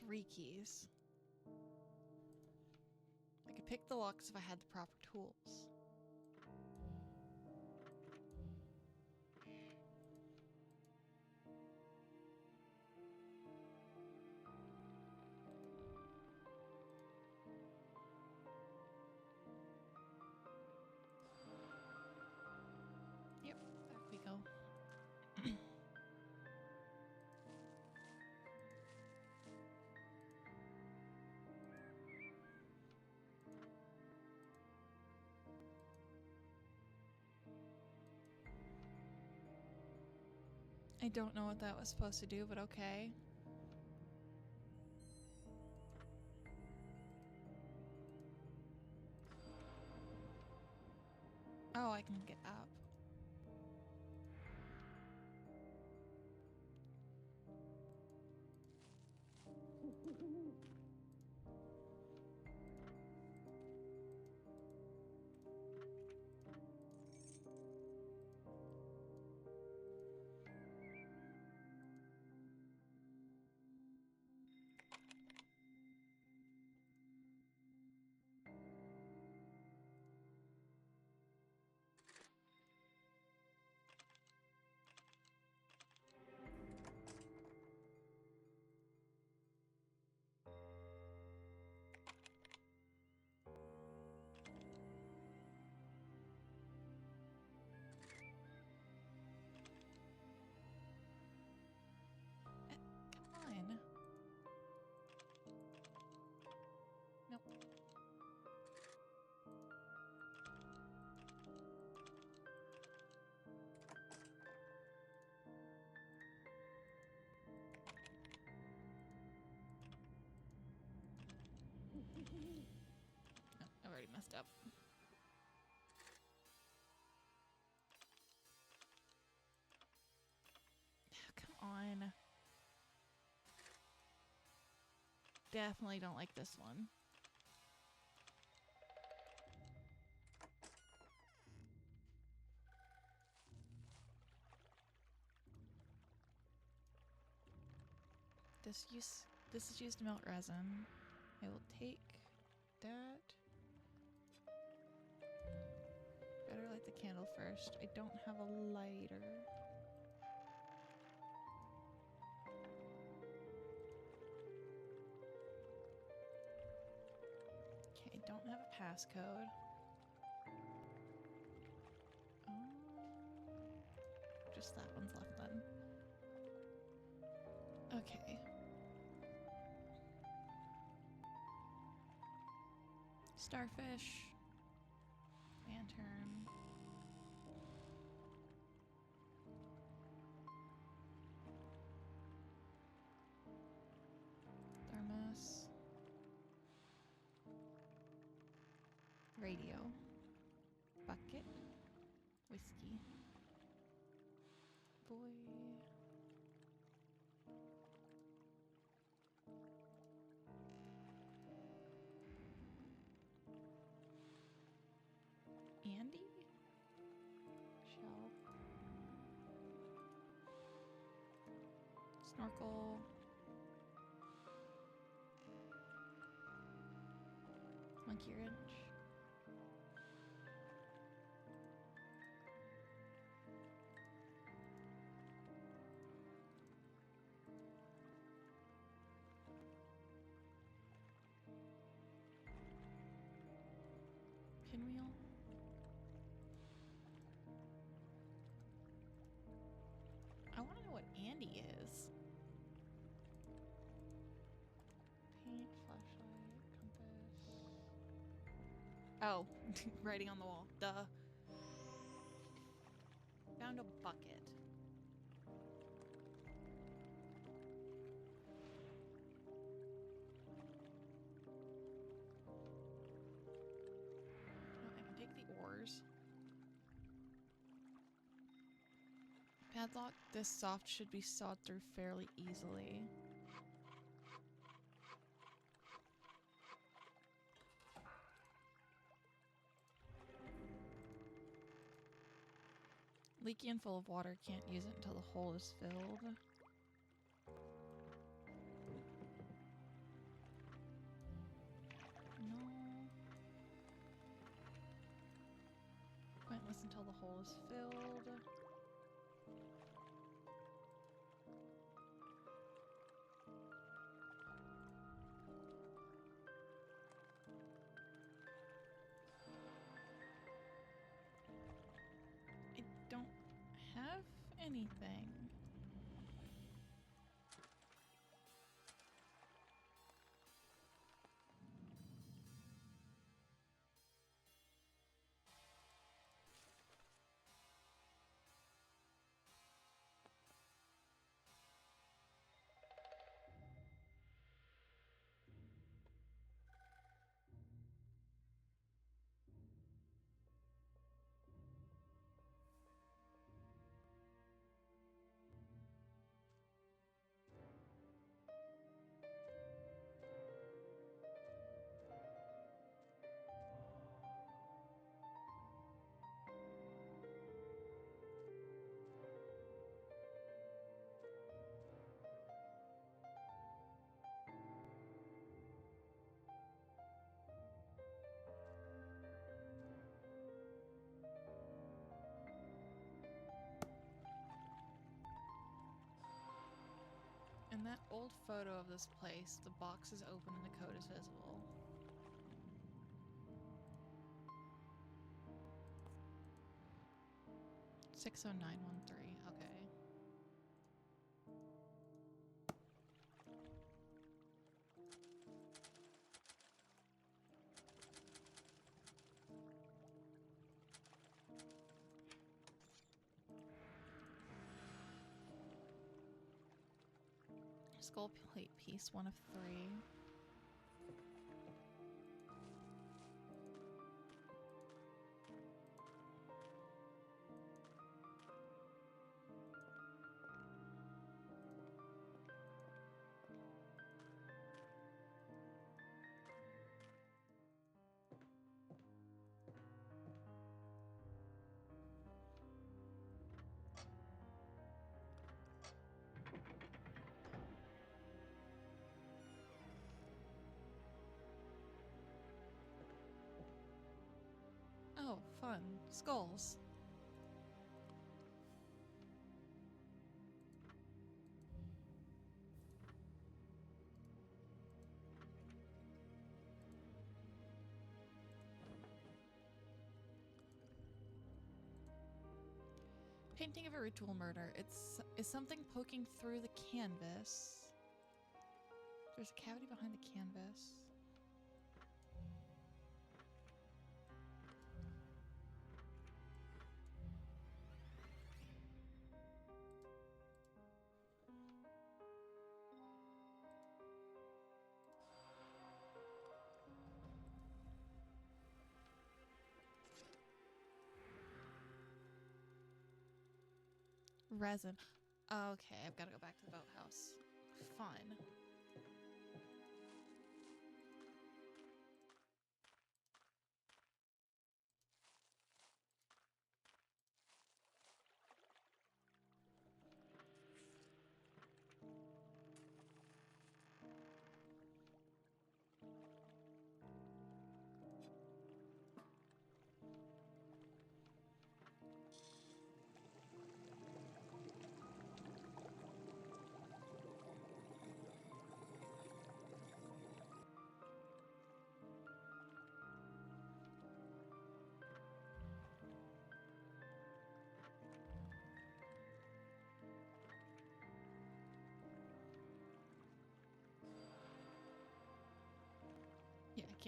Three keys. I could pick the locks if I had the proper tools. Yep, back we go. I don't know what that was supposed to do, but okay. Oh, I can get up. Come on. Nope. Oh, I already messed up. Come on. Definitely don't like this one. This is used to melt resin. I will take that. Better light the candle first. I don't have a lighter. Okay, don't have a passcode. Just that one's left then. Okay. Starfish. Lantern. Thermos. Radio. Bucket. Whiskey. Boy. Andy? Shell. Snorkel. Monkey wrench. Pinwheel. I want to know what Andy is. Paint, flashlight, compass. Oh, writing on the wall. Duh. Found a bucket. No, I can take the oars. Padlock. This soft should be sawed through fairly easily. Leaky and full of water, can't use it until the hole is filled. No. Pointless until the hole is filled. I don't have anything. In that old photo of this place, the box is open and the code is visible. "60913, okay. Skull plate piece, 1 of 3. Oh, fun. Skulls. Painting of a ritual murder. Is something poking through the canvas. There's a cavity behind the canvas. Resin. Okay, I've got to go back to the boathouse. Fun.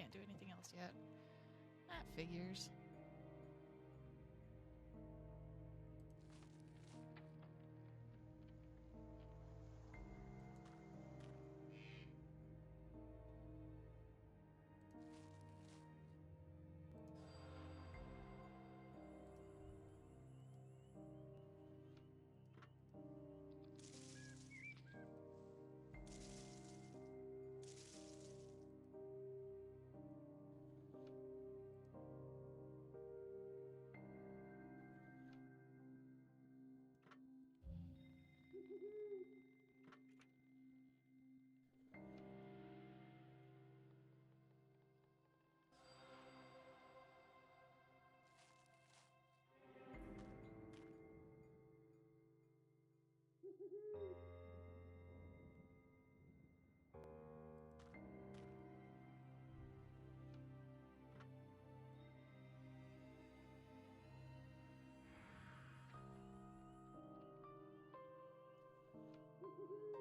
can't do anything else yet. That figures.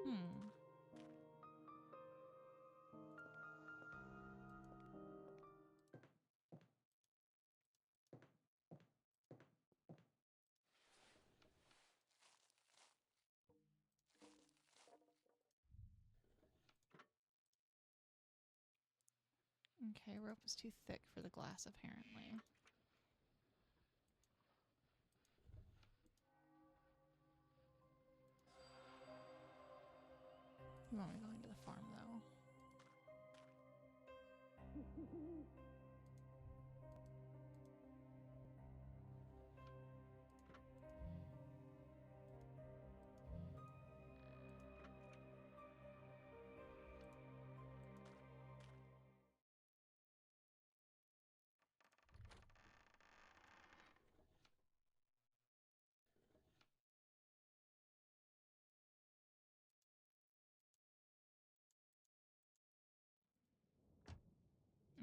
Hmm. Okay, rope is too thick for the glass, apparently. You want me going to the farm, though?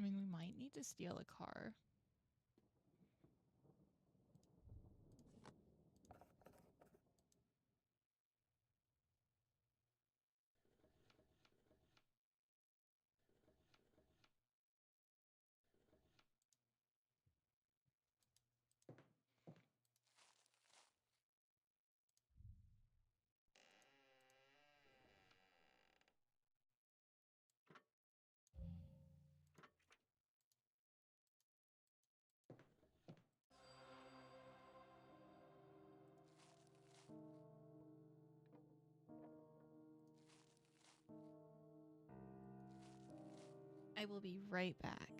I mean, we might need to steal a car. I will be right back.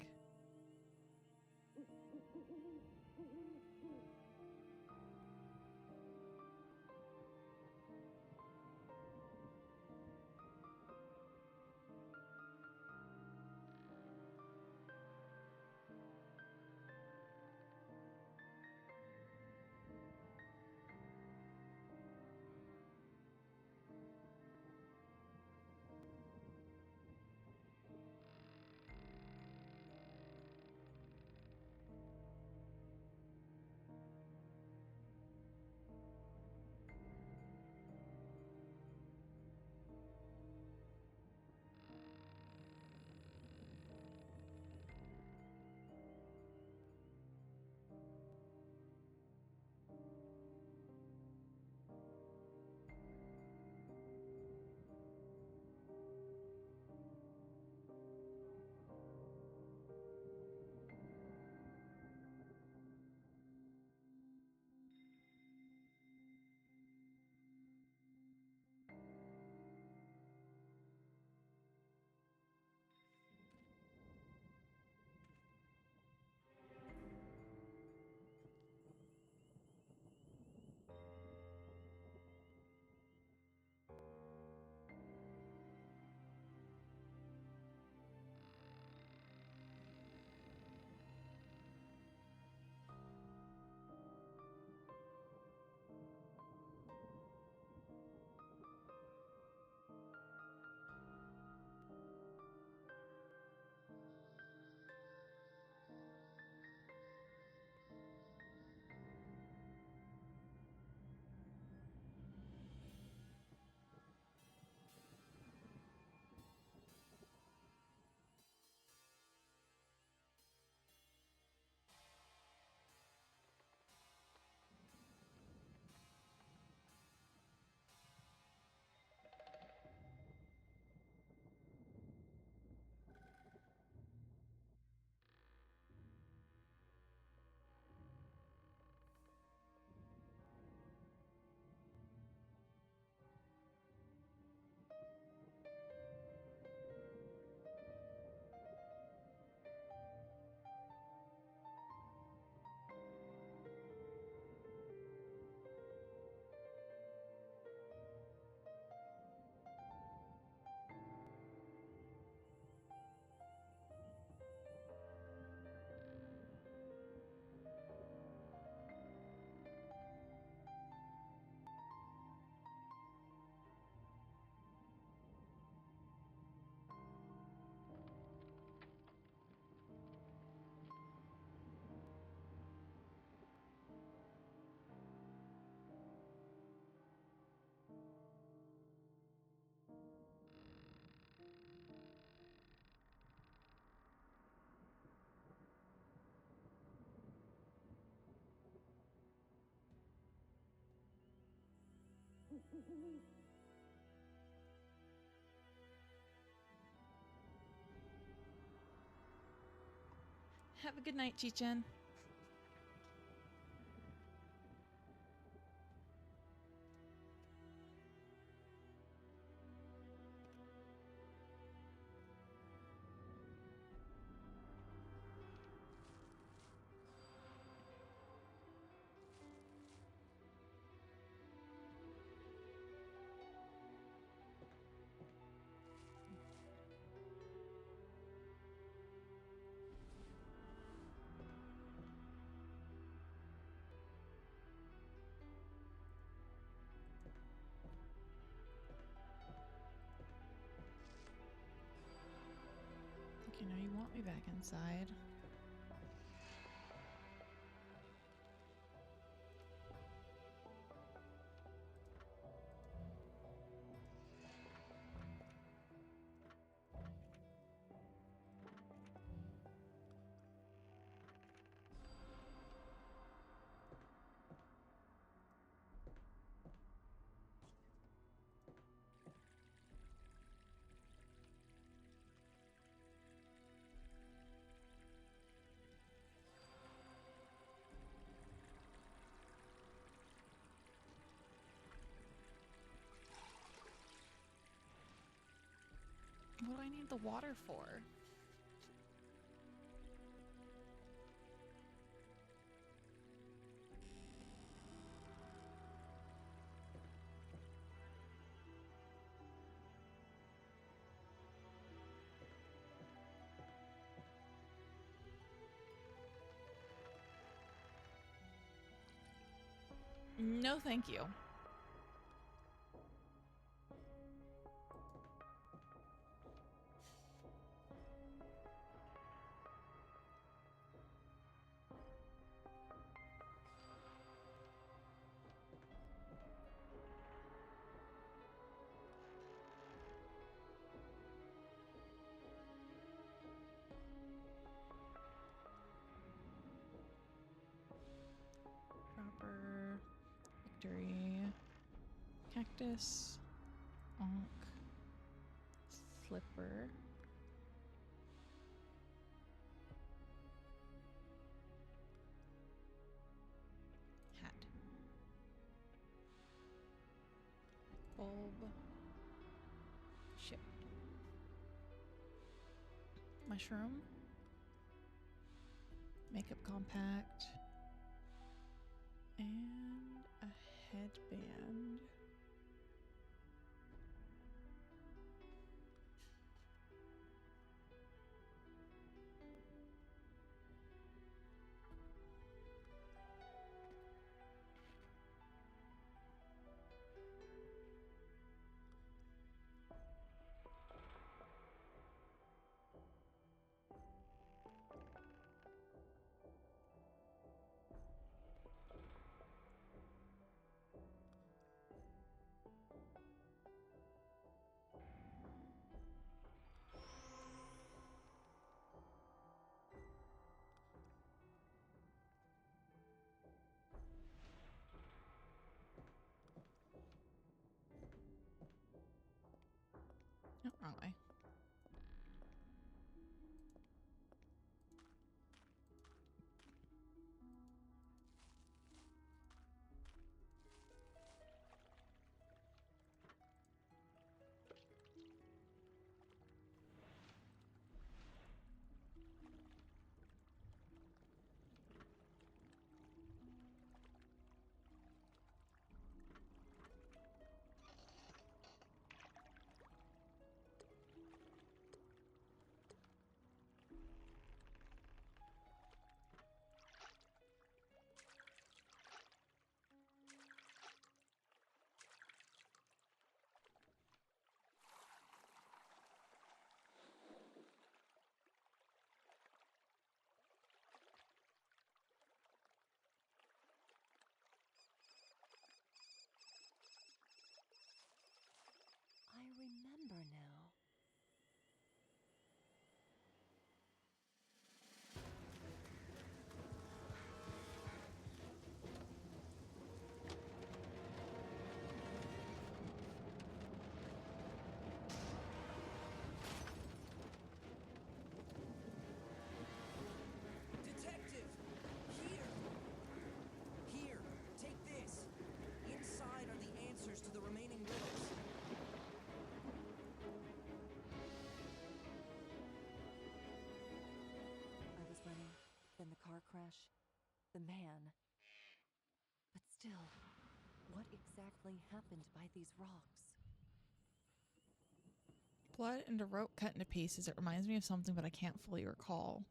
Have a good night, Chichen. Okay, now you want me back inside. What do I need the water for? No, thank you. Proper victory. Cactus. Onk. Slipper. Hat. Bulb. Ship. Mushroom. Makeup compact. And a headband. No, wrong way. the man. But still, what exactly happened by these rocks? Blood and a rope cut into pieces. It reminds me of something, but I can't fully recall.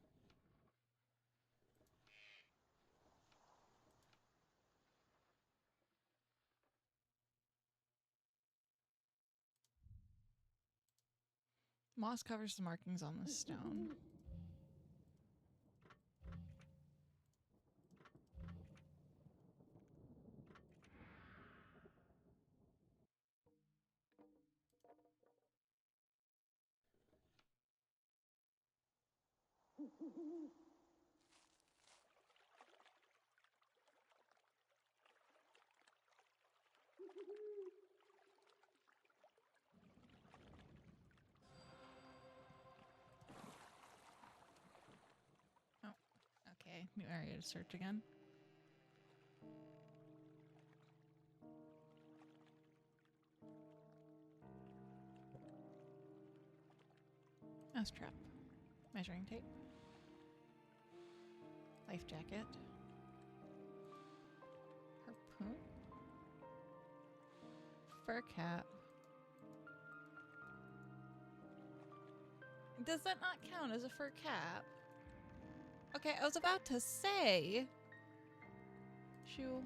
Moss covers the markings on the stone. Oh, okay. New area to search again. Mousetrap. Measuring tape. Life jacket. Harpoon. Fur cap. Does that not count as a fur cap? Okay, I was about to say. Shoe.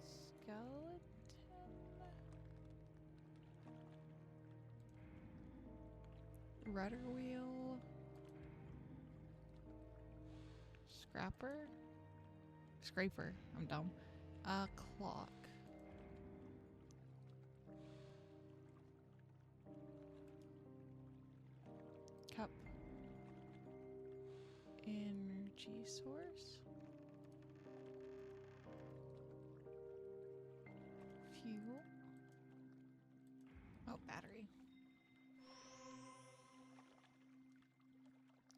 Skeleton. Rudder wheel. Scrapper. Scraper. I'm dumb. Clock. Cup. Energy source. Fuel. Oh, battery.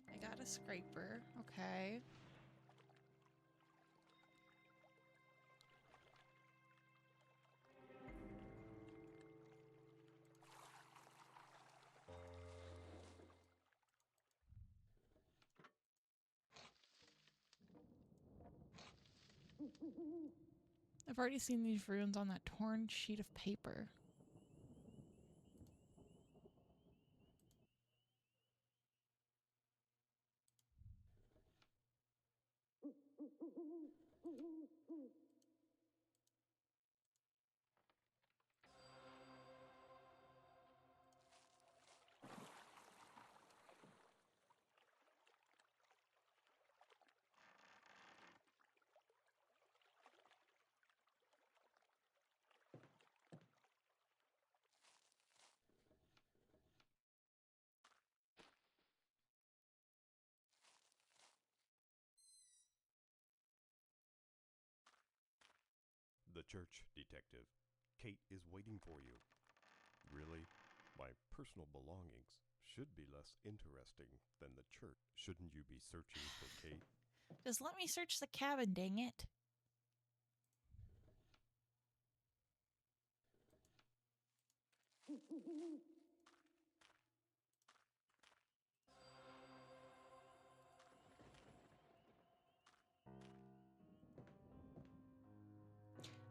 I got a scraper. Okay. I've already seen these runes on that torn sheet of paper. The church, Detective. Kate is waiting for you. Really? My personal belongings should be less interesting than the church. Shouldn't you be searching for Kate? Just let me search the cabin, dang it.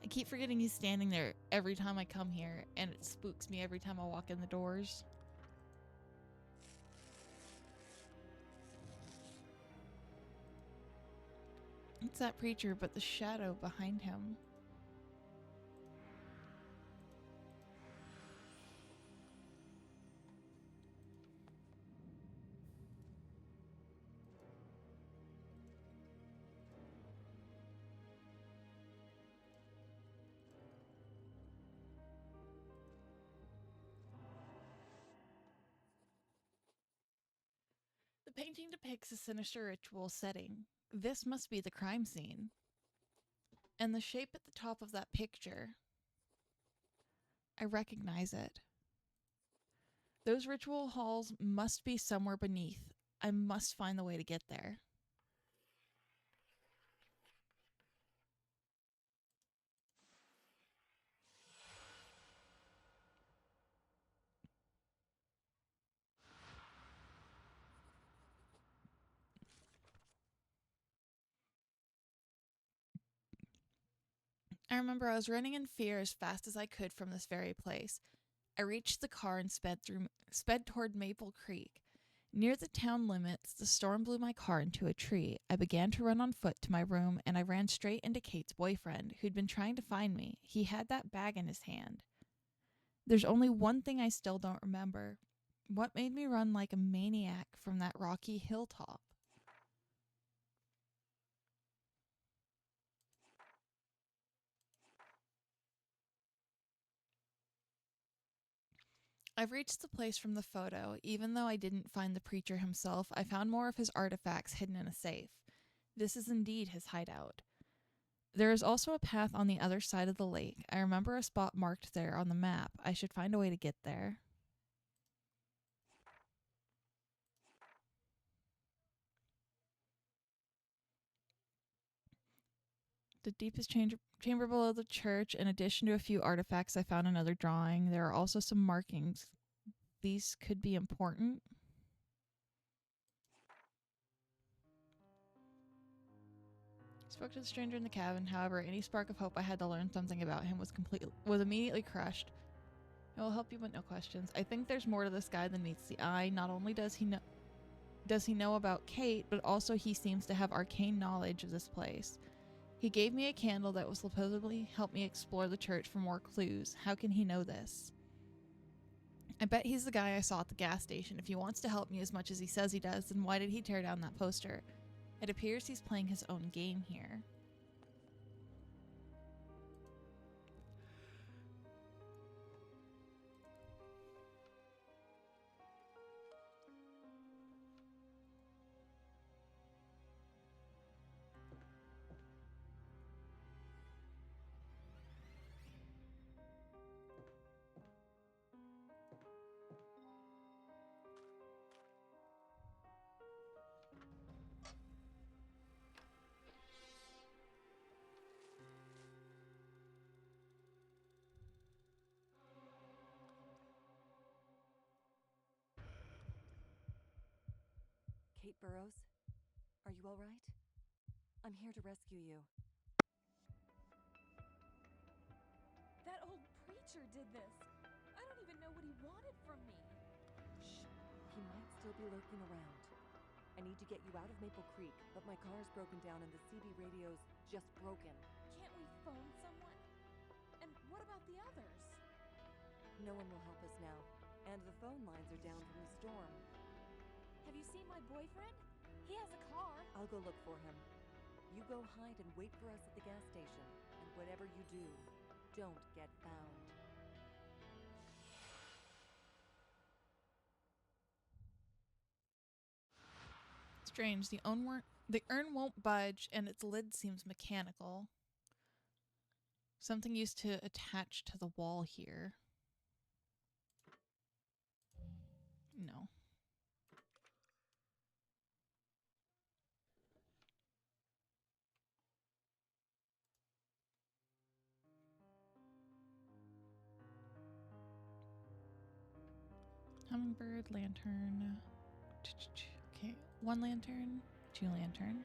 I keep forgetting he's standing there every time I come here, and it spooks me every time I walk in the doors. It's that preacher, but the shadow behind him. The painting depicts a sinister ritual setting. This must be the crime scene. And the shape at the top of that picture, I recognize it. Those ritual halls must be somewhere beneath. I must find the way to get there. I remember I was running in fear as fast as I could from this very place. I reached the car and sped toward Maple Creek. Near the town limits, the storm blew my car into a tree. I began to run on foot to my room, and I ran straight into Kate's boyfriend, who'd been trying to find me. He had that bag in his hand. There's only one thing I still don't remember. What made me run like a maniac from that rocky hilltop? I've reached the place from the photo. Even though I didn't find the preacher himself, I found more of his artifacts hidden in a safe. This is indeed his hideout. There is also a path on the other side of the lake. I remember a spot marked there on the map. I should find a way to get there. The deepest chamber below the church. In addition to a few artifacts, I found another drawing. There are also some markings. These could be important. Spoke to the stranger in the cabin. However, any spark of hope I had to learn something about him was immediately crushed. It will help you, but no questions. I think there's more to this guy than meets the eye. Not only does he know about Kate, but also he seems to have arcane knowledge of this place. He gave me a candle that will supposedly help me explore the church for more clues. How can he know this? I bet he's the guy I saw at the gas station. If he wants to help me as much as he says he does, then why did he tear down that poster? It appears he's playing his own game here. Kate Burrows, are you all right? I'm here to rescue you. That old preacher did this. I don't even know what he wanted from me. Shh. He might still be lurking around. I need to get you out of Maple Creek, but my car's broken down and the CB radio's just broken. Can't we phone someone? And what about the others? No one will help us now, and the phone lines are down from the storm. Have you seen my boyfriend? He has a car. I'll go look for him. You go hide and wait for us at the gas station, and whatever you do, don't get found. Strange. The urn won't budge, and its lid seems mechanical. Something used to attach to the wall here. No. Hummingbird, lantern. Okay, 1 lantern, 2 lantern.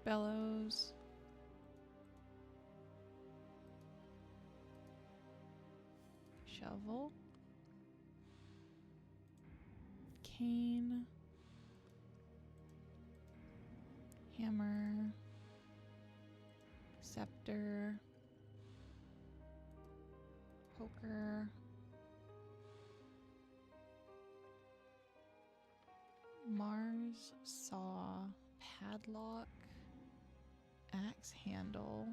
Bellows. Shovel. Cane. Hammer. Scepter. Poker. Mars saw. Padlock. Axe handle.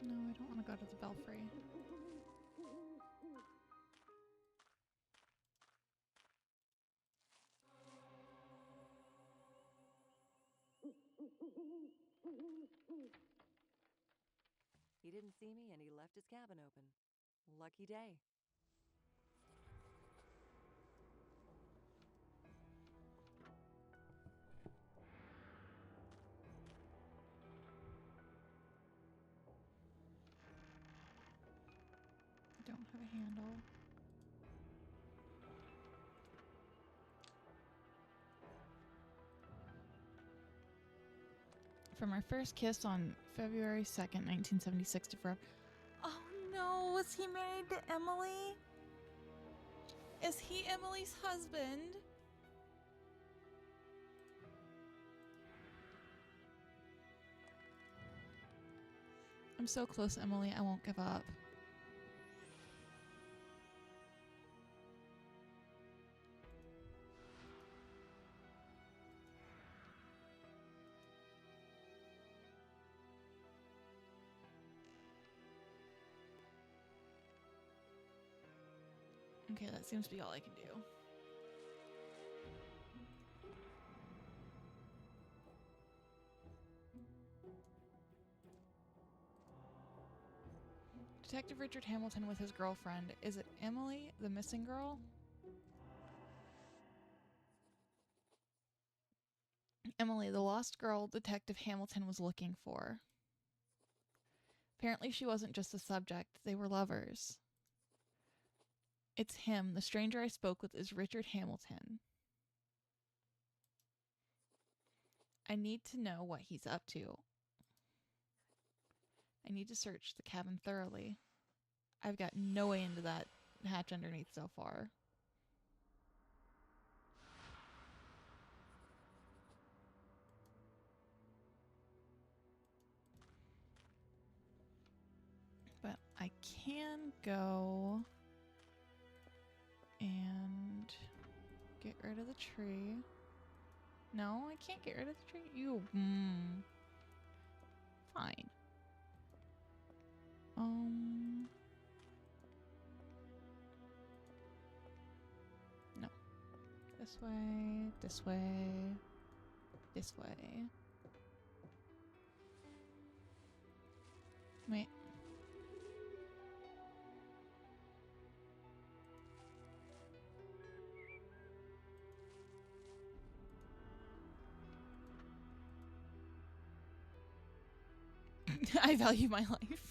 No, I don't want to go to the belfry. He didn't see me and he left his cabin open. Lucky day. Don't have a handle. From our first kiss on February 2nd, 1976 to forever. Oh no, was he married to Emily? Is he Emily's husband? I'm so close, Emily. I won't give up. Okay, that seems to be all I can do. Detective Richard Hamilton with his girlfriend. Is it Emily, the missing girl? Emily, the lost girl Detective Hamilton was looking for. Apparently she wasn't just a subject, they were lovers. It's him. The stranger I spoke with is Richard Hamilton. I need to know what he's up to. I need to search the cabin thoroughly. I've got no way into that hatch underneath so far. But I can go and get rid of the tree. No, I can't get rid of the tree. You, fine. No. This way, this way, this way. Wait. I value my life.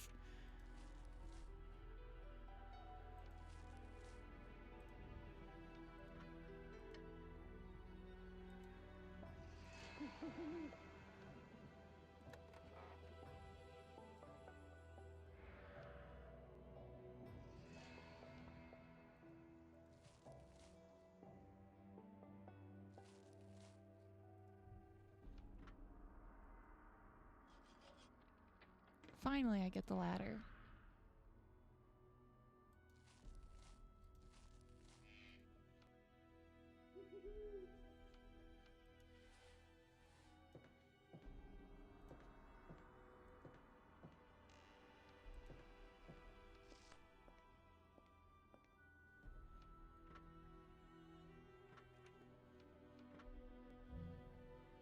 Finally, I get the ladder.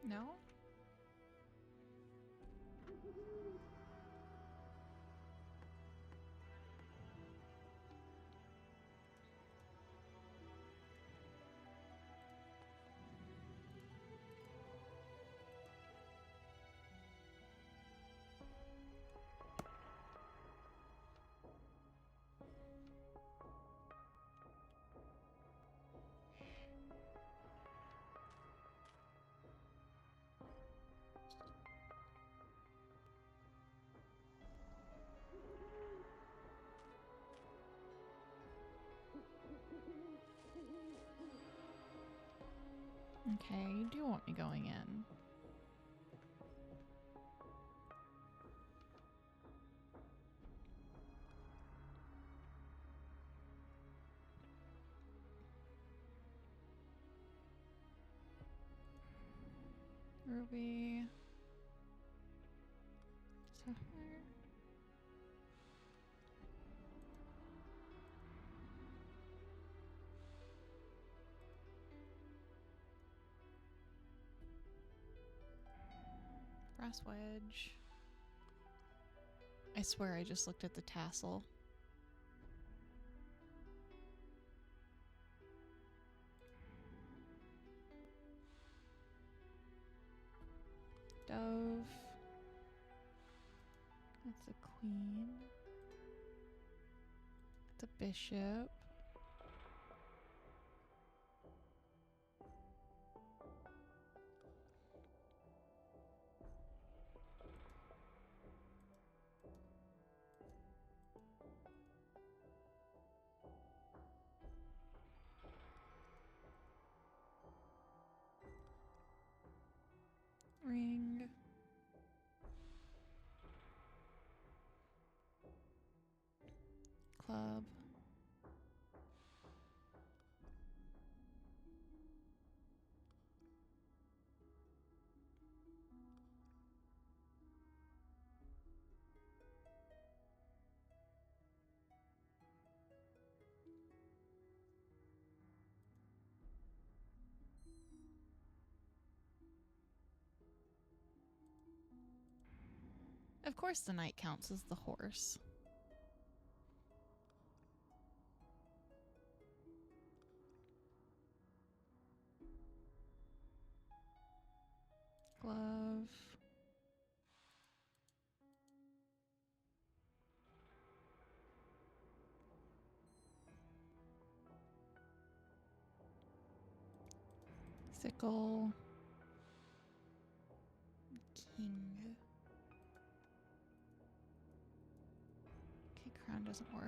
No? Okay, you do want me going in. Ruby. Sapphire. Brass wedge. I swear I just looked at the tassel. Dove. That's a queen. It's a bishop. Ring. Club. Of course the knight counts as the horse. Glove. Sickle. King. Okay, crown doesn't work.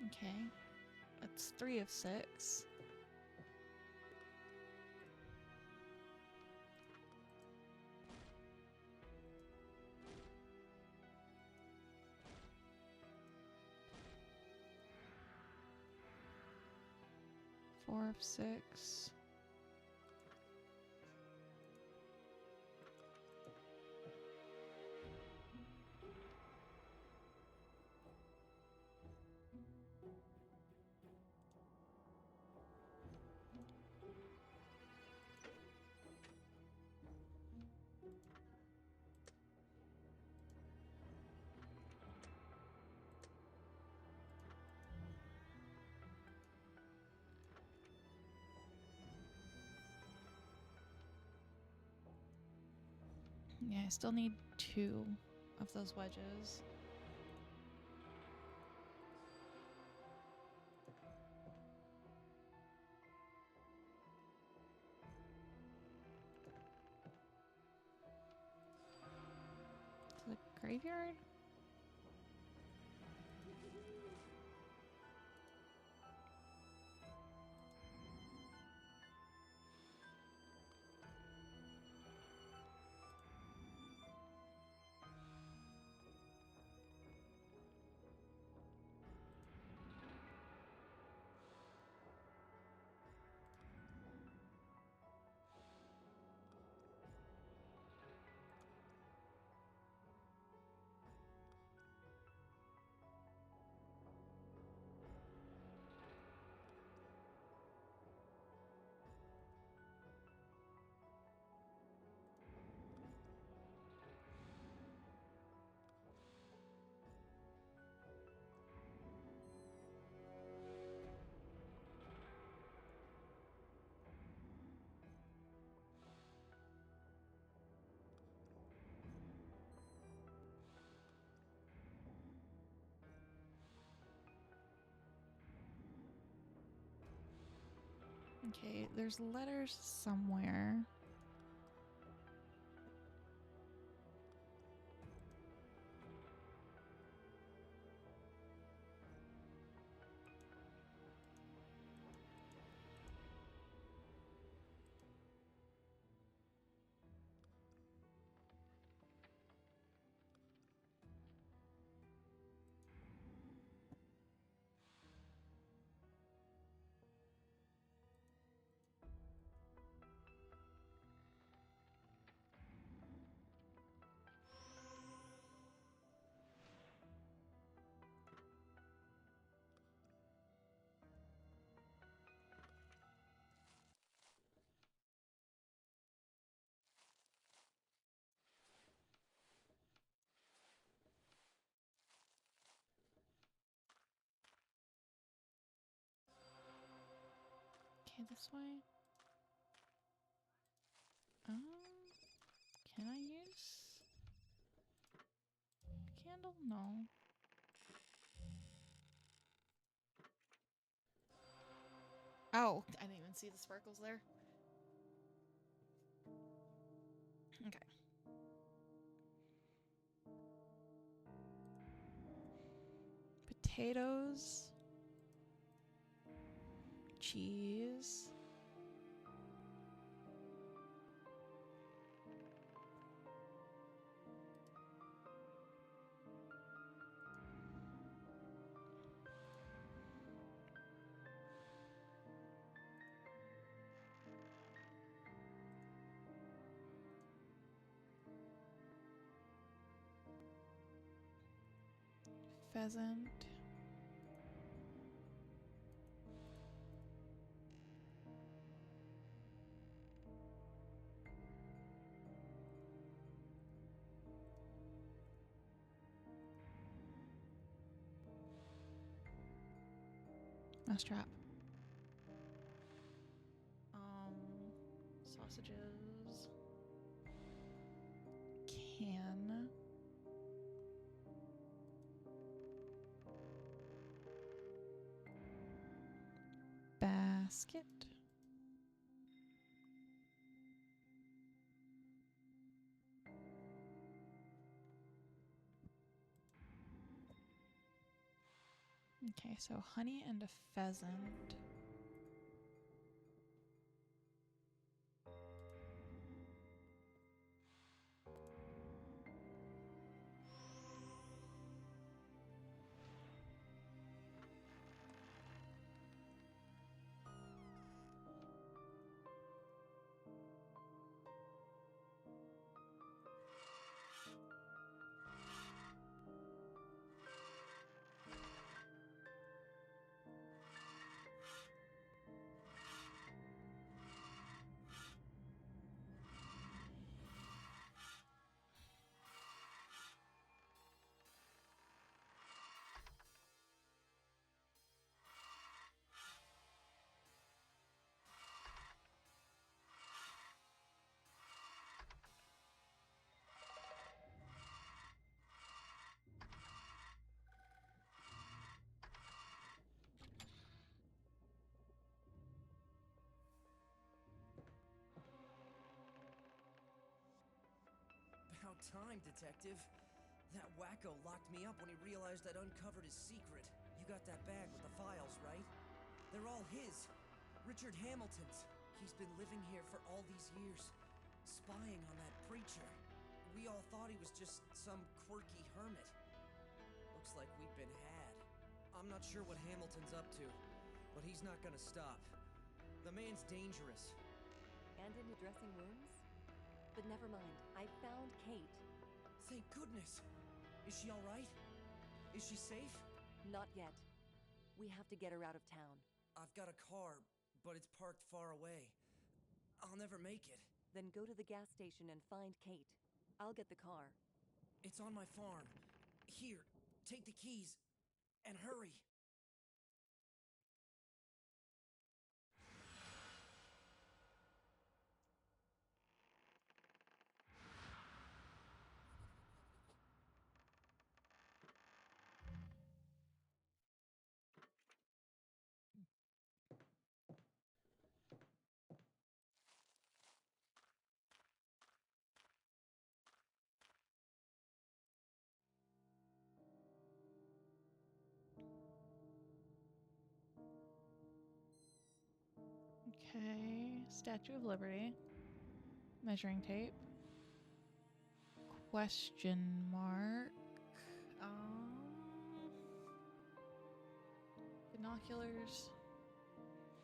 Okay, that's 3 of 6. Four of 6. Yeah, I still need 2 of those wedges. To the graveyard? Okay, there's letters somewhere. Okay, this way. Can I use a candle? No. Oh, I didn't even see the sparkles there. Okay. Potatoes. Cheese. Pheasant. Mousetrap. Sausages. Can. Basket. Okay, so honey and a pheasant. About time, Detective. That wacko locked me up when he realized I'd uncovered his secret. You got that bag with the files, right? They're all his. Richard Hamilton's. He's been living here for all these years, spying on that preacher. We all thought he was just some quirky hermit. Looks like we've been had. I'm not sure what Hamilton's up to, but he's not gonna stop. The man's dangerous. And into dressing wounds? But never mind, I found Kate. Thank goodness. Is she all right? Is she safe? Not yet. We have to get her out of town. I've got a car, but it's parked far away. I'll never make it. Then go to the gas station and find Kate. I'll get the car. It's on my farm. Here, take the keys, and hurry. Okay, Statue of Liberty. Measuring tape. Question mark. Binoculars.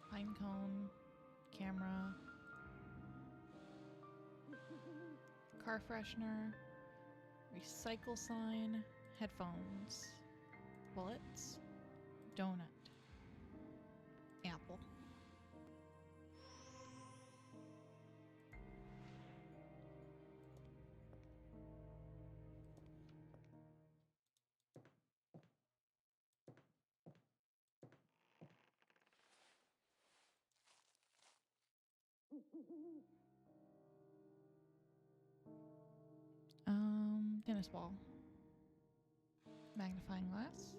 Pine cone. Camera. Car freshener. Recycle sign. Headphones. Bullets. Donut. Apple. Tennis ball. Magnifying glass.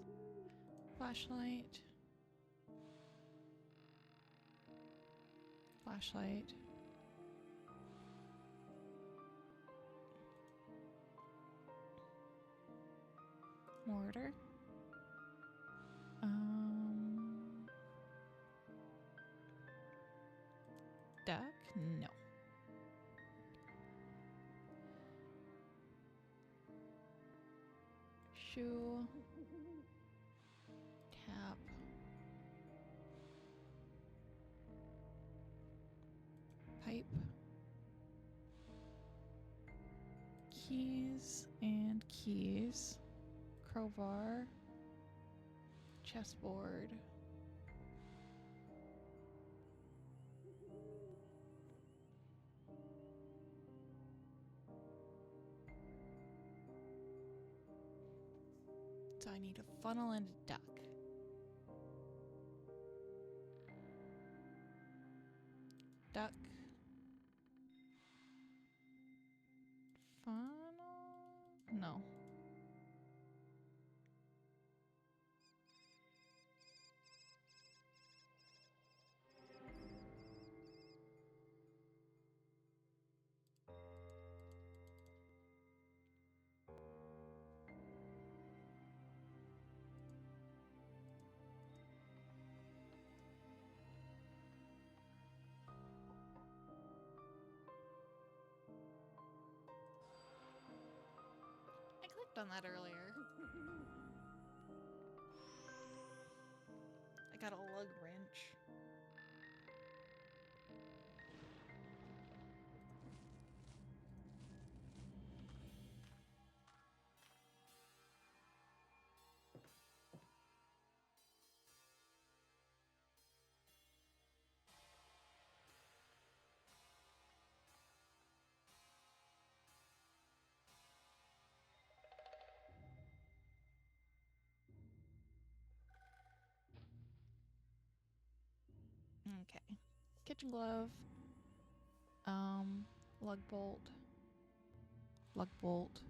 Flashlight. Flashlight. Mortar. Duck? No. Shoe. Tap. Pipe. Keys and keys. Crowbar. Chessboard. So I need a funnel and a duck. Duck. Funnel? No. I clicked on that earlier. I got a lug wrench. Okay. Kitchen glove. Lug bolt. Lug bolt.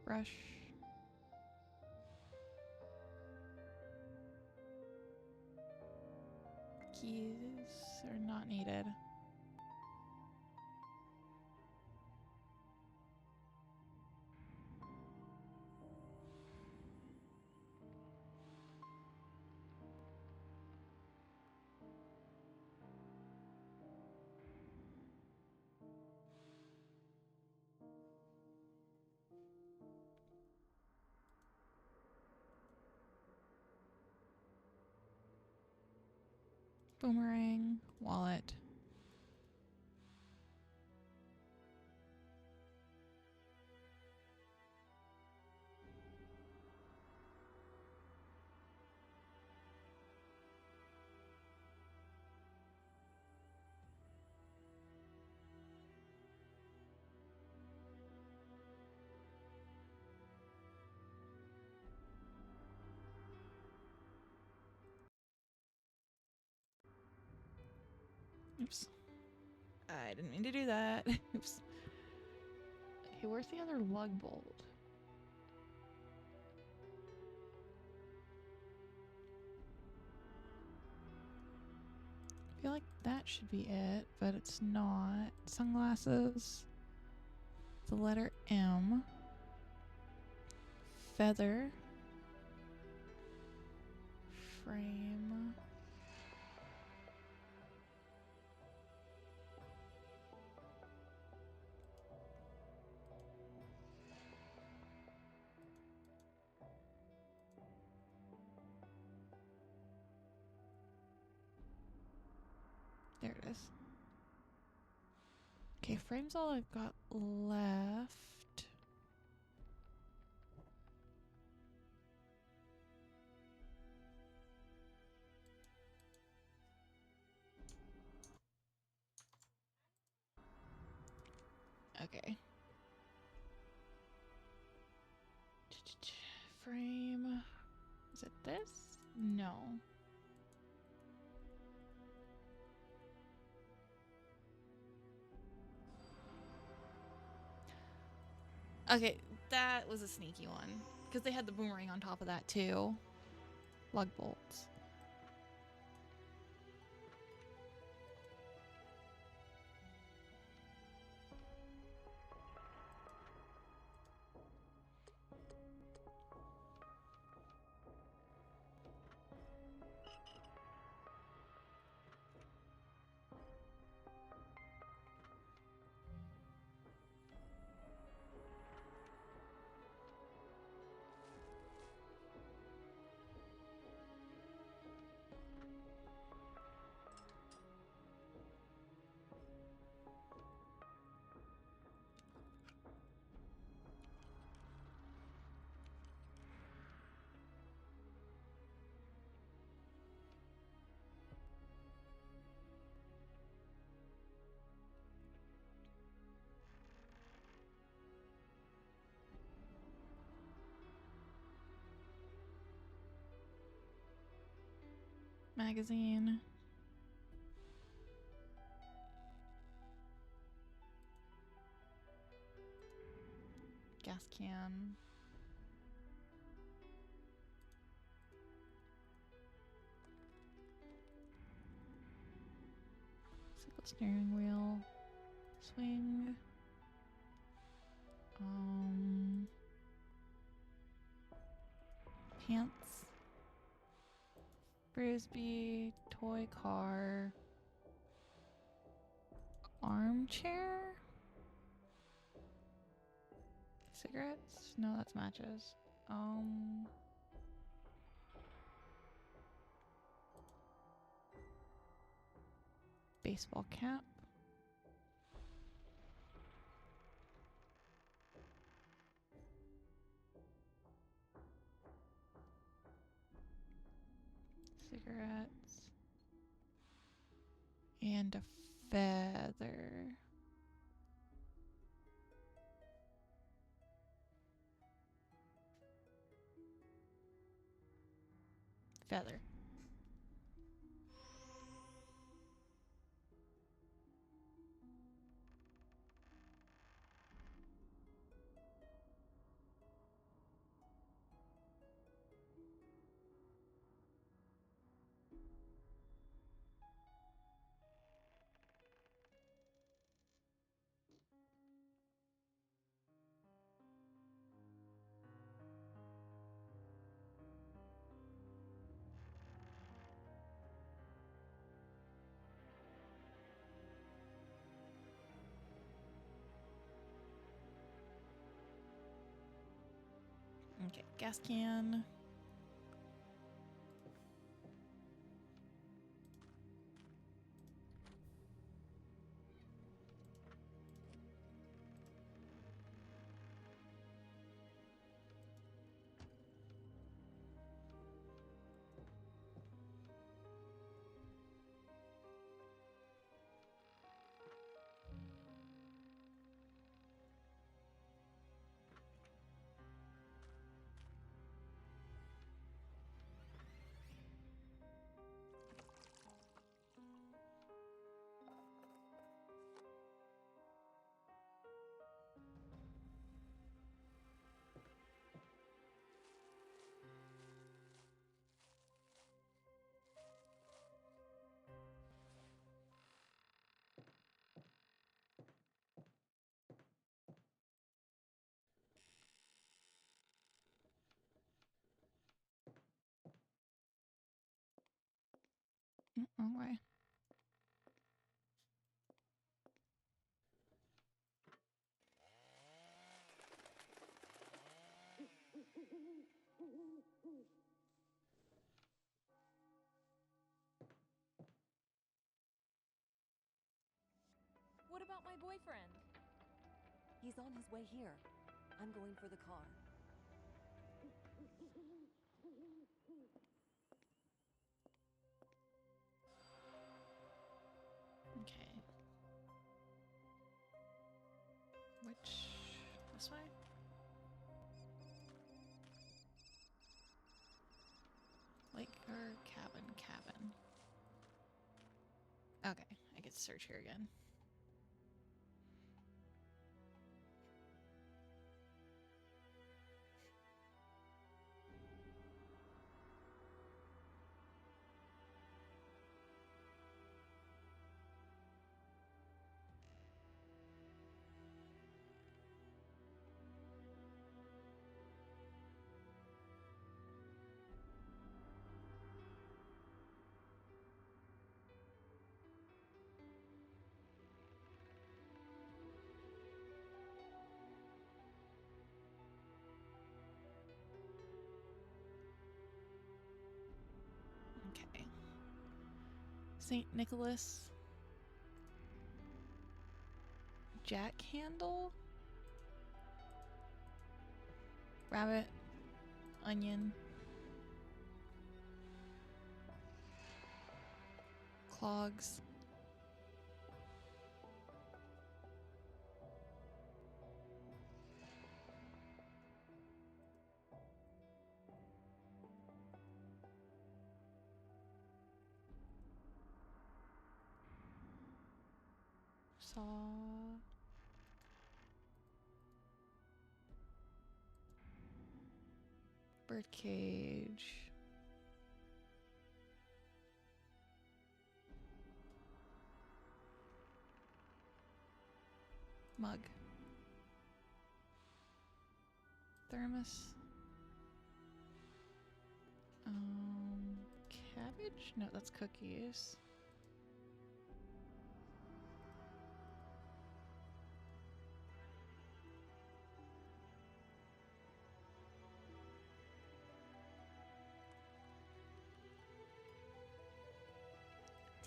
Brush. Keys are not needed. Boomerang. Wallet. Oops. I didn't mean to do that. Oops. Okay, where's the other lug bolt? I feel like that should be it, but it's not. Sunglasses. The letter M. Feather. Frame. There it is. Okay, frame's all I've got left. Okay. Frame. Is it this? No. Okay, that was a sneaky one. Because they had the boomerang on top of that too. Lug bolts. Magazine. Gas can. Cycle steering wheel. Swing. Pants. Frisbee. Toy car. Armchair? Cigarettes? No, that's matches. Baseball cap. Cigarettes. And a feather. Feather. Okay, gas can. Wrong way. What about my boyfriend? He's on his way here. I'm going for the car. Okay. This way? Lake or cabin? Okay, I get to search here again. Okay. St. Nicholas. Jack handle. Rabbit. Onion. Clogs. Saw. Birdcage. Mug. Thermos. Cabbage? No, that's cookies.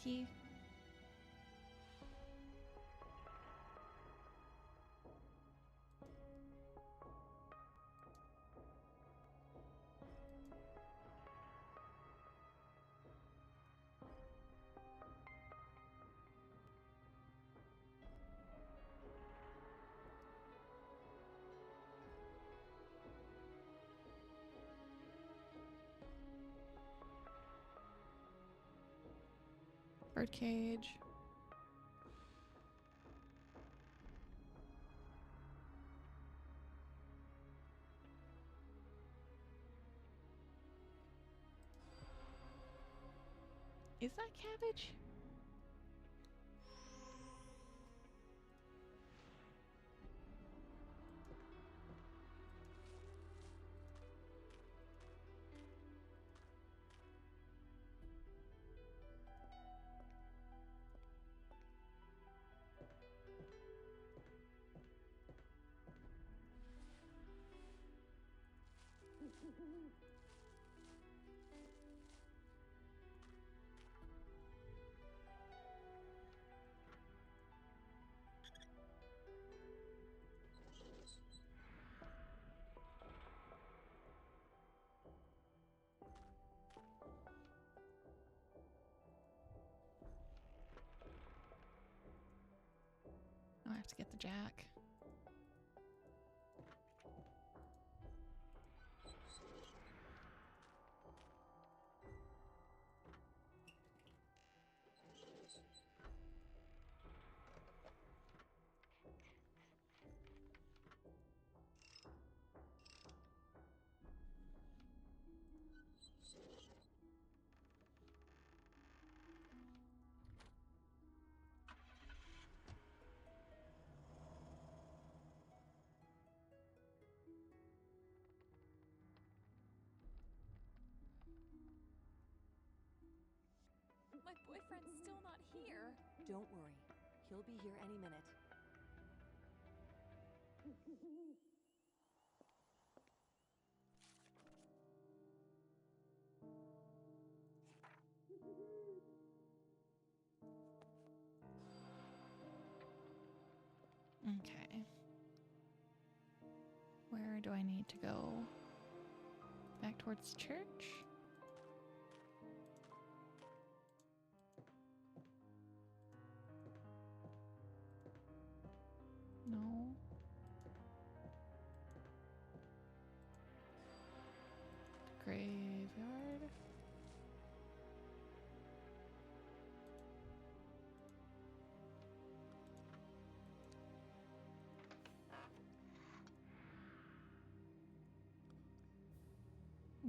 Tea. Birdcage. Is that cabbage? Oh, I have to get the jack. My boyfriend's still not here. Don't worry. He'll be here any minute. Okay. Where do I need to go? Back towards the church? No.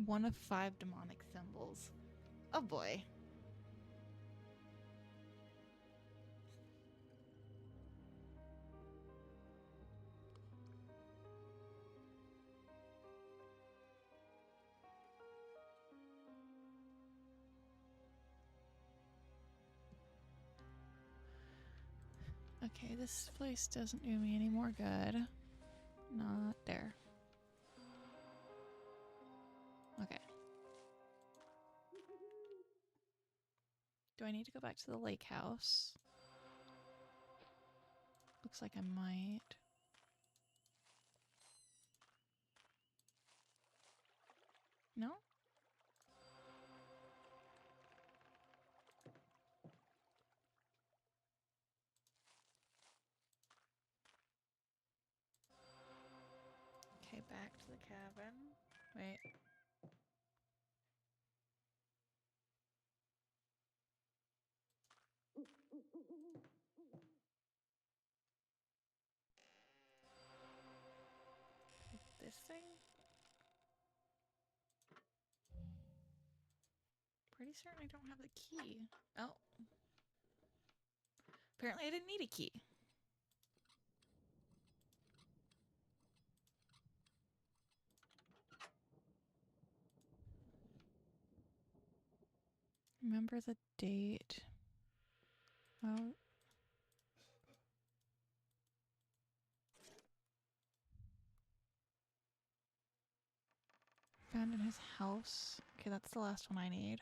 One of 5 demonic symbols. Oh boy. Okay, this place doesn't do me any more good. Not there. Okay. Do I need to go back to the lake house? Looks like I might. No? Okay, back to the cabin. Wait. This thing? Pretty certain I don't have the key. Oh. Apparently I didn't need a key. Remember the date. Oh. Found in his house. Okay, that's the last one I need.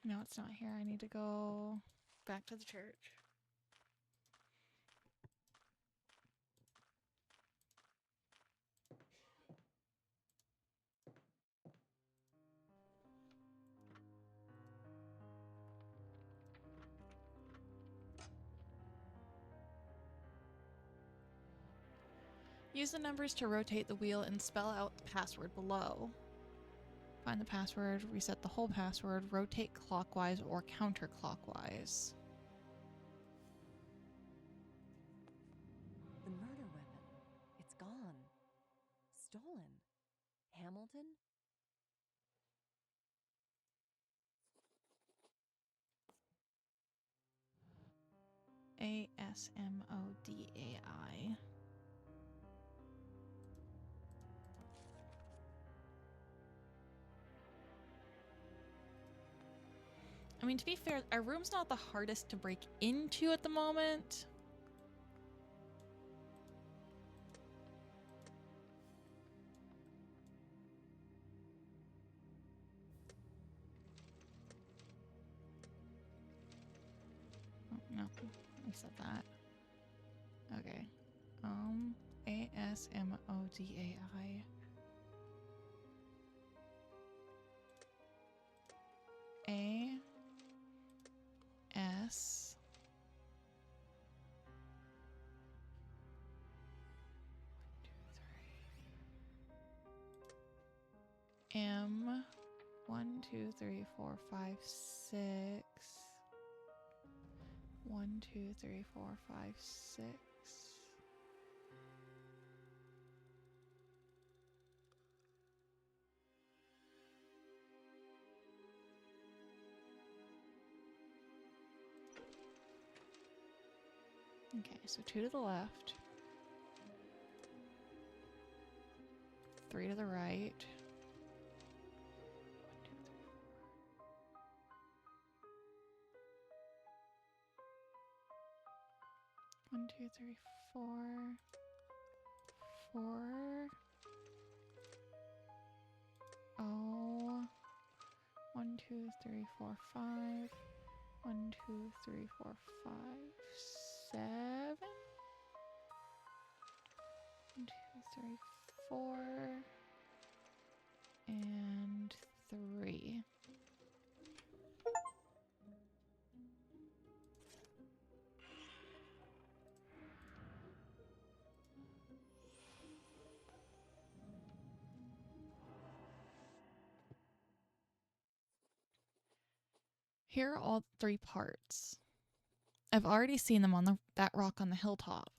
No, it's not here. I need to go back to the church. Use the numbers to rotate the wheel and spell out the password below. Find the password, reset the whole password, rotate clockwise or counterclockwise. The murder weapon. It's gone. Stolen. Hamilton? ASMODAI. I mean, to be fair, our room's not the hardest to break into at the moment. Oh, no, I said that. Okay. ASMODAI. A S M 1 2 3 4 5 6 1 2 3 4 5 6. Okay, so 2 to the left, 3 to the right. 1 2 3 4 4 oh 1 2 3 4 5 1 2 3 4 5 7 1 2 3 4 and 3. Here are all 3 parts. I've already seen them on that rock on the hilltop.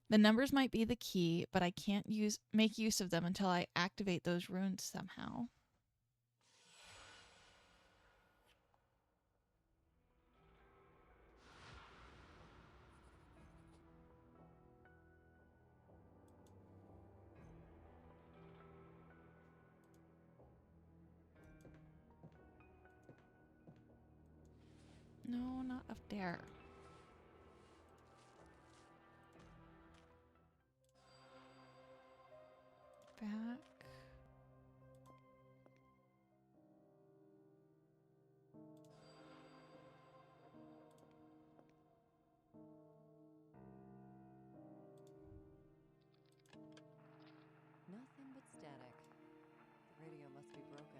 The numbers might be the key, but I can't make use of them until I activate those runes somehow. No, not up there. Back. Nothing but static. The radio must be broken.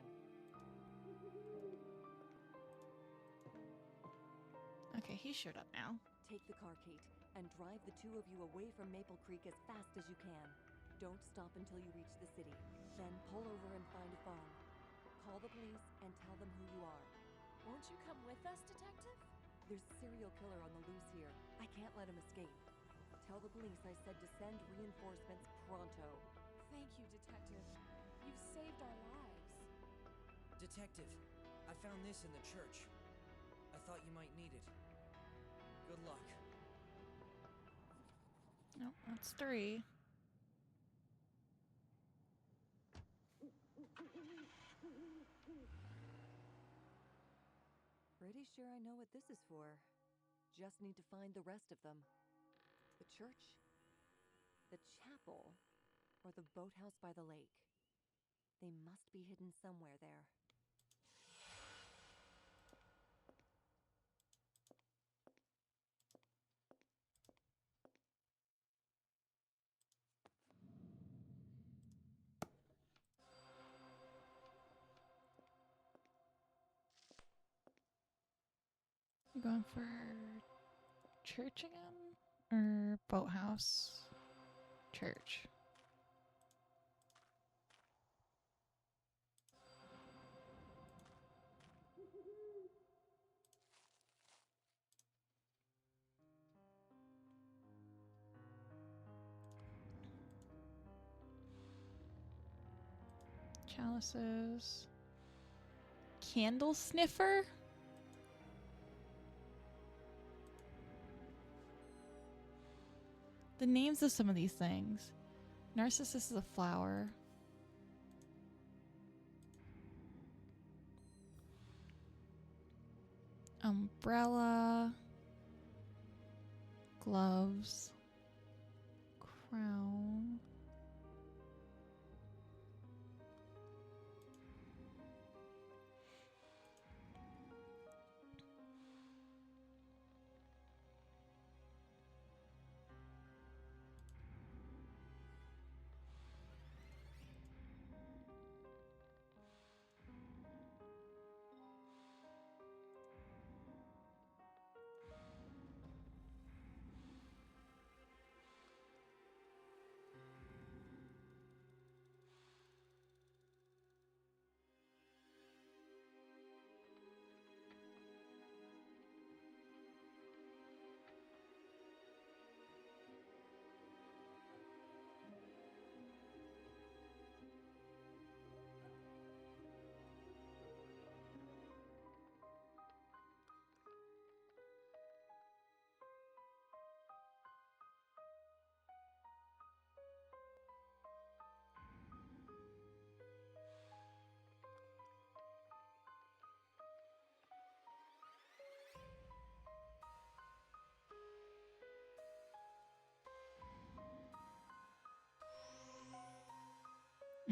Okay, he showed up now. Take the car, Kate, and drive the two of you away from Maple Creek as fast as you can. Don't stop until you reach the city. Then pull over and find a phone. Call the police and tell them who you are. Won't you come with us, Detective? There's a serial killer on the loose here. I can't let him escape. Tell the police I said to send reinforcements pronto. Thank you, Detective. You've saved our lives. Detective, I found this in the church. I thought you might need it. Good luck. Nope, that's 3. Pretty sure I know what this is for. Just need to find the rest of them. The church, the chapel, or the boathouse by the lake. They must be hidden somewhere there. You going for church again? Or boathouse? Church. Chalices. Candle sniffer? The names of some of these things. Narcissus is a flower. Umbrella. Gloves. Crown.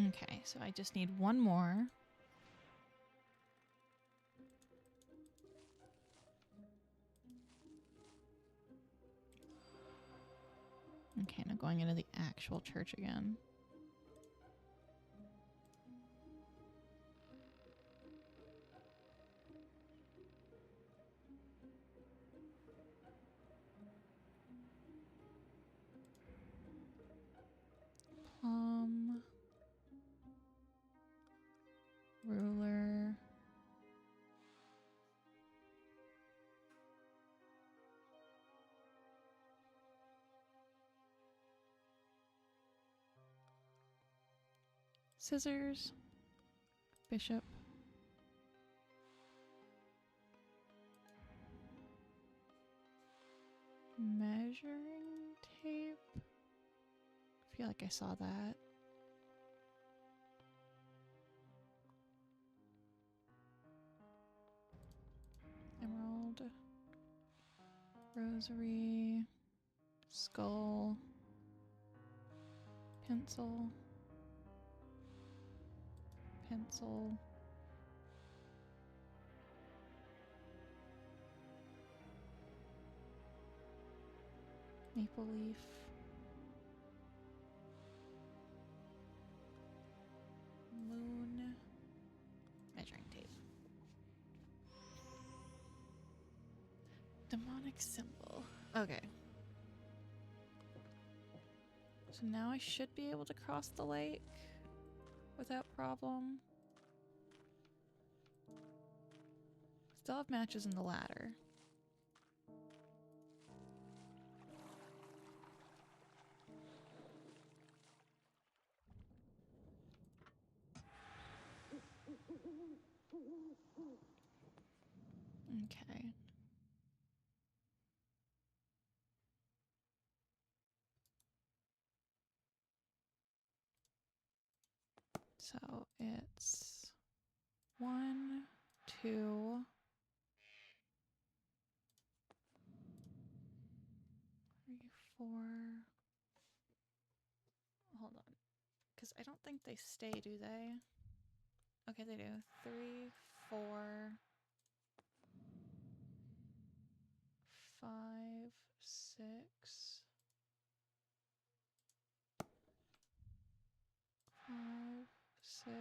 Okay, so I just need one more. Okay, now going into the actual church again. Ruler. Scissors. Bishop. Measuring tape. I feel like I saw that. Emerald. Rosary. Skull. Pencil. Pencil. Maple leaf. Moon. Measuring tape. Demonic symbol. Okay. So now I should be able to cross the lake without problem. Still have matches in the ladder. Okay. So it's 1, 2, 3, 4. Hold on. Because I don't think they stay, do they? Okay, they do. 3, 4, 5, 6, 5, 6,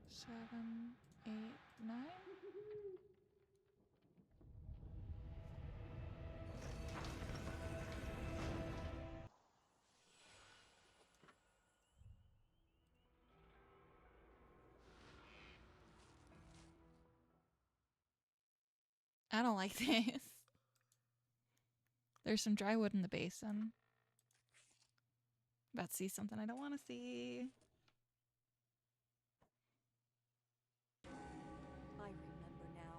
7, 8, 9. I don't like this. There's some dry wood in the basin. About to see something I don't want to see. I remember now.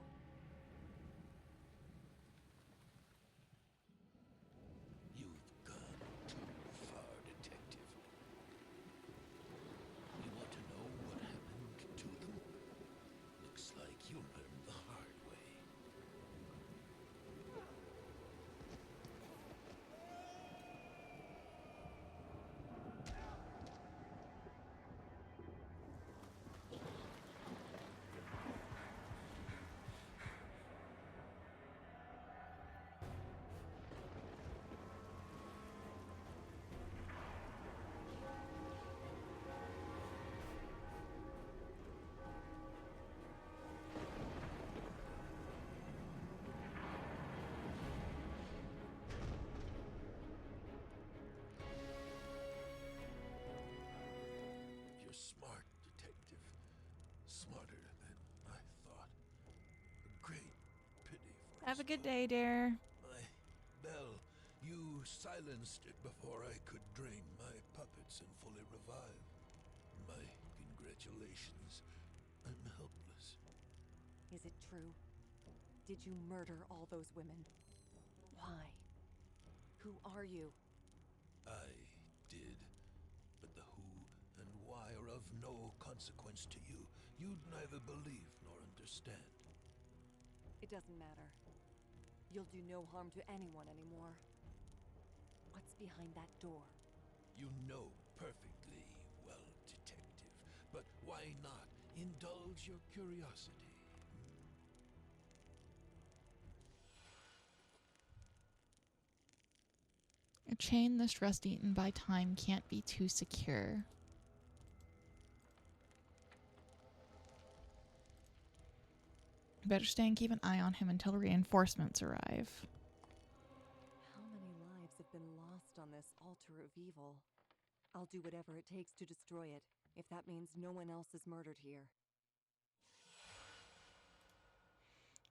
You've gone too far, Detective. You want to know what happened to them? Looks like you learned the hard way. You're smart, Detective. Smarter than I thought. A great pity for Have a us good both. day, dear. My Belle, you silenced it before I could drain my puppets and fully revive. My congratulations. I'm helpless. Is it true? Did you murder all those women? Why? Who are you? I did. But the who and why are of no consequence to you. You'd neither believe nor understand. It doesn't matter. You'll do no harm to anyone anymore. What's behind that door? You know perfectly well, Detective. But why not indulge your curiosity? A chain this rust-eaten by time can't be too secure. Better stay and keep an eye on him until reinforcements arrive. How many lives have been lost on this altar of evil? I'll do whatever it takes to destroy it, if that means no one else is murdered here.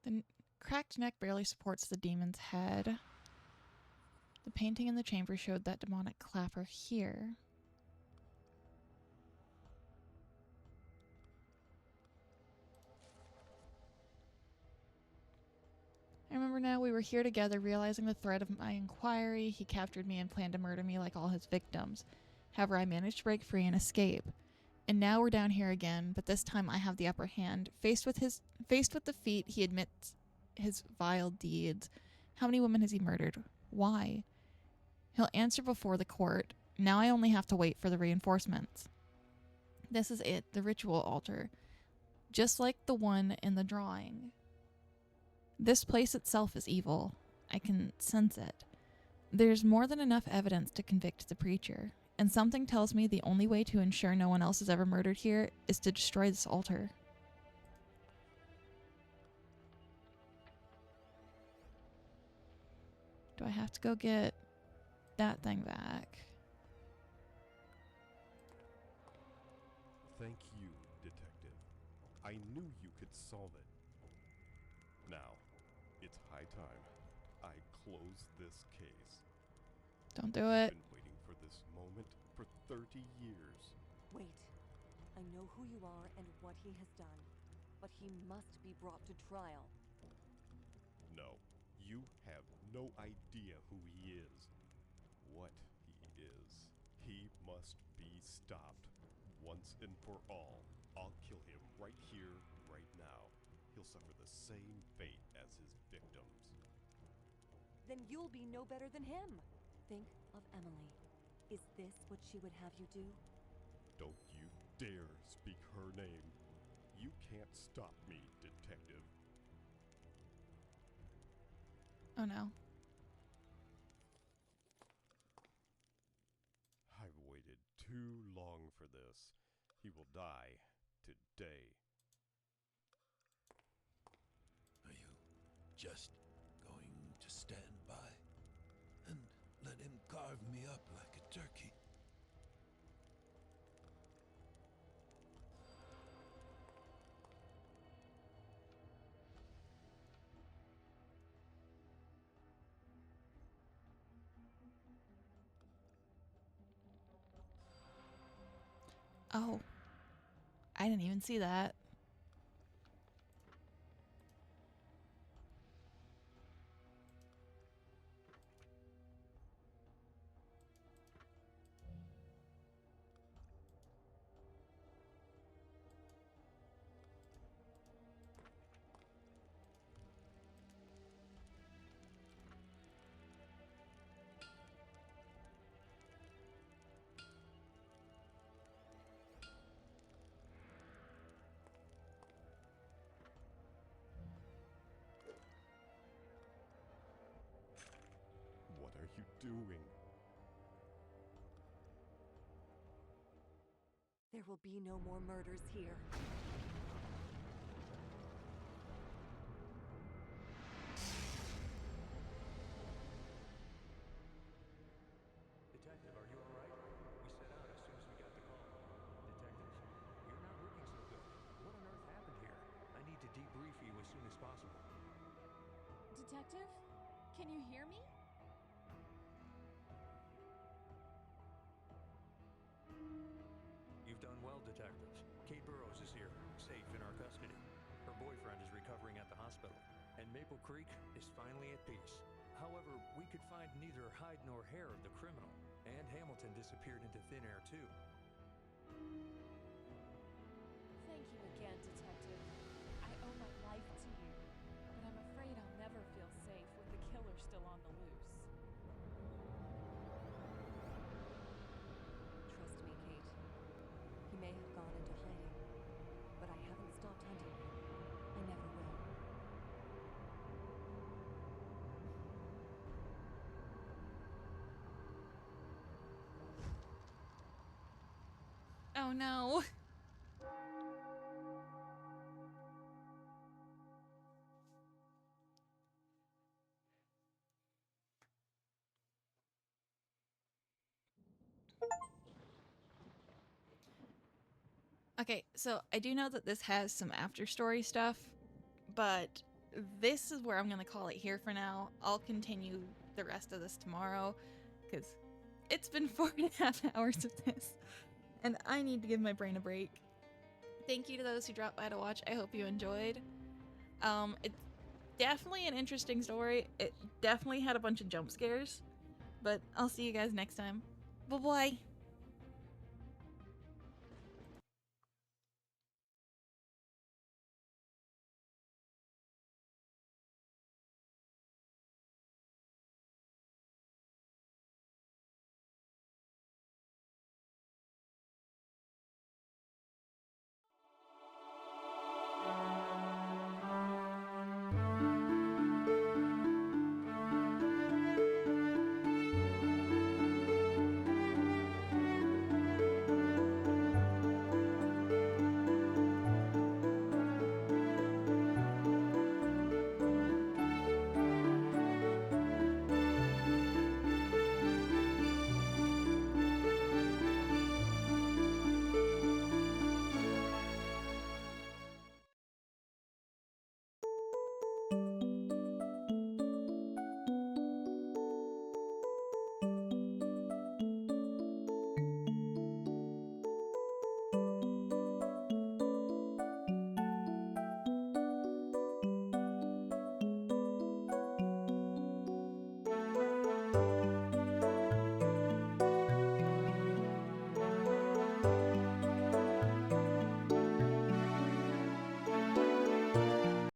The cracked neck barely supports the demon's head. The painting in the chamber showed that demonic clapper here. now. We were here together, realizing the threat of my inquiry. He captured me and planned to murder me like all his victims. However, I managed to break free and escape. And now we're down here again, but this time I have the upper hand. Faced with defeat, he admits his vile deeds. How many women has he murdered? Why? He'll answer before the court. Now I only have to wait for the reinforcements. This is it, the ritual altar. Just like the one in the drawing. This place itself is evil. I can sense it. There's more than enough evidence to convict the preacher, and something tells me the only way to ensure no one else is ever murdered here is to destroy this altar. Do I have to go get that thing back? Thank you, Detective. I knew you could solve it. Now, it's high time I close this case. Don't do it. I've been waiting for this moment for 30 years. Wait. I know who you are and what he has done, but he must be brought to trial. No, you have no idea who he is. What he is. He must be stopped. Once and for all. I'll kill him right here, right now. He'll suffer the same fate as his victims. Then you'll be no better than him. Think of Emily. Is this what she would have you do? Don't you dare speak her name. You can't stop me, Detective. Oh no. I've waited too long for this. He will die today. Are you just going to stand by and let him carve me up like a turkey? Oh. I didn't even see that. What are you doing? There will be no more murders here. Detective, are you all right? We set out as soon as we got the call. Detective, you're not looking so good. What on earth happened here? I need to debrief you as soon as possible. Detective? Can you hear me? You've done well, Detective. Kate Burrows is here, safe in our custody. Her boyfriend is recovering at the hospital, and Maple Creek is finally at peace. However, we could find neither hide nor hair of the criminal, and Hamilton disappeared into thin air too. Thank you again, Detective. I owe my life to you, but I'm afraid I'll never feel safe with the killer still on the loose. Trust me, Kate. He may have gone into hiding, but I haven't stopped hunting him. I never will. Oh no. Okay, so I do know that this has some after story stuff, but this is where I'm going to call it here for now. I'll continue the rest of this tomorrow because it's been 4.5 hours of this and I need to give my brain a break. Thank you to those who dropped by to watch. I hope you enjoyed. definitely an interesting story. It definitely had a bunch of jump scares. But I'll see you guys next time. Bye-bye.